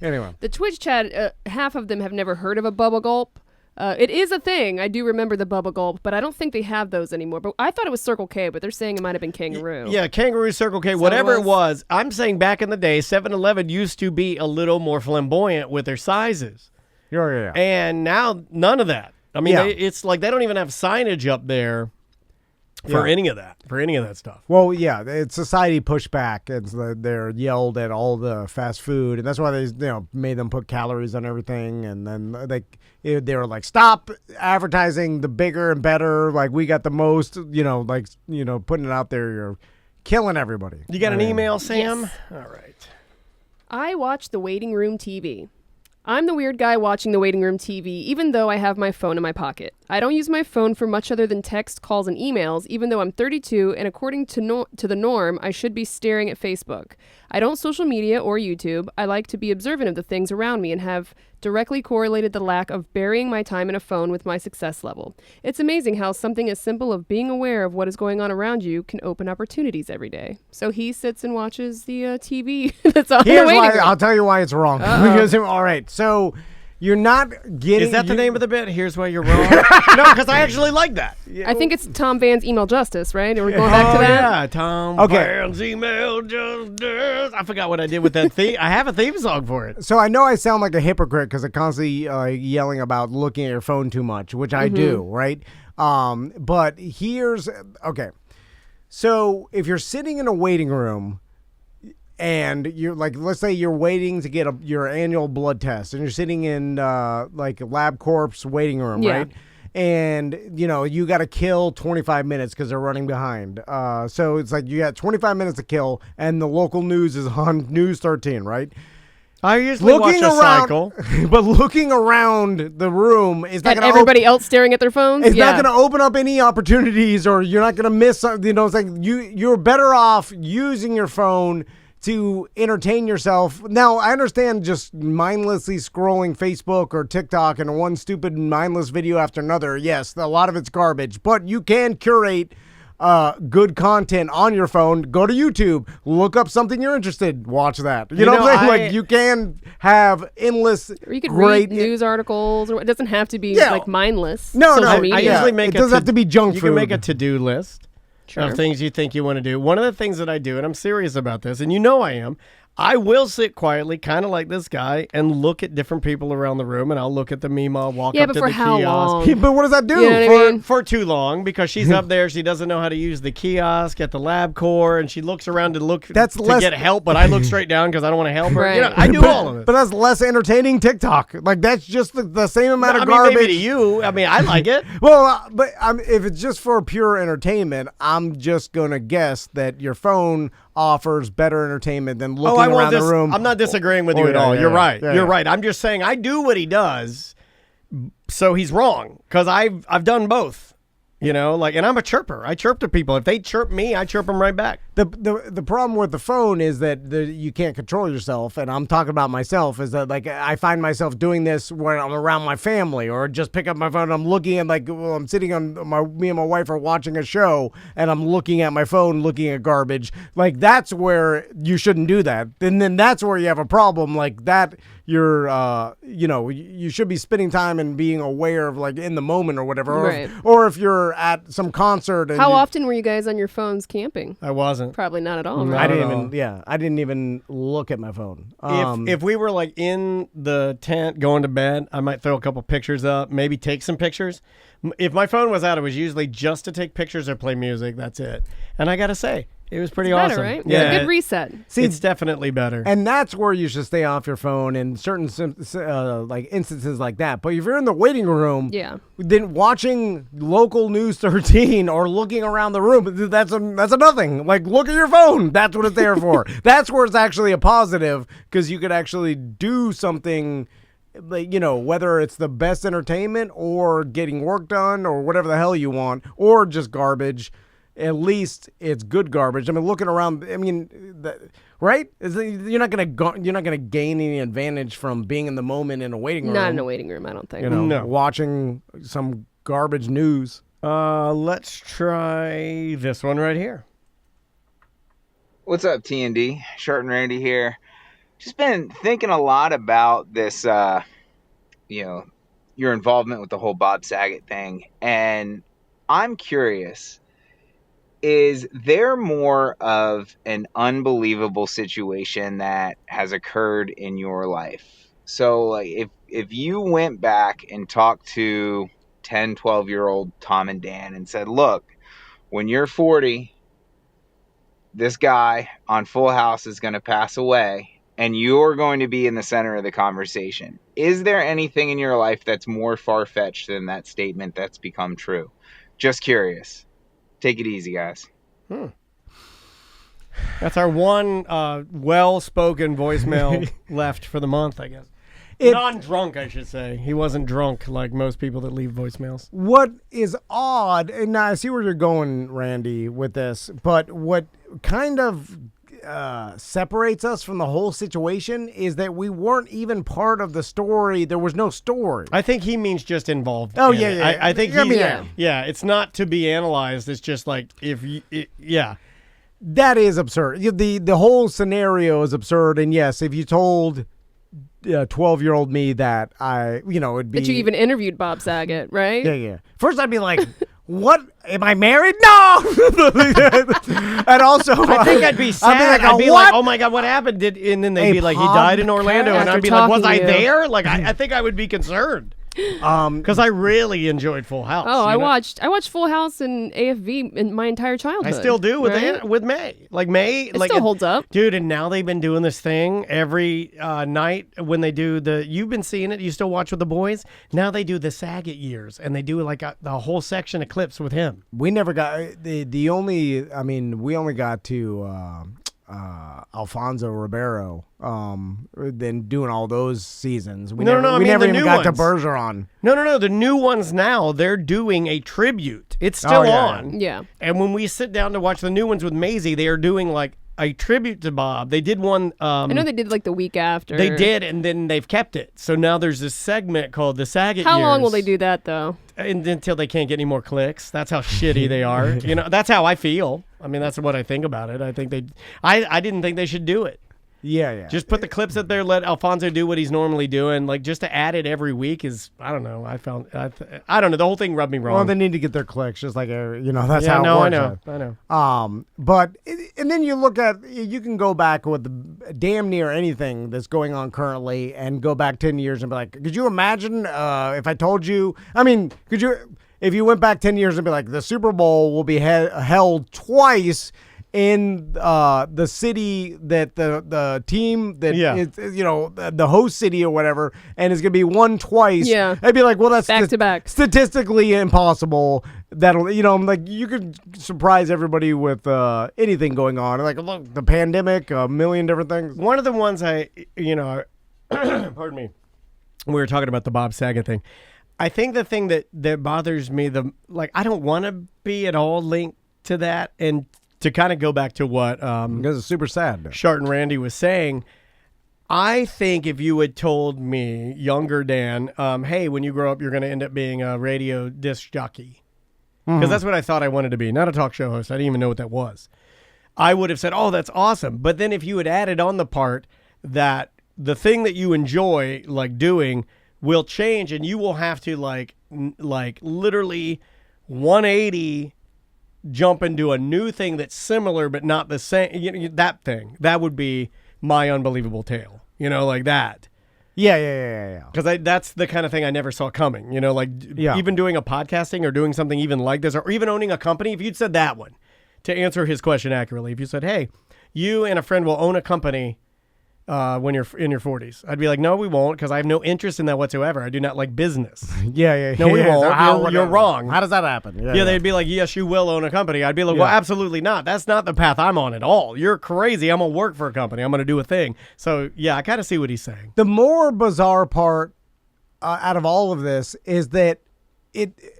Anyway. The Twitch chat, half of them have never heard of a Bubba Gulp. It is a thing. I do remember the Bubba Gulp, but I don't think they have those anymore. But I thought it was Circle K, but they're saying it might have been Kangaroo. Yeah, Kangaroo, Circle K, whatever it was. I'm saying back in the day, 7-Eleven used to be a little more flamboyant with their sizes. Yeah. And now, none of that. I mean, it's like they don't even have signage up there for any of that stuff. Well, yeah, it's society pushed back, and they're yelled at all the fast food, and that's why they made them put calories on everything, and then they were like, stop advertising the bigger and better, like we got the most, putting it out there, you're killing everybody. You got an email, Sam? Yes. All right. I watch the waiting room TV. I'm the weird guy watching the waiting room TV, even though I have my phone in my pocket. I don't use my phone for much other than text, calls, and emails, even though I'm 32, and according to the norm, I should be staring at Facebook. I don't social media or YouTube. I like to be observant of the things around me and have directly correlated the lack of burying my time in a phone with my success level. It's amazing how something as simple of being aware of what is going on around you can open opportunities every day. So he sits and watches the TV that's on the waiting room. I'll tell you why it's wrong. Because, all right, so you're not getting... Is that the name of the bit? Here's why you're wrong? No, because I actually like that. I think it's Tom Van's Email Justice, right? And we're going back to that? Yeah, Tom Van's Email Justice. I forgot what I did with that theme. I have a theme song for it. So I know I sound like a hypocrite because I'm constantly yelling about looking at your phone too much, which I do, right? But here's... Okay. So if you're sitting in a waiting room... And you're like, let's say you're waiting to get your annual blood test, and you're sitting in like a LabCorp's waiting room, right? And you got to kill 25 minutes because they're running behind. So it's like you got 25 minutes to kill, and the local news is on News 13, right? I usually watch a cycle, but looking around the room is not going to everybody else staring at their phones. It's not going to open up any opportunities, or you're not going to miss. It's like you're better off using your phone to entertain yourself. Now, I understand just mindlessly scrolling Facebook or TikTok and one stupid mindless video after another. Yes, a lot of it's garbage, but you can curate good content on your phone. Go to YouTube, look up something you're interested, watch that. You know what I'm saying? Like you can have endless or you could great read news articles, or it doesn't have to be like mindless. No, social media. I usually make it doesn't have to be junk food. You can make a to-do list. Of things you think you want to do. One of the things that I do, and I'm serious about this, and I am, I will sit quietly, kind of like this guy, and look at different people around the room, and I'll look at the Mima, walk up but to for the how kiosk. long? But what does that do? You know what I mean? For too long, because she's up there, she doesn't know how to use the kiosk at the LabCorp, and she looks around to get help, but I look straight down because I don't want to help her. Right. I do all of it. But that's less entertaining TikTok. Like, that's just the same amount of garbage. Maybe to you. I mean, I like it. Well, but if it's just for pure entertainment, I'm just going to guess that your phone offers better entertainment than looking around the room. I'm not disagreeing with you at all. You're right. You're right. I'm just saying I do what he does, so he's wrong because I've done both. And I'm a chirper. I chirp to people. If they chirp me, I chirp them right back. The problem with the phone is that you can't control yourself, and I'm talking about myself, is that like I find myself doing this when I'm around my family, or just pick up my phone and I'm looking at I'm sitting on me and my wife are watching a show and I'm looking at my phone, looking at garbage. Like, that's where you shouldn't do that. And then that's where you have a problem like that. You should be spending time and being aware of like in the moment or whatever. Right. Or if you're at some concert. And How often were you guys on your phones camping? I wasn't. Probably not at all. No, Right? I didn't even look at my phone. If we were like in the tent going to bed, I might throw a couple pictures up, maybe take some pictures. If my phone was out, it was usually just to take pictures or play music. That's it. And I got to say, it was pretty awesome. Better, right? Yeah, It's a good reset. See, it's definitely better. And that's where you should stay off your phone in certain like instances like that. But if you're in the waiting room, then watching local news 13 or looking around the room, that's a nothing. Like, look at your phone. That's what it's there for. That's where it's actually a positive, because you could actually do something. Like, whether it's the best entertainment or getting work done or whatever the hell you want, or just garbage. At least it's good garbage. I mean, looking around. I mean, right? You're not gonna gain any advantage from being in the moment in a waiting room. Not in a waiting room, I don't think. No. Watching some garbage news. Let's try this one right here. What's up, TND? Short and Randy here. Just been thinking a lot about this, your involvement with the whole Bob Saget thing, and I'm curious. Is there more of an unbelievable situation that has occurred in your life? So, like, if you went back and talked to 10, 12-year-old Tom and Dan and said, look, when you're 40, this guy on Full House is going to pass away, and you're going to be in the center of the conversation. Is there anything in your life that's more far-fetched than that statement that's become true? Just curious. Take it easy, guys. That's our one well-spoken voicemail left for the month, I guess. Non-drunk, I should say. He wasn't drunk like most people that leave voicemails. What is odd, and now I see where you're going, Randy, with this, but what kind of separates us from the whole situation is that we weren't even part of the story. There was no story. I think he means just involved. Oh, in yeah, it. yeah. I think Yeah. it's not to be analyzed. It's just like That is absurd. The whole scenario is absurd, and yes, if you told 12-year-old me that it'd be that you even interviewed Bob Saget, right? Yeah. First, I'd be like, "What? Am I married? No!" And also, I think I'd be sad. I'd be like, "Oh my God, what happened?" And then they'd be like, "He died in Orlando," and I'd be like, "Was I there?" Like, I think I would be concerned. Because I really enjoyed Full House. Oh, I watched Full House and AFV in my entire childhood. I still do with May. Like May, it still holds up, dude. And now they've been doing this thing every night when they do the. You've been seeing it. You still watch with the boys. Now they do the Saget years, and they do like the whole section of clips with him. We never got the only. I mean, we only got to. Alfonso Ribeiro, then doing all those seasons. We never even got to Bergeron. No. The new ones now, they're doing a tribute. It's still on. Yeah. And when we sit down to watch the new ones with Maisie, they are doing like a tribute to Bob. They did one. I know they did like the week after. They did, and then they've kept it. So now there's this segment called the Saget How Years. long will they do that though? Until they can't get any more clicks. That's how shitty they are. That's how I feel. I mean, that's what I think about it. I think I didn't think they should do it. Yeah. Just put the clips up there. Let Alfonso do what he's normally doing. Like, just to add it every week is, I don't know. I don't know. The whole thing rubbed me wrong. Well, they need to get their clicks, just like that's Yeah, how it no, works. I know. But and then you look at, you can go back with damn near anything that's going on currently, and go back 10 years and be like, could you imagine if I told you? I mean, could you, if you went back 10 years and be like, the Super Bowl will be held twice in the city that the team that is, the host city or whatever, and it's gonna be won twice. Yeah, I'd be like, well, that's back to back, statistically impossible. That'll, like, you could surprise everybody with anything going on, like, look, the pandemic, a million different things. One of the ones pardon me, we were talking about the Bob Saget thing. I think the thing that bothers me, I don't want to be at all linked to that, and to kind of go back to what because it's super sad. Shart and Randy was saying, I think if you had told me, younger Dan, hey, when you grow up, you're going to end up being a radio disc jockey, because that's what I thought I wanted to be, not a talk show host. I didn't even know what that was. I would have said, oh, that's awesome. But then if you had added on the part that the thing that you enjoy, like, doing will change, and you will have to like literally 180 jump into a new thing that's similar but not the same, that thing, that would be my unbelievable tale, like that. Yeah. Because that's the kind of thing I never saw coming, even doing a podcasting or doing something even like this, or even owning a company. If you'd said that one, to answer his question accurately, if you said, hey, you and a friend will own a company when you're in your 40s, I'd be like, no, we won't, because I have no interest in that whatsoever. I do not like business. Yeah. No, we won't. So You're wrong. How does that happen? Yeah, they'd be like, yes, you will own a company. I'd be like, well, absolutely not. That's not the path I'm on at all. You're crazy. I'm going to work for a company. I'm going to do a thing. So, yeah, I kind of see what he's saying. The more bizarre part out of all of this is that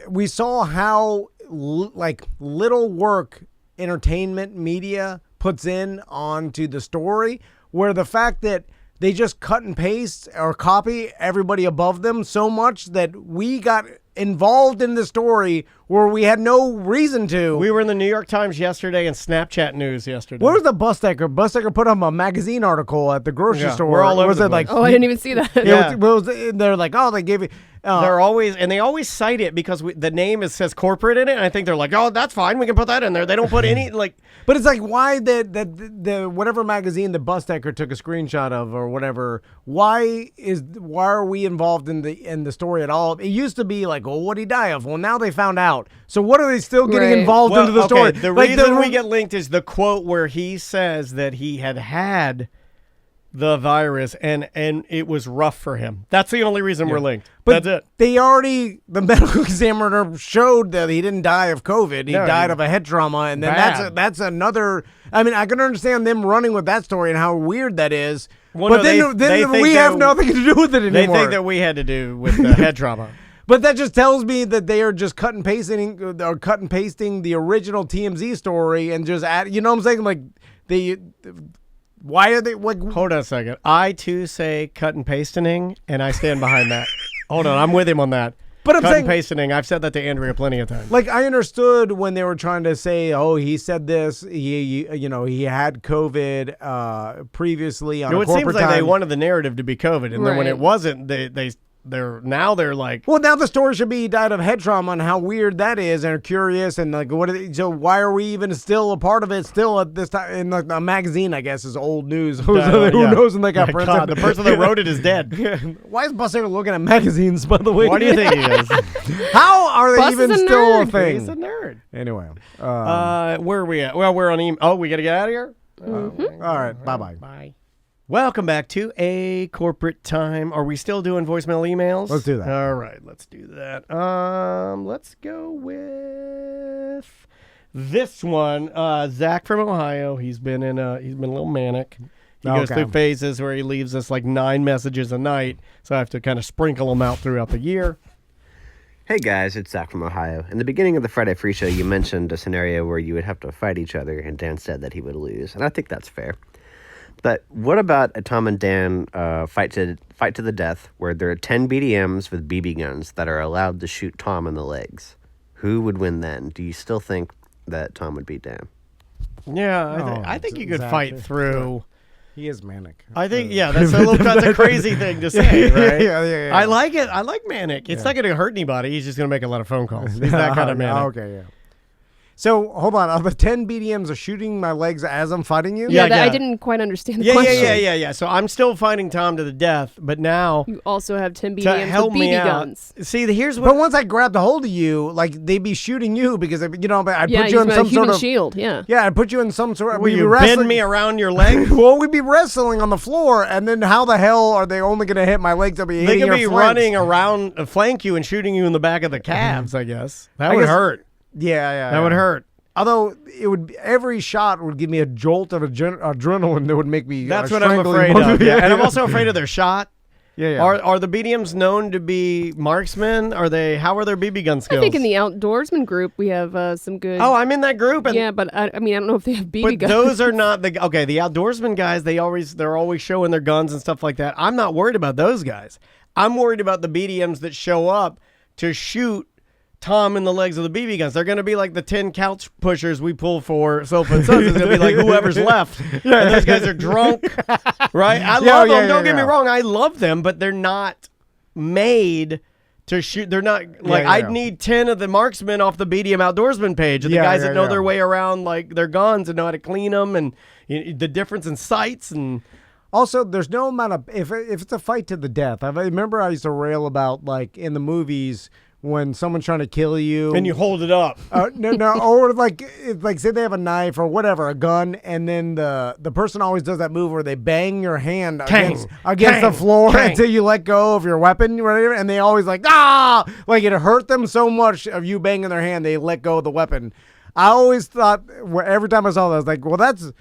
we saw how little work entertainment media puts in onto the story, where the fact that they just cut and paste or copy everybody above them so much that we got involved in the story where we had no reason to. We were in the New York Times yesterday and Snapchat News yesterday. Where was the Busdecker? Busdecker put up a magazine article at the grocery store. We're all over was the it place. Oh, I didn't even see that. They're like, oh, they gave it. They always cite it because the name says corporate in it, and I think they're like, oh, that's fine, we can put that in there. They don't put any But it's like, why the whatever magazine that Busdecker took a screenshot of or whatever? Why are we involved in the story at all? It used to be like, well, what did he die of? Well, now they found out. So what are they still getting involved into the story? The reason we get linked is the quote where he says that he had the virus and it was rough for him. That's the only reason we're linked. But that's it. The medical examiner showed that he didn't die of COVID. He died of a head trauma, and then that's another. I mean, I can understand them running with that story and how weird that is. Well, but then we have nothing to do with it anymore. They think that we had to do with the head trauma. But that just tells me that they are just cut and pasting the original TMZ story and just add. You know what I'm saying? Like why are they like? Hold on a second. I too say cut and pasting, and I stand behind that. Hold on, I'm with him on that. But I'm cut saying, and pasting. I've said that to Andrea plenty of times. Like, I understood when they were trying to say, "Oh, he said this. He had COVID previously on a corporate time." It seems like they wanted the narrative to be COVID, and then when it wasn't, they're like, well, now the story should be he died of head trauma and how weird that is, and are curious and like so why are we even still a part of it still at this time in like a magazine? I guess is old news. Who knows when they got printed? God, the person that wrote it is dead. Why is Buster looking at magazines, by the way? Why do you think he is? How are they even still a thing? He's a nerd. Anyway, where are we at? Well, we're on email. Oh, we got to get out of here. Mm-hmm. All right, bye. Bye. Welcome back to A Corporate Time. Are we still doing voicemail emails? Let's do that. All right, let's do that. Let's go with this one. Zach from Ohio. He's been a little manic. He goes through phases where he leaves us like 9 messages a night, so I have to kind of sprinkle them out throughout the year. Hey guys, it's Zach from Ohio. In the beginning of the Friday Free Show, you mentioned a scenario where you would have to fight each other, and Dan said that he would lose, and I think that's fair. But what about a Tom and Dan fight to the death, where there are 10 BDMs with BB guns that are allowed to shoot Tom in the legs? Who would win then? Do you still think that Tom would beat Dan? Yeah, I think you could fight through He is manic. I think, that's a crazy thing to say, right? Yeah. I like it. I like manic. It's not going to hurt anybody. He's just going to make a lot of phone calls. He's that kind of manic. Okay, yeah. So, hold on. Are the 10 BDMs are shooting my legs as I'm fighting you? Yeah, I didn't quite understand the question. Yeah. So I'm still fighting Tom to the death, but now you also have 10 to BDMs help with me BB out. guns. See, here's what. But once I grabbed a hold of you, like, they'd be shooting you because, I'd put you in some human sort of shield, yeah. Yeah, I'd put you in some sort of... Will you bend me around your leg? Well, we'd be wrestling on the floor, and then how the hell are they only going to hit my legs? They'll be hitting They could your be flanks. running around, flank you and shooting you in the back of the calves, I guess. That would hurt. Yeah. That would hurt. Although every shot would give me a jolt of adrenaline that would make me. That's what I'm afraid of. Yeah. And I'm also afraid of their shot. Yeah. Are the BDMs known to be marksmen? How are their BB gun skills? I think in the outdoorsman group we have some good. Oh, I'm in that group. Yeah, but I don't know if they have BB guns. Those are not the outdoorsman guys. They're always showing their guns and stuff like that. I'm not worried about those guys. I'm worried about the BDMs that show up to shoot Tom in the legs of the BB guns. They're going to be like the 10 couch pushers we pull for Sofa and Sons. It's going to be like whoever's left. And those guys are drunk, right? I love them. Don't get me wrong. I love them, but they're not made to shoot. They're not I'd need 10 of the marksmen off the BDM outdoorsman page. The guys that know their way around like their guns and know how to clean them and the difference in sights and. Also, there's no amount of if it's a fight to the death. I remember I used to rail about like in the movies. When someone's trying to kill you and you hold it up, no, or like say they have a knife or whatever, a gun, and then the person always does that move where they bang your hand against the floor until you let go of your weapon, whatever, and they always like it hurt them so much of you banging their hand they let go of the weapon. I always thought every time I saw that I was like, well, that's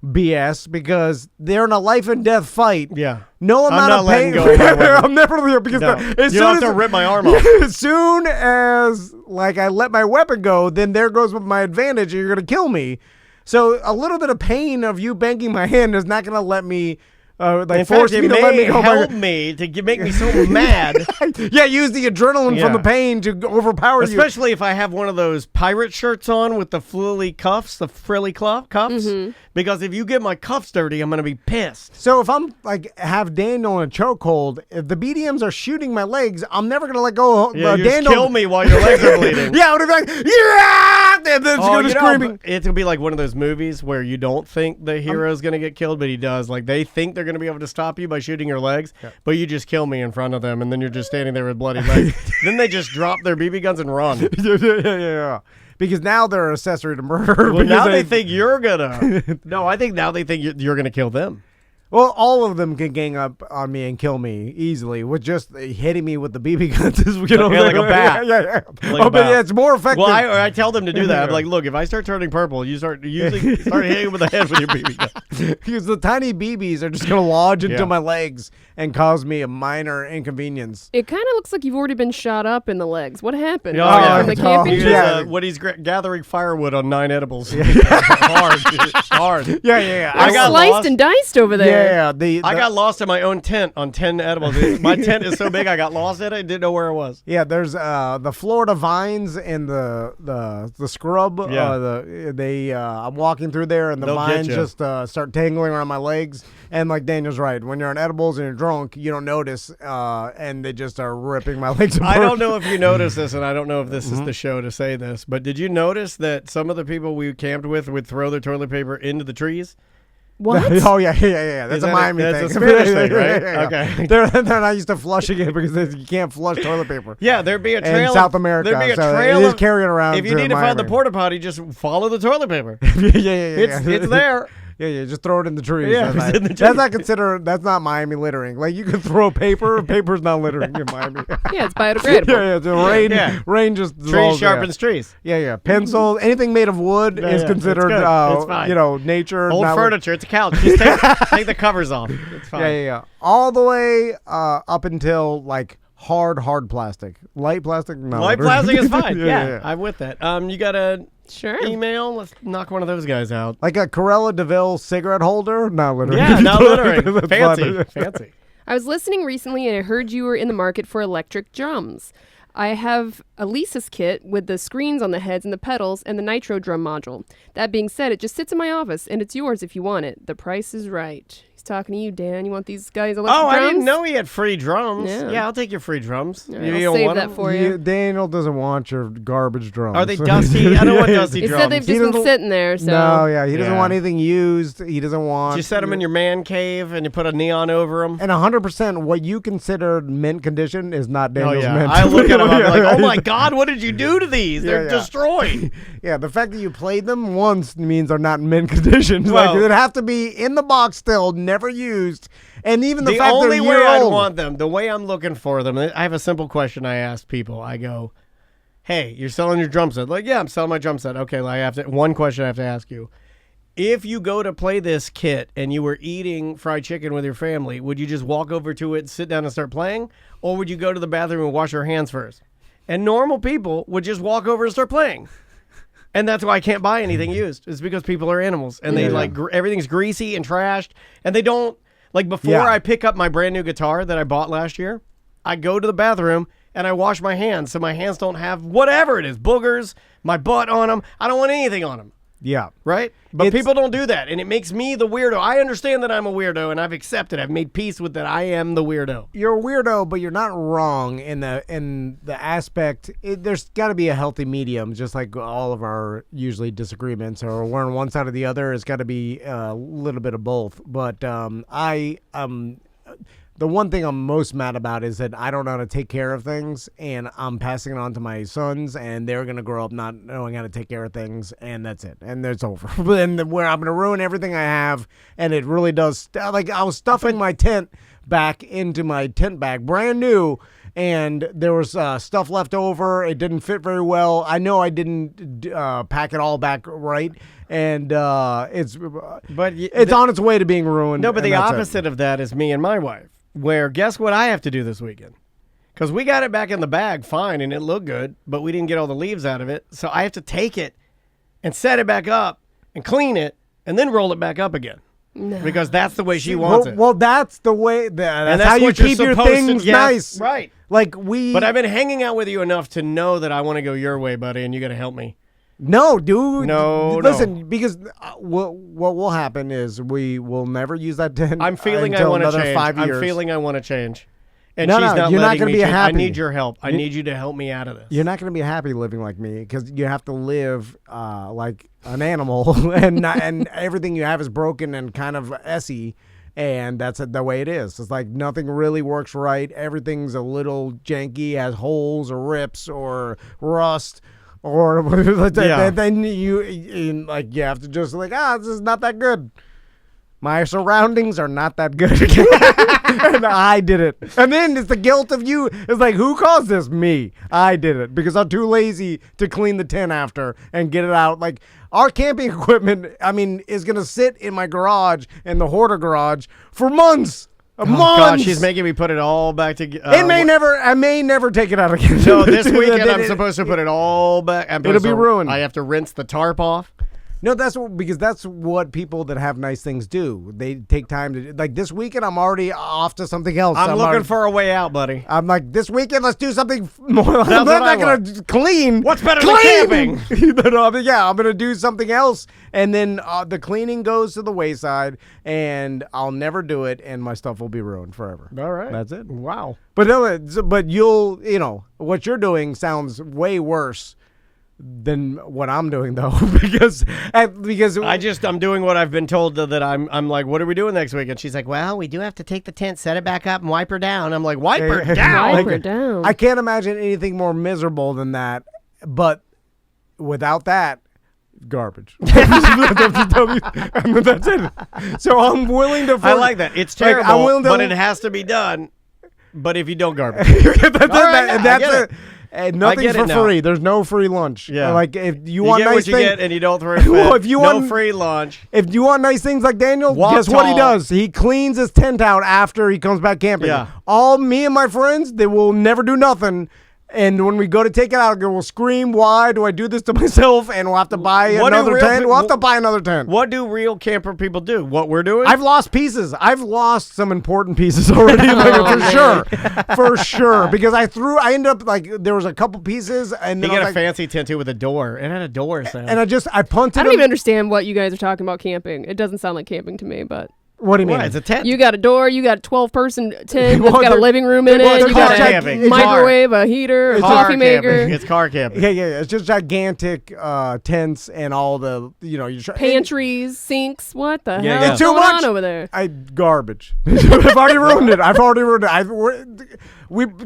BS because they're in a life and death fight. Yeah. No amount of pain. I'm never because you don't have to rip my arm off. As soon as I let my weapon go, then there goes my advantage, and you're gonna kill me. So a little bit of pain of you banging my hand is not gonna let me. Force me to let me go. Help me to make me so mad. Yeah, use the adrenaline from the pain to overpower you. Especially if I have one of those pirate shirts on with the frilly cuffs, Mm-hmm. Because if you get my cuffs dirty, I'm going to be pissed. So if I'm have Daniel in a chokehold, if the BDMs are shooting my legs, I'm never going to let go. You Daniel just kill me while your legs are bleeding. Yeah, I would be like, yeah, and then screaming. It's going to be like one of those movies where you don't think the hero's going to get killed, but he does. Like they think they're going to be able to stop you by shooting your legs, but you just kill me in front of them, and then you're just standing there with bloody legs. Then they just drop their BB guns and run. Yeah. Because now they're an accessory to murder. Well, now they think you're gonna. No, I think now they think you're gonna kill them. Well, all of them can gang up on me and kill me easily with just hitting me with the BB guns. Like a bat. Yeah. Like but it's more effective. Well, I tell them to do that. I'm like, look, if I start turning purple, you start hitting with the head with your BB gun. Because the tiny BBs are just going to lodge into my legs and cause me a minor inconvenience. It kind of looks like you've already been shot up in the legs. What happened? From the camping trip? When he's gathering firewood on 9 edibles. Hard. Yeah. I got sliced and diced over there. Yeah, I got lost in my own tent on 10 edibles. My tent is so big, I got lost in it. I didn't know where it was. Yeah, there's the Florida vines and the scrub. Yeah. I'm walking through there, and the vines just start tangling around my legs. And like Daniel's right, when you're on edibles and you're drunk, you don't notice, and they just are ripping my legs apart. I don't know if you noticed this, and I don't know if this is the show to say this, but did you notice that some of the people we camped with would throw their toilet paper into the trees? What? Oh, yeah. That's a Miami thing. That's a British thing, right? Yeah. Okay. They're not used to flushing it because you can't flush toilet paper. Yeah, there'd be a trail in South America. There'd be a so trail. It is carrying around. If you need to find the porta potty, just follow the toilet paper. Yeah. It's there. Yeah, just throw it in the trees. Yeah, that's not Miami littering. Like you can throw paper. Paper's not littering in Miami. Yeah, it's biodegradable. Yeah, the rain just trees sharpens trees. Yeah. Pencils, anything made of wood is considered nature. Old furniture. It's a couch. Just take the covers off. It's fine. Yeah. All the way up until like hard plastic. Light plastic? No. Light plastic is fine. Yeah, I'm with that. You got a email? Let's knock one of those guys out. Like a Corella DeVille cigarette holder? Not littering. Yeah, not littering. Fancy. I was listening recently and I heard you were in the market for electric drums. I have a Lisa's kit with the screens on the heads and the pedals and the nitro drum module. That being said, it just sits in my office and it's yours if you want it. The price is right. He's talking to you, Dan. You want these guys? Oh, I didn't know he had free drums. Yeah. Yeah, I'll take your free drums. All You right, don't I'll save want that them? for you. Daniel doesn't want your garbage drums. Are they dusty? I don't want dusty He drums. said they've just been sitting there. So No, yeah, he doesn't Yeah. want anything used. He doesn't want. Did you set them in your man cave and you put a neon over them? And 100%, what you consider mint condition is not Daniel's mint. I look at them, I'm like, oh my God, what did you do to these? They're Yeah. destroyed. Yeah, the fact that you played them once means they're not in mint condition. Well- Like, they'd have to be in the box still, never used. And even the fact only they're way year I'd old. want them, the way I'm looking for them, I have a simple question I ask people. I go, hey, you're selling your drum set? Like, yeah, I'm selling my drum set. Okay, one question I have to ask you. If you go to play this kit and you were eating fried chicken with your family, would you just walk over to it, sit down and start playing? Or would you go to the bathroom and wash your hands first? And normal people would just walk over and start playing. And that's why I can't buy anything used. It's because people are animals. And they everything's greasy and trashed. And they don't, like before I pick up my brand new guitar that I bought last year, I go to the bathroom and I wash my hands so my hands don't have whatever it is, boogers, my butt on them. I don't want anything on them. Yeah. Right? But people don't do that, and it makes me the weirdo. I understand that I'm a weirdo, and I've accepted. I've made peace with that. I am the weirdo. You're a weirdo, but you're not wrong in the aspect. There's got to be a healthy medium, just like all of our usually disagreements, or we're on one side or the other. It's got to be a little bit of both. But the one thing I'm most mad about is that I don't know how to take care of things, and I'm passing it on to my sons, and they're going to grow up not knowing how to take care of things, and that's it. And it's over. And where I'm going to ruin everything I have, and it really does. Like, I was stuffing my tent back into my tent bag, brand new, and there was stuff left over. It didn't fit very well. I know I didn't pack it all back right, and it's on its way to being ruined. No, but the that's it. opposite of that is me and my wife. Where guess what I have to do this weekend? Because we got it back in the bag fine and it looked good, but we didn't get all the leaves out of it. So I have to take it and set it back up and clean it and then roll it back up again. No. Because that's the way she wants it. Well, that's the way. That's how you what you're keep your supposed to- things yes, nice. Right. But I've been hanging out with you enough to know that I want to go your way, buddy, and you got to help me. No, dude. No, listen, because what will happen is we will never use that tent. I'm feeling I until want to another change. 5 years. I'm feeling I want to change. And No, she's no, not you're not letting gonna me be change. happy. I need your help. I need you to help me out of this. You're not going to be happy living like me because you have to live like an animal, and everything you have is broken and kind of essy. And that's the way it is. It's like nothing really works right. Everything's a little janky, has holes or rips or rust. Or then you have to just this is not that good. My surroundings are not that good. And I did it. And then it's the guilt of you. It's like, who caused this? Me. I did it because I'm too lazy to clean the tent after and get it out. Like, our camping equipment, is going to sit in my garage, in the hoarder garage, for months. Months. God, she's making me put it all back together. I may never take it out again. No, this weekend I'm supposed to put it all back. It'll be ruined. I have to rinse the tarp off. No, because that's what people that have nice things do. They take time to, like, this weekend I'm already off to something else. I'm looking for a way out, buddy. I'm like, this weekend let's do something more. That's I'm what I not going to clean. What's better than camping? I'm going to do something else, and then the cleaning goes to the wayside, and I'll never do it, and my stuff will be ruined forever. All right, that's it. Wow. But what you're doing sounds way worse than what I'm doing, though, because I'm doing what I've been told that I'm like, what are we doing next week? And she's like, well, we do have to take the tent, set it back up, and wipe her down. I'm like, wipe her down? Wipe her down. I can't imagine anything more miserable than that, but without that, garbage. That's it. So I'm willing to. I like that. It's terrible, I'm willing to, but it has to be done. But if you don't garbage, that's it. And nothing's for now. free. There's no free lunch. Yeah. Like, if you want get nice what you things, get and you don't throw it fit. Well, if you no want free lunch. If you want nice things like Daniel, Walk guess what he tall. does? He cleans his tent out after he comes back camping. Yeah. All me and my friends, they will never do nothing. And when we go to take it out, we'll scream, why do I do this to myself? And we'll have to buy another tent. We'll have to buy another tent. What do real camper people do? What we're doing? I've lost pieces. I've lost some important pieces already, for sure. Because I ended up, there was a couple pieces. And you then got a fancy tent too with a door. It had a door, Sam. And I punted I don't even understand what you guys are talking about camping. It doesn't sound like camping to me, but. What do you mean? It's a tent. You got a door. You got a 12-person tent. Well, It's got a living room in well, it. You got a camping. microwave, a heater, a Car coffee maker. camping. It's car camping. Yeah. It's just gigantic tents and all the, Pantries, sinks. What the Yeah, hell yeah. is Too going much. on over there? Garbage. I've already ruined it.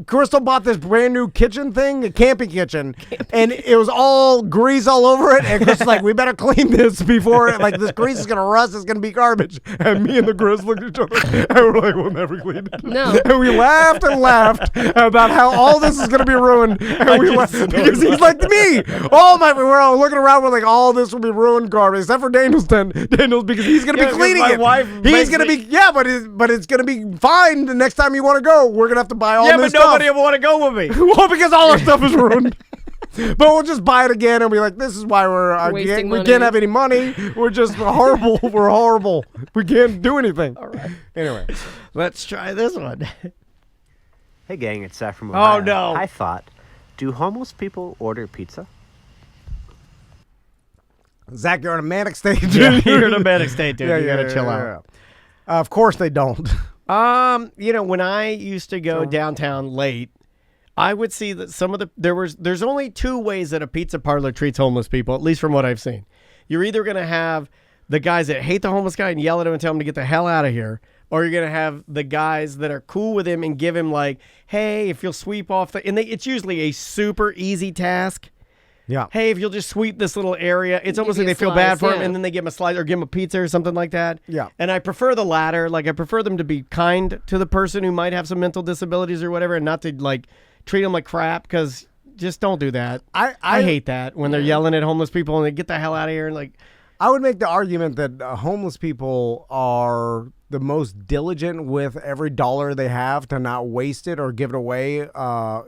Crystal bought this brand new kitchen thing, a camping kitchen, and it was all grease all over it. And Crystal's like, we better clean this before, like, this grease is gonna rust. It's gonna be garbage. And me and the Grizz looked at each other, and we're like, we'll never clean it. No. And we laughed and laughed about how all this is gonna be ruined. And we laughed because he's like me. We're all looking around. We're like, all this will be ruined garbage, except for Daniel's tent. Daniel's because he's gonna be cleaning my it. wife He's makes gonna me- be but it's gonna be fine the next time you want to go. We're gonna have to buy all Yeah, new but stuff. nobody will want to go with me. Well, because all our stuff is ruined. But we'll just buy it again and be like, this is why Wasting we money. can't have any money. We're just horrible. We're horrible. We can't do anything. All right. Anyway, Let's try this one. Hey, gang, it's Zach from Oh, Ohio. no. I thought, do homeless people order pizza? Zach, you're in a manic state. You're in a manic state, dude. Yeah, you gotta yeah, chill yeah, out. yeah. Of course they don't. When I used to go downtown late, I would see that there's only two ways that a pizza parlor treats homeless people, at least from what I've seen. You're either going to have the guys that hate the homeless guy and yell at him and tell him to get the hell out of here, or you're going to have the guys that are cool with him and give him like, hey, if you'll sweep off it's usually a super easy task. Yeah. Hey, if you'll just sweep this little area, it's almost Give like you they a feel bad slice, for him, yeah. and then they give him a slice or give him a pizza or something like that. Yeah. And I prefer the latter. Like, I prefer them to be kind to the person who might have some mental disabilities or whatever, and not to like treat them like crap. Because just don't do that. I hate that when they're yelling at homeless people and they get the hell out of here. And like, I would make the argument that homeless people are the most diligent with every dollar they have to not waste it or give it away,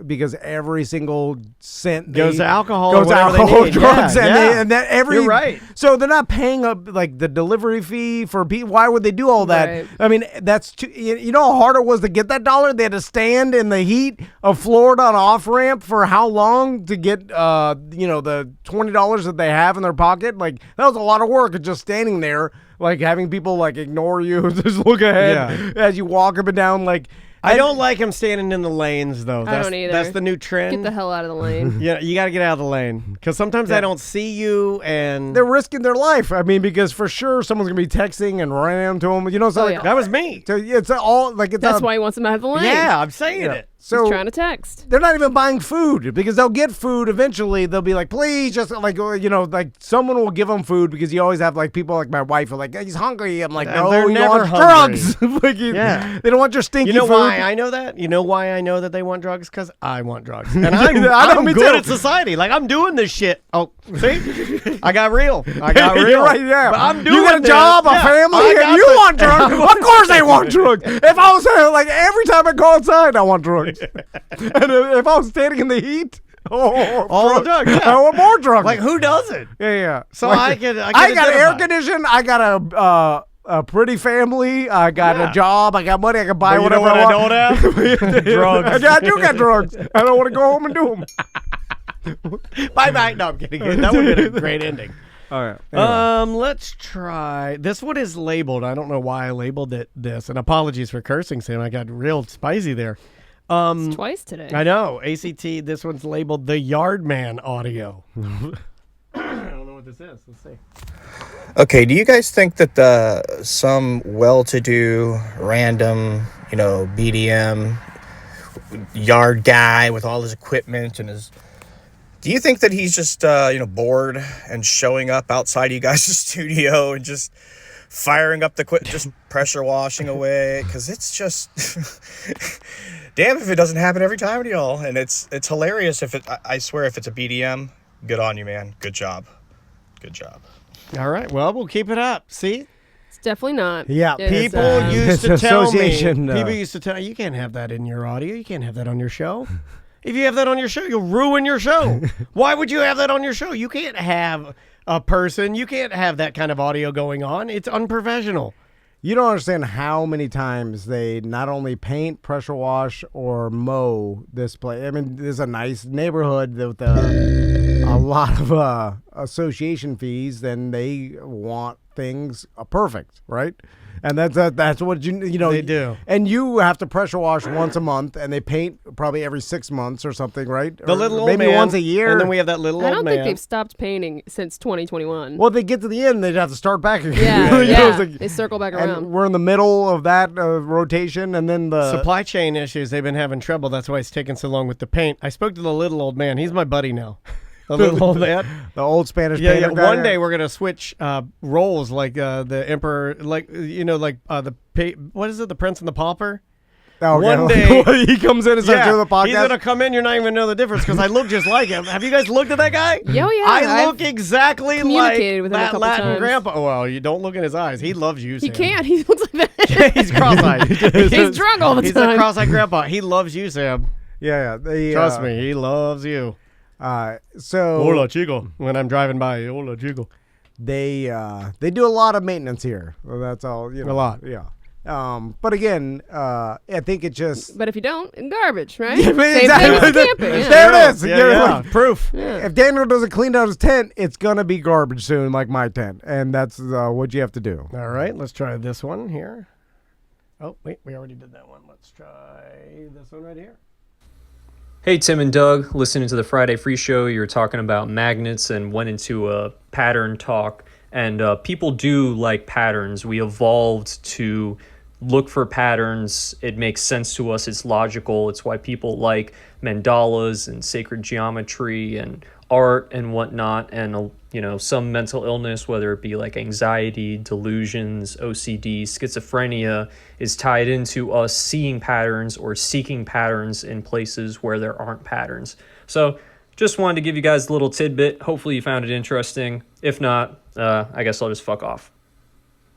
because every single cent Goes to alcohol goes or to whatever they alcohol, need. drugs, Yeah. and that every. You're right. So they're not paying up like the delivery fee for people. Why would they do all that? Right. I mean, that's too, you know how hard it was to get that dollar. They had to stand in the heat of Florida on off ramp for how long to get the $20 that they have in their pocket. Like, that was a lot of work, just standing there. Like, having people like ignore you, just look ahead as you walk up and down. Like, I don't like him standing in the lanes though. I don't either. That's the new trend. Get the hell out of the lane. Yeah, you got to get out of the lane because sometimes I don't see you, and they're risking their life. I mean, because for sure someone's gonna be texting and running into them. So like, that was me. So it's all like it's. That's why he wants them out of the lane. Yeah, I'm saying it. So he's trying to text. They're not even buying food because they'll get food eventually. They'll be like, please, just like like someone will give them food because you always have like people like my wife who are like, he's hungry. I'm like, no, they're you never want hungry. drugs. Like, Yeah. they don't want your stinky You know food. why I know that? You know why I know that they want drugs? Because I want drugs. And I know, I'm me good too. at society. Like, I'm doing this shit. Oh, see? I got real. I got real. You're right, yeah. But I'm doing you got a this. job, a Yeah, family, I and got you the- want drugs. Of course they want drugs. If I was like every time I go outside, I want drugs. And if I was standing in the heat, all the drugs. Yeah. I want more drugs. Like, who doesn't? Yeah. So Like, I can I got identify. air conditioning. I got a pretty family. I got a job. I got money. I can buy But you know whatever what I want. don't have? Drugs. I do got drugs. I don't want to go home and do them. Bye-bye. No, I'm kidding. That would have been a great ending. All right. Anyway. Let's try. This one is labeled. I don't know why I labeled it this. And apologies for cursing, Sam. I got real spicy there. It's twice today. I know. ACT, this one's labeled the Yardman audio. I don't know what this is. Let's see. Okay, do you guys think that some well-to-do, random, BDM yard guy with all his equipment and his... Do you think that he's just, bored and showing up outside you guys' studio and just firing up the just pressure washing away? Because it's just... Damn if it doesn't happen every time to y'all. And it's hilarious if it... I swear if it's a BDM, good on you, man. Good job. Good job. All right. Well, we'll keep it up. See? It's definitely not. Yeah. It's, People used to tell me. association, People used to tell you can't have that in your audio. You can't have that on your show. If you have that on your show, you'll ruin your show. Why would you have that on your show? You can't have a person. You can't have that kind of audio going on. It's unprofessional. You don't understand how many times they not only paint, pressure wash, or mow this place. I mean, this is a nice neighborhood with a lot of association fees. Then they want things perfect, right? And that's what you know. They do. And you have to pressure wash once a month, and they paint probably every 6 months or something, right? The Or little old maybe man, once a year. and then we have that little I old don't man. think they've stopped painting since 2021. Well, they get to the end, they'd have to start back again. Yeah, You know, it's yeah. like- They circle back and around. we're in the middle of that rotation, and then the Supply chain issues, they've been having trouble. That's why it's taking so long with the paint. I spoke to the little old man. He's my buddy now. The little old man. the old Spanish Yeah, painter yeah. guy. One day we're gonna switch roles, like the emperor, like what is it, the Prince and the Pauper? Oh, okay. One day he comes in and starts doing the podcast. he's gonna come in. You're not even know the difference because I look just like him. Have you guys looked at that guy? Yeah, yeah. I I've look exactly like communicated with him a that couple Latin times. grandpa. Well, you don't look in his eyes. He loves you. He Sam. can't. He looks like that. He's cross-eyed. He's drunk all the He's time. a cross-eyed grandpa. He loves you, Sam. Yeah. Trust me, he loves you. So Hola, chico. When I'm driving by, hola, chico. they do a lot of maintenance here. Well, that's all. You know, A lot. Yeah. But again, I think it just. But if you don't, garbage, right? Yeah, Same exactly. thing as camping. Yeah. There it is. Yeah, You're yeah. like- Proof. If Daniel doesn't clean out his tent, it's gonna be garbage soon, like my tent, and that's what you have to do. All right, let's try this one here. Oh, wait, we already did that one. Let's try this one right here. Hey, Tim and Doug, listening to the Friday Free Show, you were talking about magnets and went into a pattern talk. And people do like patterns. We evolved to look for patterns. It makes sense to us. It's logical. It's why people like mandalas and sacred geometry and art and whatnot. And, some mental illness, whether it be like anxiety, delusions, OCD, schizophrenia, is tied into us seeing patterns or seeking patterns in places where there aren't patterns. So just wanted to give you guys a little tidbit. Hopefully you found it interesting. If not, I guess I'll just fuck off.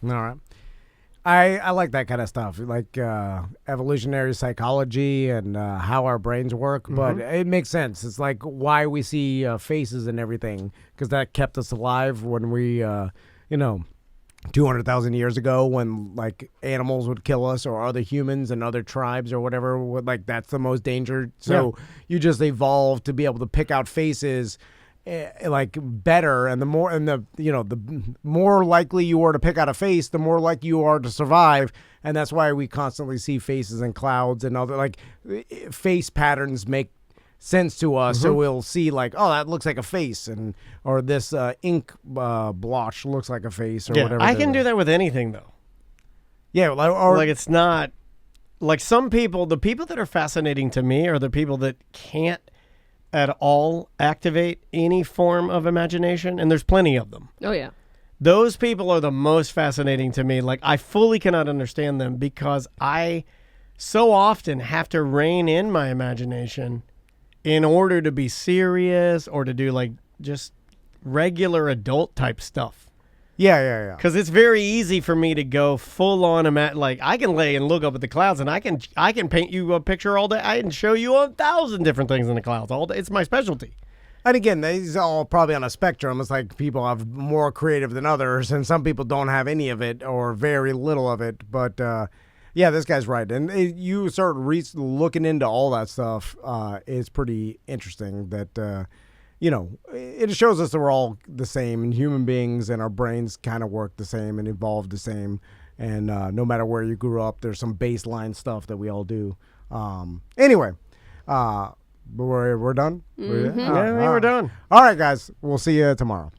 All right. I like that kind of stuff, like evolutionary psychology and how our brains work. But it makes sense. It's like why we see faces and everything, because that kept us alive when we, 200,000 years ago, when like animals would kill us or other humans and other tribes or whatever. Like that's the most danger. So you just evolved to be able to pick out faces. Like better, and the more likely you are to pick out a face, the more likely you are to survive, and that's why we constantly see faces in clouds and other like face patterns make sense to us. So we'll see like, oh, that looks like a face, or this ink blotch looks like a face, or whatever. I can do that with anything though. Yeah, or like it's not like some people. The people that are fascinating to me are the people that can't at all activate any form of imagination, and there's plenty of them. Oh yeah. Those people are the most fascinating to me. Like I fully cannot understand them because I so often have to rein in my imagination in order to be serious or to do like just regular adult type stuff. Yeah. Because it's very easy for me to go full on like I can lay and look up at the clouds, and I can paint you a picture all day. I can show you 1,000 different things in the clouds all day. It's my specialty. And again, these are all probably on a spectrum. It's like people have more creative than others, and some people don't have any of it or very little of it. But yeah, this guy's right. And you start looking into all that stuff. It's pretty interesting that, it shows us that we're all the same, and human beings and our brains kind of work the same and evolve the same. And no matter where you grew up, there's some baseline stuff that we all do. Anyway, we're done? Mm-hmm. Yeah, we're done. All right, guys. We'll see you tomorrow.